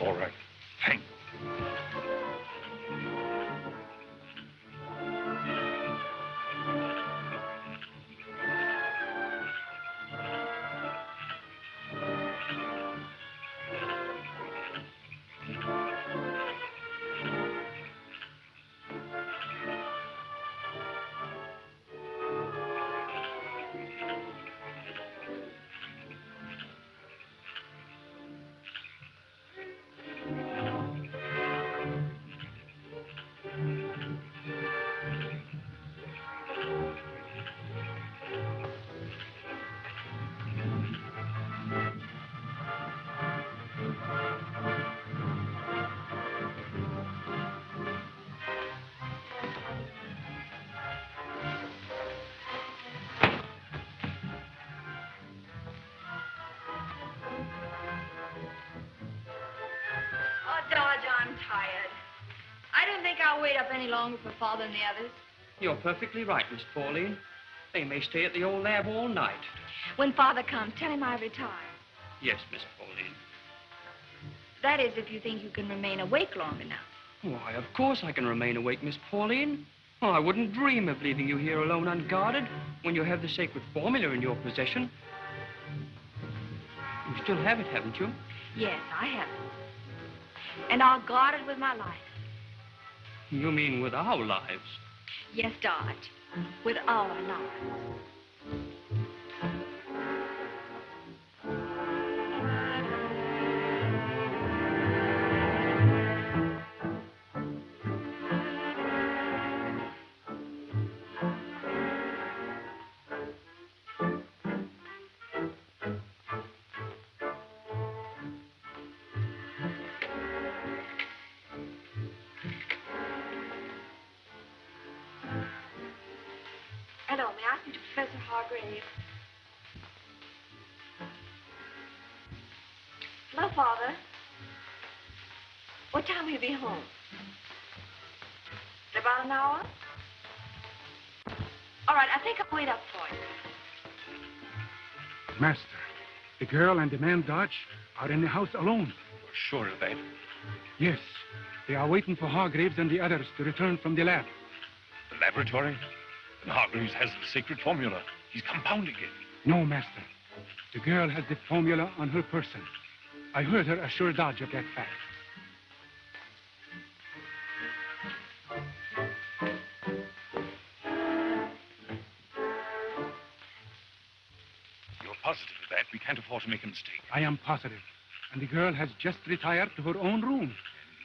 All right. Thank Oh, Dodge, I'm tired. I don't think I'll wait up any longer for Father and the others. You're perfectly right, Miss Pauline. They may stay at the old lab all night. When Father comes, tell him I retire. Yes, Miss Pauline. That is, if you think you can remain awake long enough. Why, of course I can remain awake, Miss Pauline. Oh, I wouldn't dream of leaving you here alone unguarded when you have the sacred formula in your possession. You still have it, haven't you? Yes, I have it. And I'll guard it with my life. You mean with our lives? Yes, Dodge, with our lives. Hello, may I speak to Professor Hargrave? Hello, Father. What time will you be home? In about an hour? All right, I think I'll wait up for you. Master, the girl and the man Dodge are in the house alone. You're sure of that? Yes, they are waiting for Hargraves and the others to return from the lab. The laboratory? And Hargraves has the sacred formula. He's compounding it. No, Master. The girl has the formula on her person. I heard her assure Dodge of that fact. You're positive of that? We can't afford to make a mistake. I am positive. And the girl has just retired to her own room. And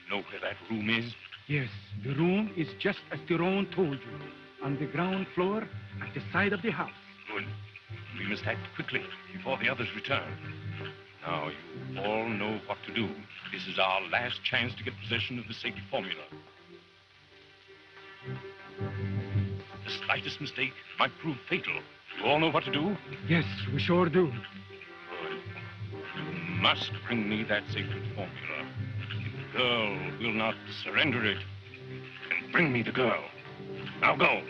you know where that room is? Yes, the room is just as Tyrone told you. On the ground floor at the side of the house. Good. We must act quickly before the others return. Now, you all know what to do. This is our last chance to get possession of the sacred formula. The slightest mistake might prove fatal. You all know what to do? Yes, we sure do. Good. You must bring me that sacred formula. If the girl will not surrender it, then bring me the girl. Now go.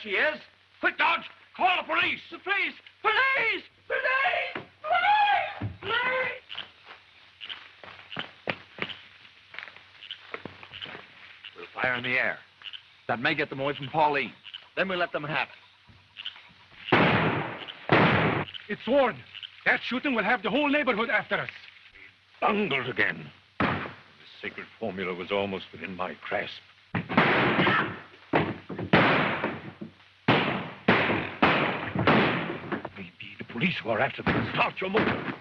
he is. Quick, Dodge! Call the police! The police! Police! Police! Police! Police! We'll fire in the air. That may get them away from Pauline. Then we'll let them have it. It's Ward. That shooting will have the whole neighborhood after us. Bungled again. The sacred formula was almost within my grasp. Maybe the police who are after them. Start your motor.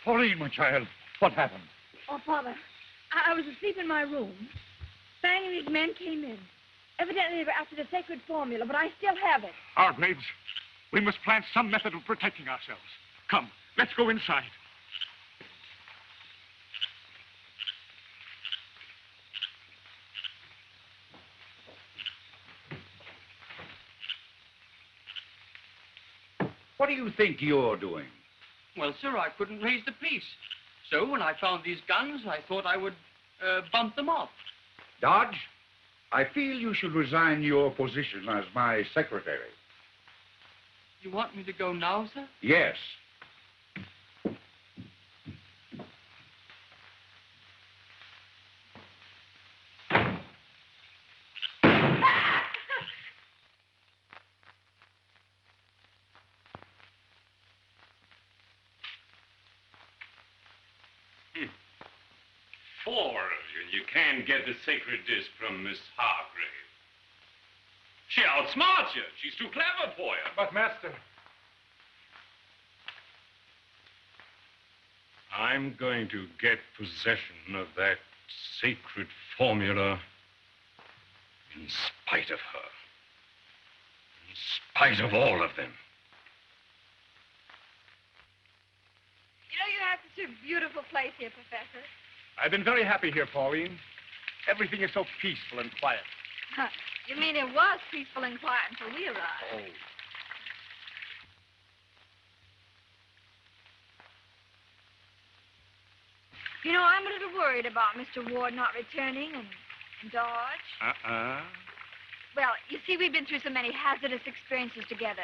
Pauline, my child, what happened? Oh, Father, I was asleep in my room. Fang and his men came in. Evidently, they were after the sacred formula, but I still have it. Hargraves, we must plan some method of protecting ourselves. Come, let's go inside. What do you think you're doing? Well, sir, I couldn't raise the police. So when I found these guns, I thought I would bump them off. Dodge, I feel you should resign your position as my secretary. You want me to go now, sir? Yes. Four of you, and you can't get the sacred disc from Miss Hargrave. She outsmarts you. She's too clever for you. But, Master... I'm going to get possession of that sacred formula in spite of her. In spite of all of them. You know, you have such a beautiful place here, Professor. I've been very happy here, Pauline. Everything is so peaceful and quiet. You mean it was peaceful and quiet until we arrived? Oh. You know, I'm a little worried about Mr. Ward not returning and Dodge. Well, you see, we've been through so many hazardous experiences together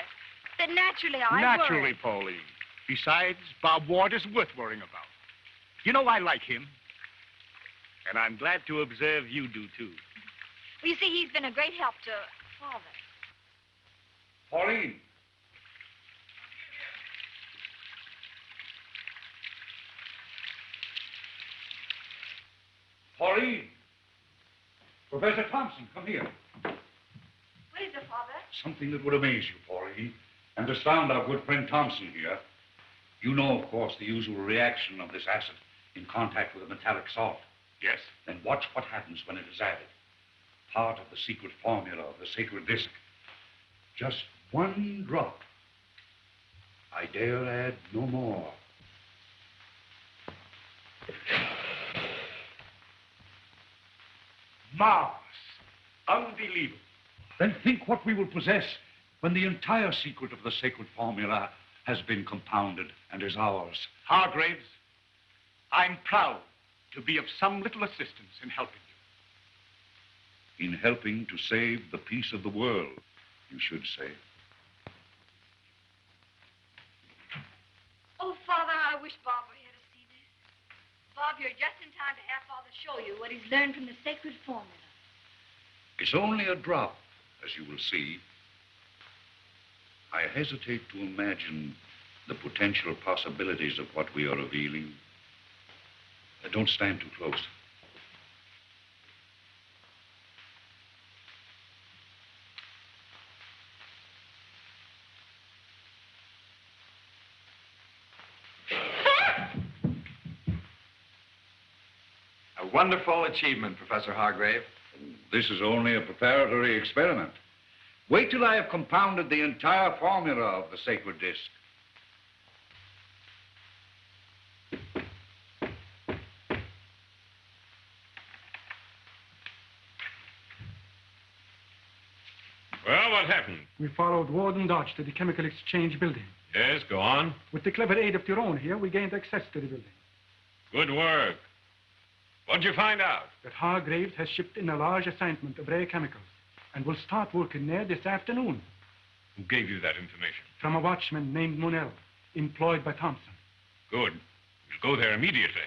that naturally I Naturally, worry. Pauline. Besides, Bob Ward is worth worrying about. You know, I like him. And I'm glad to observe you do, too. Well, you see, he's been a great help to Father. Pauline. Pauline. Professor Thompson, come here. What is it, Father? Something that would amaze you, Pauline, and astound our good friend Thompson here. You know, of course, the usual reaction of this acid in contact with a metallic salt. Yes. Then watch what happens when it is added. Part of the secret formula of the sacred disc. Just one drop. I dare add no more. Marvelous. Unbelievable. Then think what we will possess when the entire secret of the sacred formula has been compounded and is ours. Hargraves, I'm proud to be of some little assistance in helping you. In helping to save the peace of the world, you should say. Oh, Father, I wish Bob were here to see this. Bob, you're just in time to have Father show you what he's learned from the sacred formula. It's only a drop, as you will see. I hesitate to imagine the potential possibilities of what we are revealing. Don't stand too close. A wonderful achievement, Professor Hargrave. This is only a preparatory experiment. Wait till I have compounded the entire formula of the sacred disc. Well, what happened? We followed Ward and Dodge to the chemical exchange building. Yes, go on. With the clever aid of Tyrone here, we gained access to the building. Good work. What'd you find out? That Hargraves has shipped in a large assignment of rare chemicals and will start working there this afternoon. Who gave you that information? From a watchman named Monell, employed by Thompson. Good. We'll go there immediately.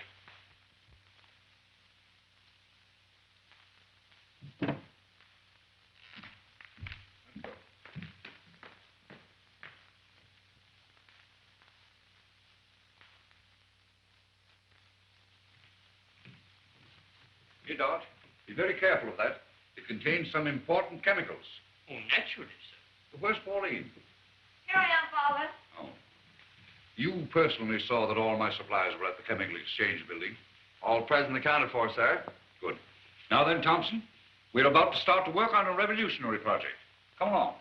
Here, Dodge. Be very careful of that. It contains some important chemicals. Oh, naturally, sir. Where's Pauline? Here I am, Father. Oh. You personally saw that all my supplies were at the chemical exchange building? All present accounted for, sir. Good. Now then, Thompson, we're about to start to work on a revolutionary project. Come along.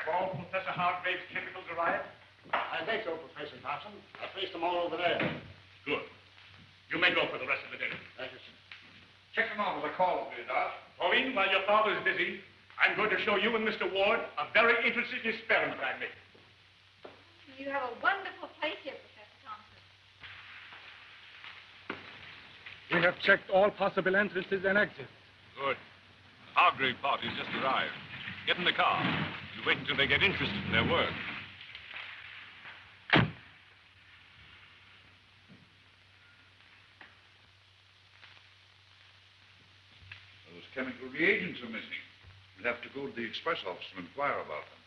Have all Professor Hargrave's chemicals arrived? I think so, Professor Thompson. I placed them all over there. Good. You may go for the rest of the day. Thank you, sir. Check them out with a call, will you, Dodge? Pauline, while your father's busy, I'm going to show you and Mr. Ward a very interesting experiment I made. You have a wonderful place here, Professor Thompson. We have checked all possible entrances and exits. Good. The Hargrave party's just arrived. Get in the car. We'll wait until they get interested in their work. Those chemical reagents are missing. We'll have to go to the express office and inquire about them.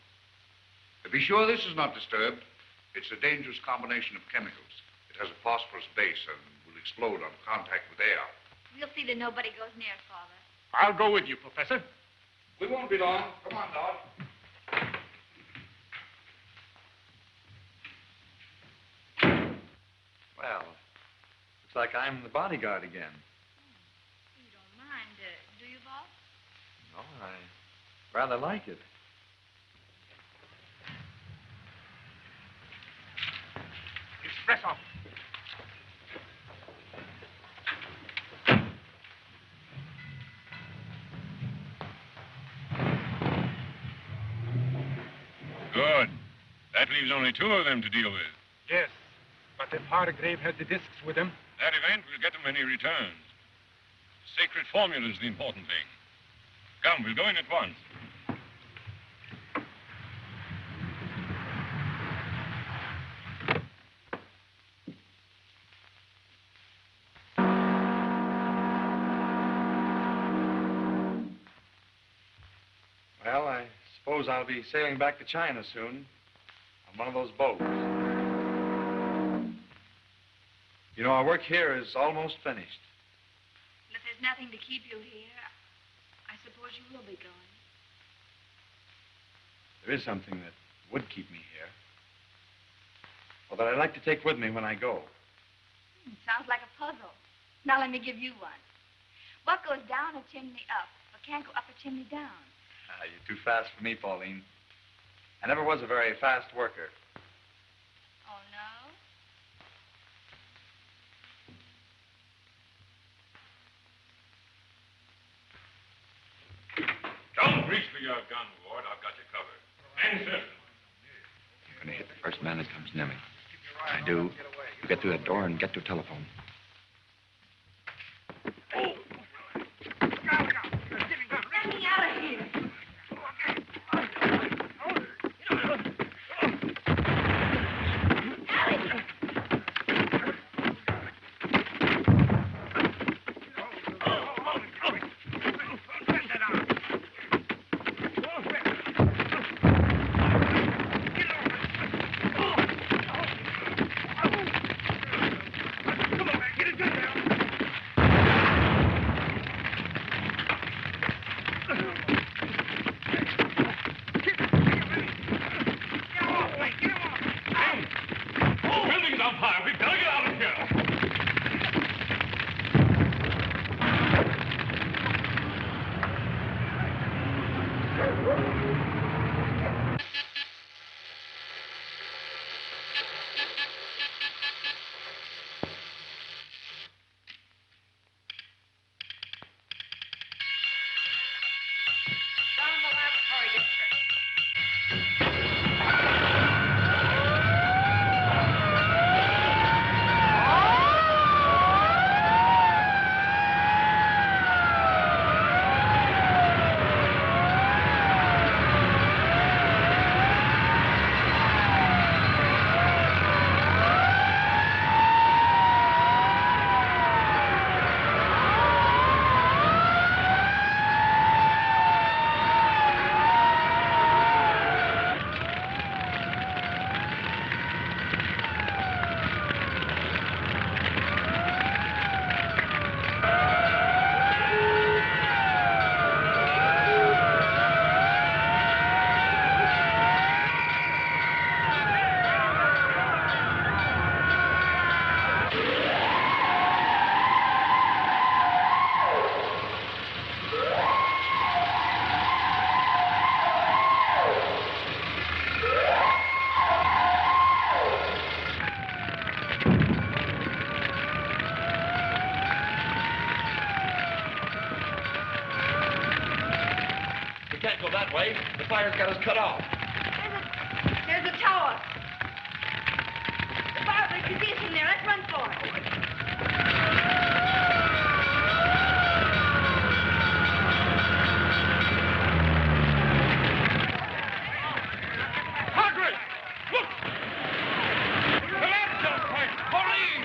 But be sure this is not disturbed. It's a dangerous combination of chemicals. It has a phosphorus base and will explode on contact with air. We'll see that nobody goes near it, Father. I'll go with you, Professor. We won't be long. Come on, Dodge. Well, looks like I'm the bodyguard again. You don't mind, do you, boss? No, I rather like it. Express office. Good. That leaves only two of them to deal with. Yes, but if Hargrave had the discs with him... That event will get him when he returns. The sacred formula is the important thing. Come, we'll go in at once. Well, I suppose I'll be sailing back to China soon on one of those boats. You know, our work here is almost finished. Well, if there's nothing to keep you here, I suppose you will be going. There is something that would keep me here. Or that I'd like to take with me when I go. Sounds like a puzzle. Now let me give you one. What goes down a chimney up, but can't go up a chimney down? You're too fast for me, Pauline. I never was a very fast worker. Oh, no? Don't reach for your gun, Ward. I've got you covered. And certain. I'm going to hit the first man that comes near me. I do. You get through that door and get to a telephone. Get me out of here. Come on, man. got us cut off. There's a tower. The fireplace you see from there. Let's run for it. Hargrave! Look! The lamp point! Pauline!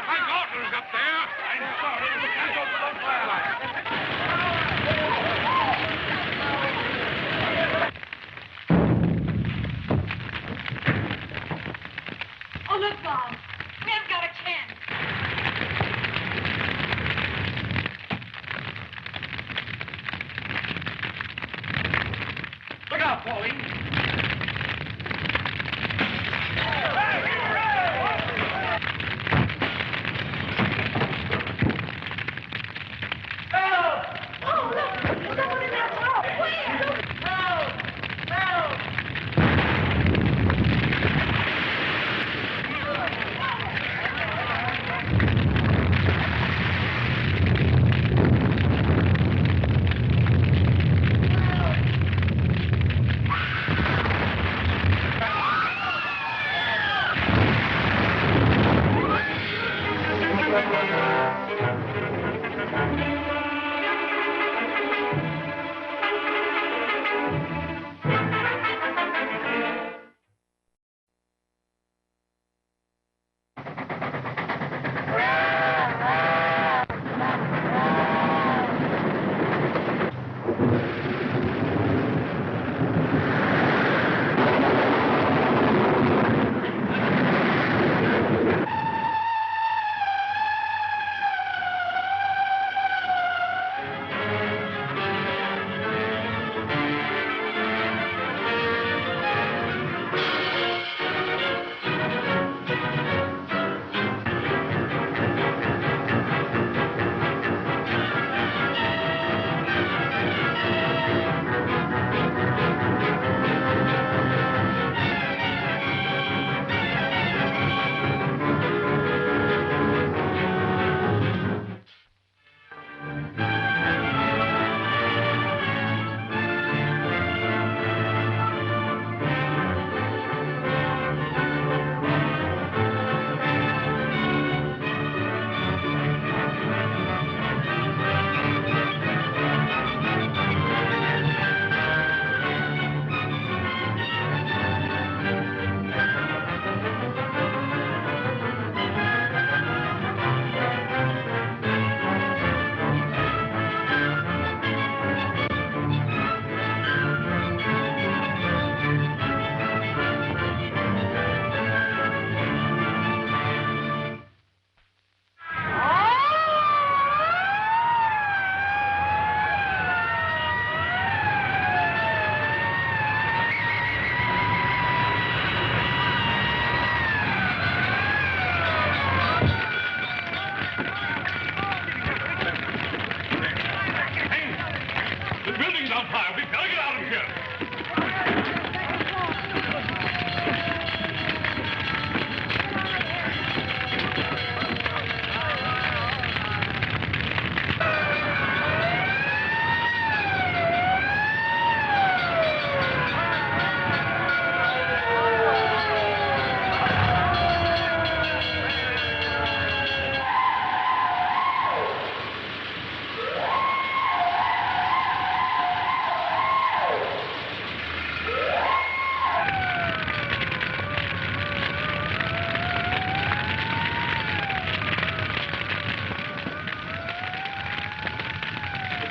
My daughter's up there. I'm sorry. We can't go to the firelight. Oh, look, Bob. We haven't got a chance. Look out, Pauline.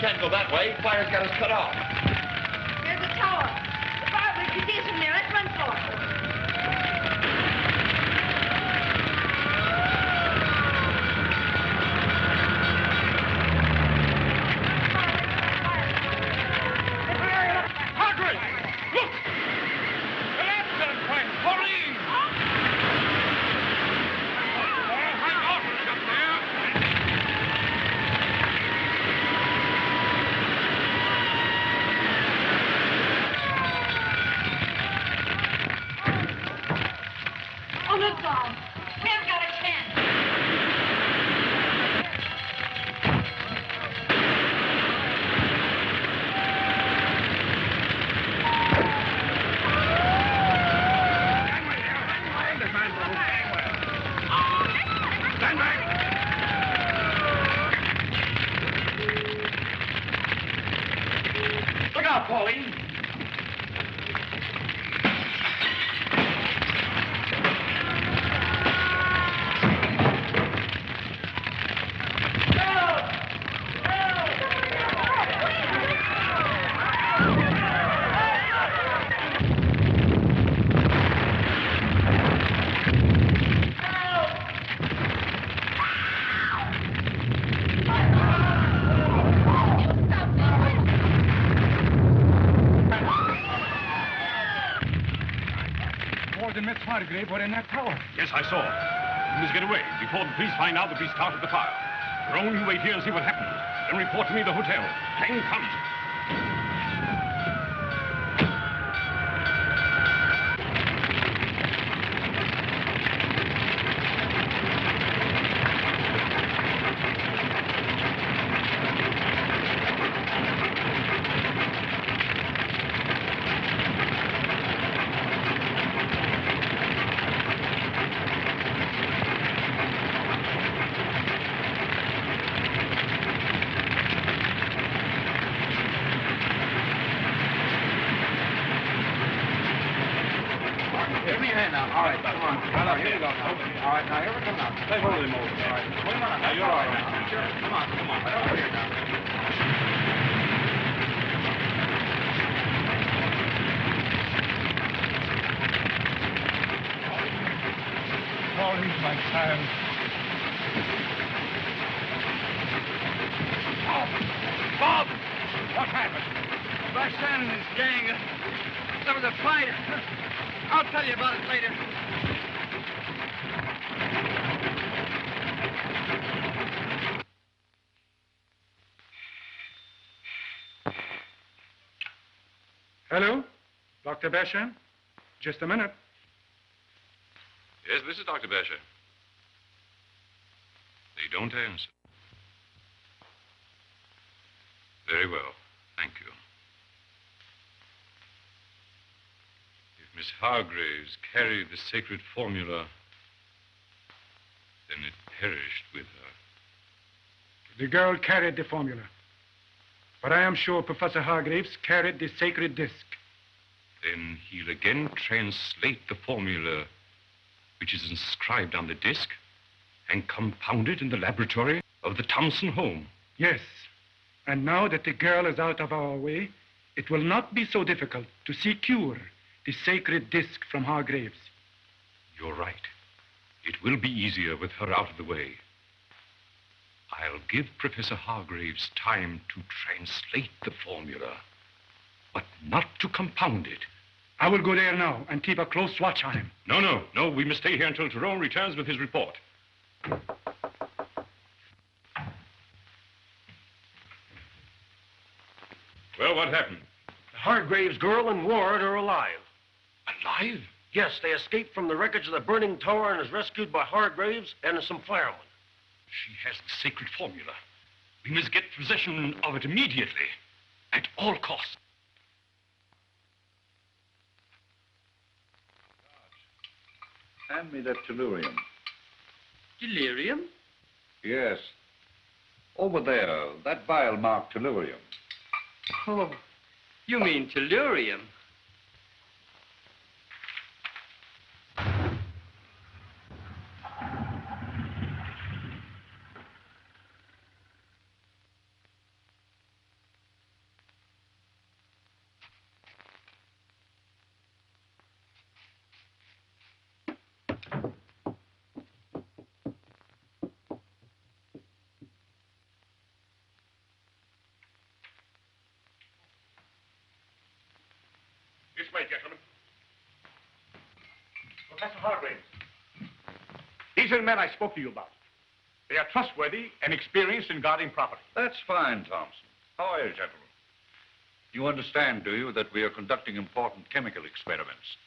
Can't go that way. Fire's got us cut off. There's a tower. The fireplace you see from there. Let's run for it. Hargrave! Look! The lamp point! Pauline! My daughter's up there. Oh, look, Bob. We haven't got a chance. Ward and Miss Hargrave were in that tower. Yes, I saw. We must get away before the police find out that we started the fire. Roan, you wait here and see what happens. Then report to me the hotel. Wang, come. Pauline, my child. Bob! What happened? Barshan and his gang. There was a fight. I'll tell you about it later. Hello? Dr. Barshan? Just a minute. Yes, this is Dr. Barshan. They don't answer. Very well. Thank you. If Miss Hargraves carried the sacred formula, then it perished with her. The girl carried the formula. But I am sure Professor Hargraves carried the sacred disc. Then he'll again translate the formula which is inscribed on the disc and compound it in the laboratory of the Thompson home. Yes. And now that the girl is out of our way, it will not be so difficult to secure the sacred disc from Hargraves. You're right. It will be easier with her out of the way. I'll give Professor Hargraves time to translate the formula, but not to compound it. I will go there now and keep a close watch on him. No. We must stay here until Tyrone returns with his report. Well, what happened? The Hargraves girl and Ward are alive. Alive? Yes, they escaped from the wreckage of the burning tower and was rescued by Hargraves and some firemen. She has the sacred formula. We must get possession of it immediately, at all costs. Hand me that tellurium. Delirium? Yes. Over there, that vial marked tellurium. Oh, you mean tellurium? This way, gentlemen. Professor Hargraves. These are the men I spoke to you about. They are trustworthy and experienced in guarding property. That's fine, Thompson. How are you, gentlemen? You understand, do you, that we are conducting important chemical experiments,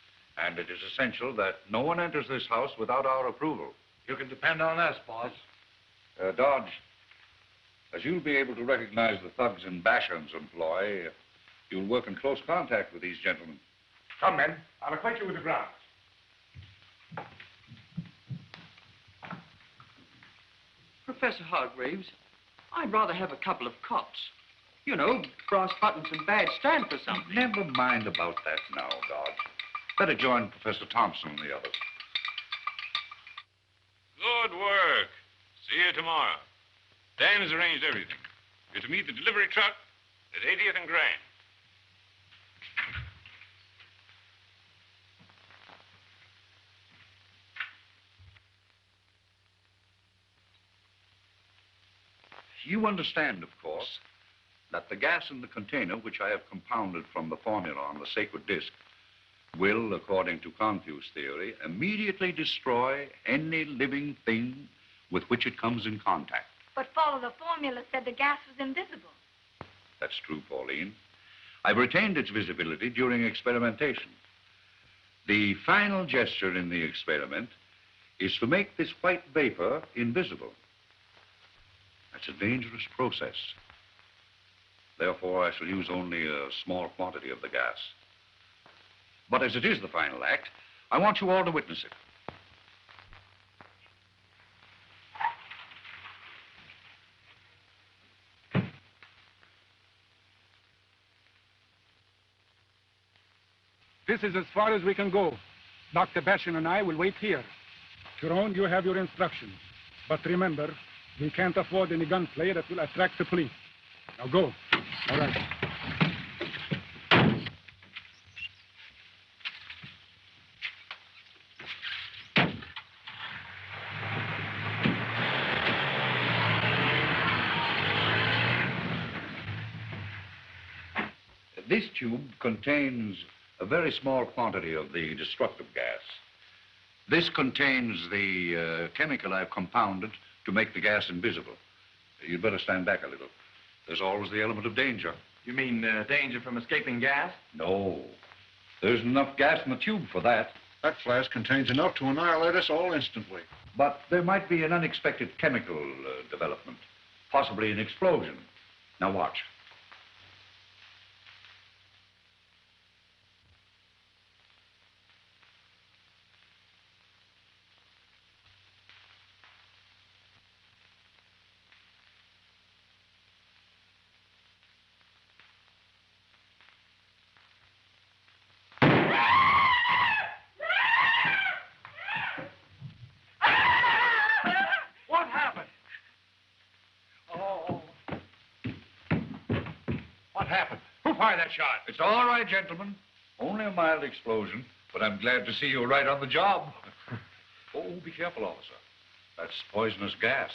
and it is essential that no one enters this house without our approval. You can depend on us, boss. Dodge, as you'll be able to recognize the thugs in Barshan's employ, you'll work in close contact with these gentlemen. Come, men. I'll acquaint you with the grounds. Professor Hargraves, I'd rather have a couple of cots. You know, brass buttons and badge stand for something. Never mind about that now, Dodge. Better join Professor Thompson and the others. Good work. See you tomorrow. Dan has arranged everything. You're to meet the delivery truck at 80th and Grand. You understand, of course, that the gas in the container, which I have compounded from the formula on the sacred disc, will, according to Confu's theory, immediately destroy any living thing with which it comes in contact. But follow the formula said the gas was invisible. That's true, Pauline. I've retained its visibility during experimentation. The final gesture in the experiment is to make this white vapor invisible. That's a dangerous process. Therefore, I shall use only a small quantity of the gas. But as it is the final act, I want you all to witness it. This is as far as we can go. Dr. Barshan and I will wait here. Tyrone, you have your instructions. But remember, we can't afford any gunplay that will attract the police. Now go. All right. This tube contains a very small quantity of the destructive gas. This contains the chemical I've compounded to make the gas invisible. You'd better stand back a little. There's always the element of danger. You mean danger from escaping gas? No. There's enough gas in the tube for that. That flask contains enough to annihilate us all instantly. But there might be an unexpected chemical development, possibly an explosion. Now watch. That shot. It's all right, gentlemen. Only a mild explosion, but I'm glad to see you right on the job. Oh, be careful, officer. That's poisonous gas.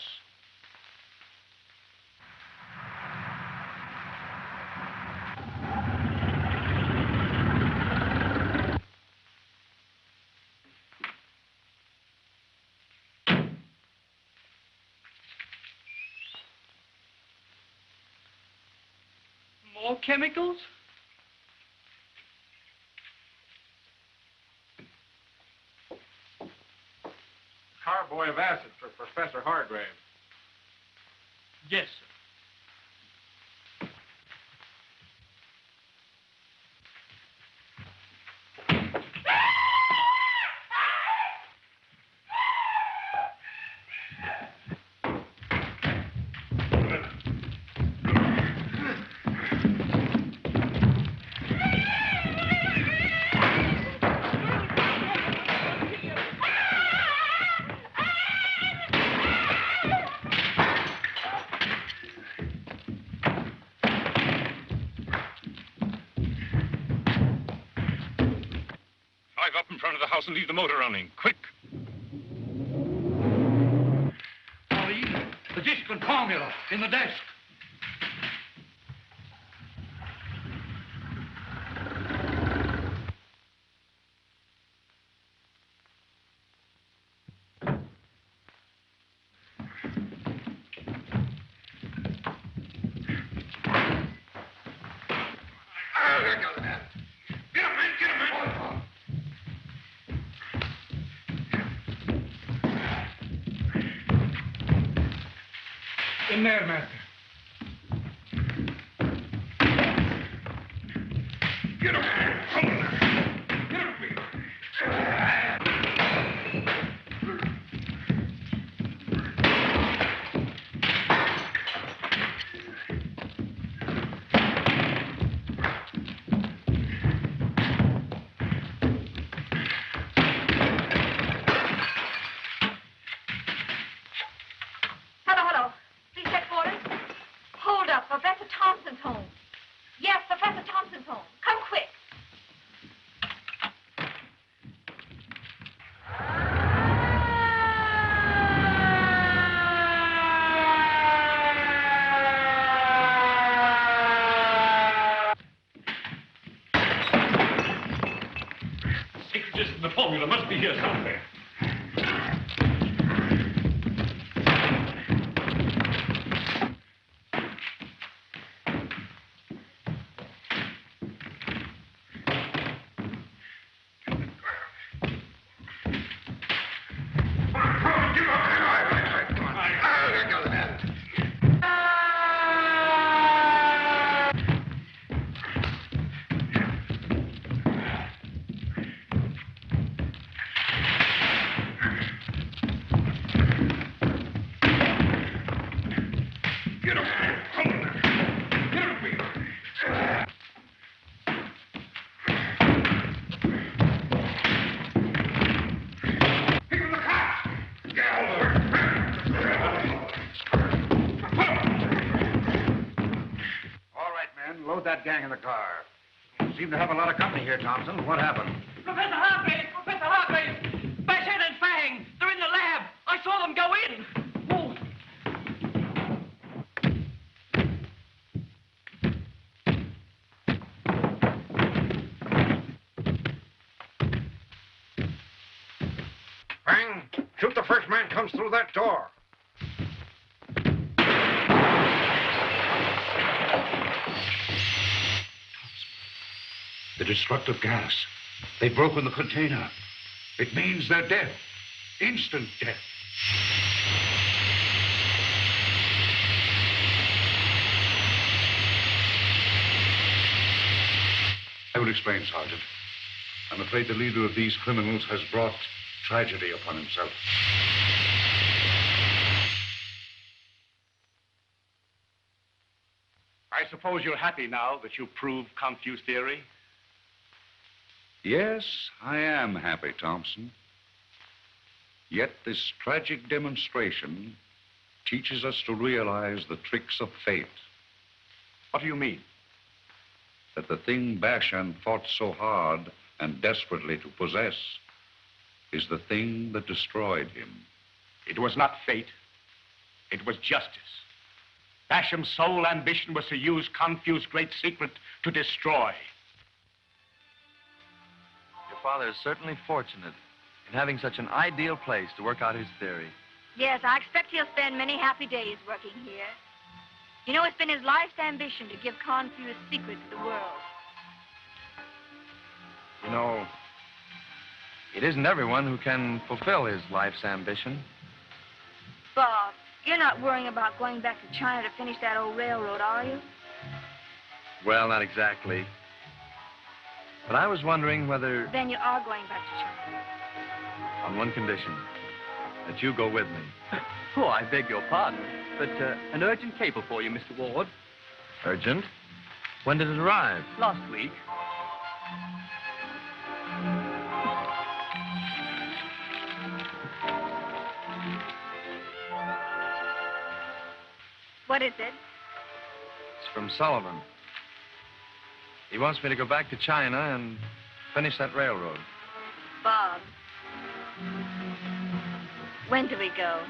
More chemicals? Carboy of acid for Professor Hargrave. Yes, sir. And leave the motor running. Quick. Pauline, the disc and formula in the desk. In there, Master. Get him! Come on now! Get him, please! Hello, hello. Please check for us. The formula must be here somewhere. Load that gang in the car. Seem to have a lot of company here, Thompson. What happened? Professor Hargraves! Professor Hargraves! Barshan and Wang! They're in the lab! I saw them go in! Wang, shoot the first man comes through that door. The destructive gas. They've broken the container. It means they're dead. Instant death. I will explain, Sergeant. I'm afraid the leader of these criminals has brought tragedy upon himself. I suppose you're happy now that you proved Confu's theory? Yes, I am happy, Thompson. Yet this tragic demonstration teaches us to realize the tricks of fate. What do you mean? That the thing Barshan fought so hard and desperately to possess is the thing that destroyed him. It was not fate. It was justice. Barsham's sole ambition was to use Confu's great secret to destroy. Your father is certainly fortunate in having such an ideal place to work out his theory. Yes, I expect he'll spend many happy days working here. You know, it's been his life's ambition to give Confu's secret to the world. You know, it isn't everyone who can fulfill his life's ambition. Bob, you're not worrying about going back to China to finish that old railroad, are you? Well, not exactly. But I was wondering whether... Then you are going back to China. On one condition, that you go with me. Oh, I beg your pardon, but an urgent cable for you, Mr. Ward. Urgent? When did it arrive? Last week. What is it? It's from Sullivan. He wants me to go back to China and finish that railroad. Bob. When do we go?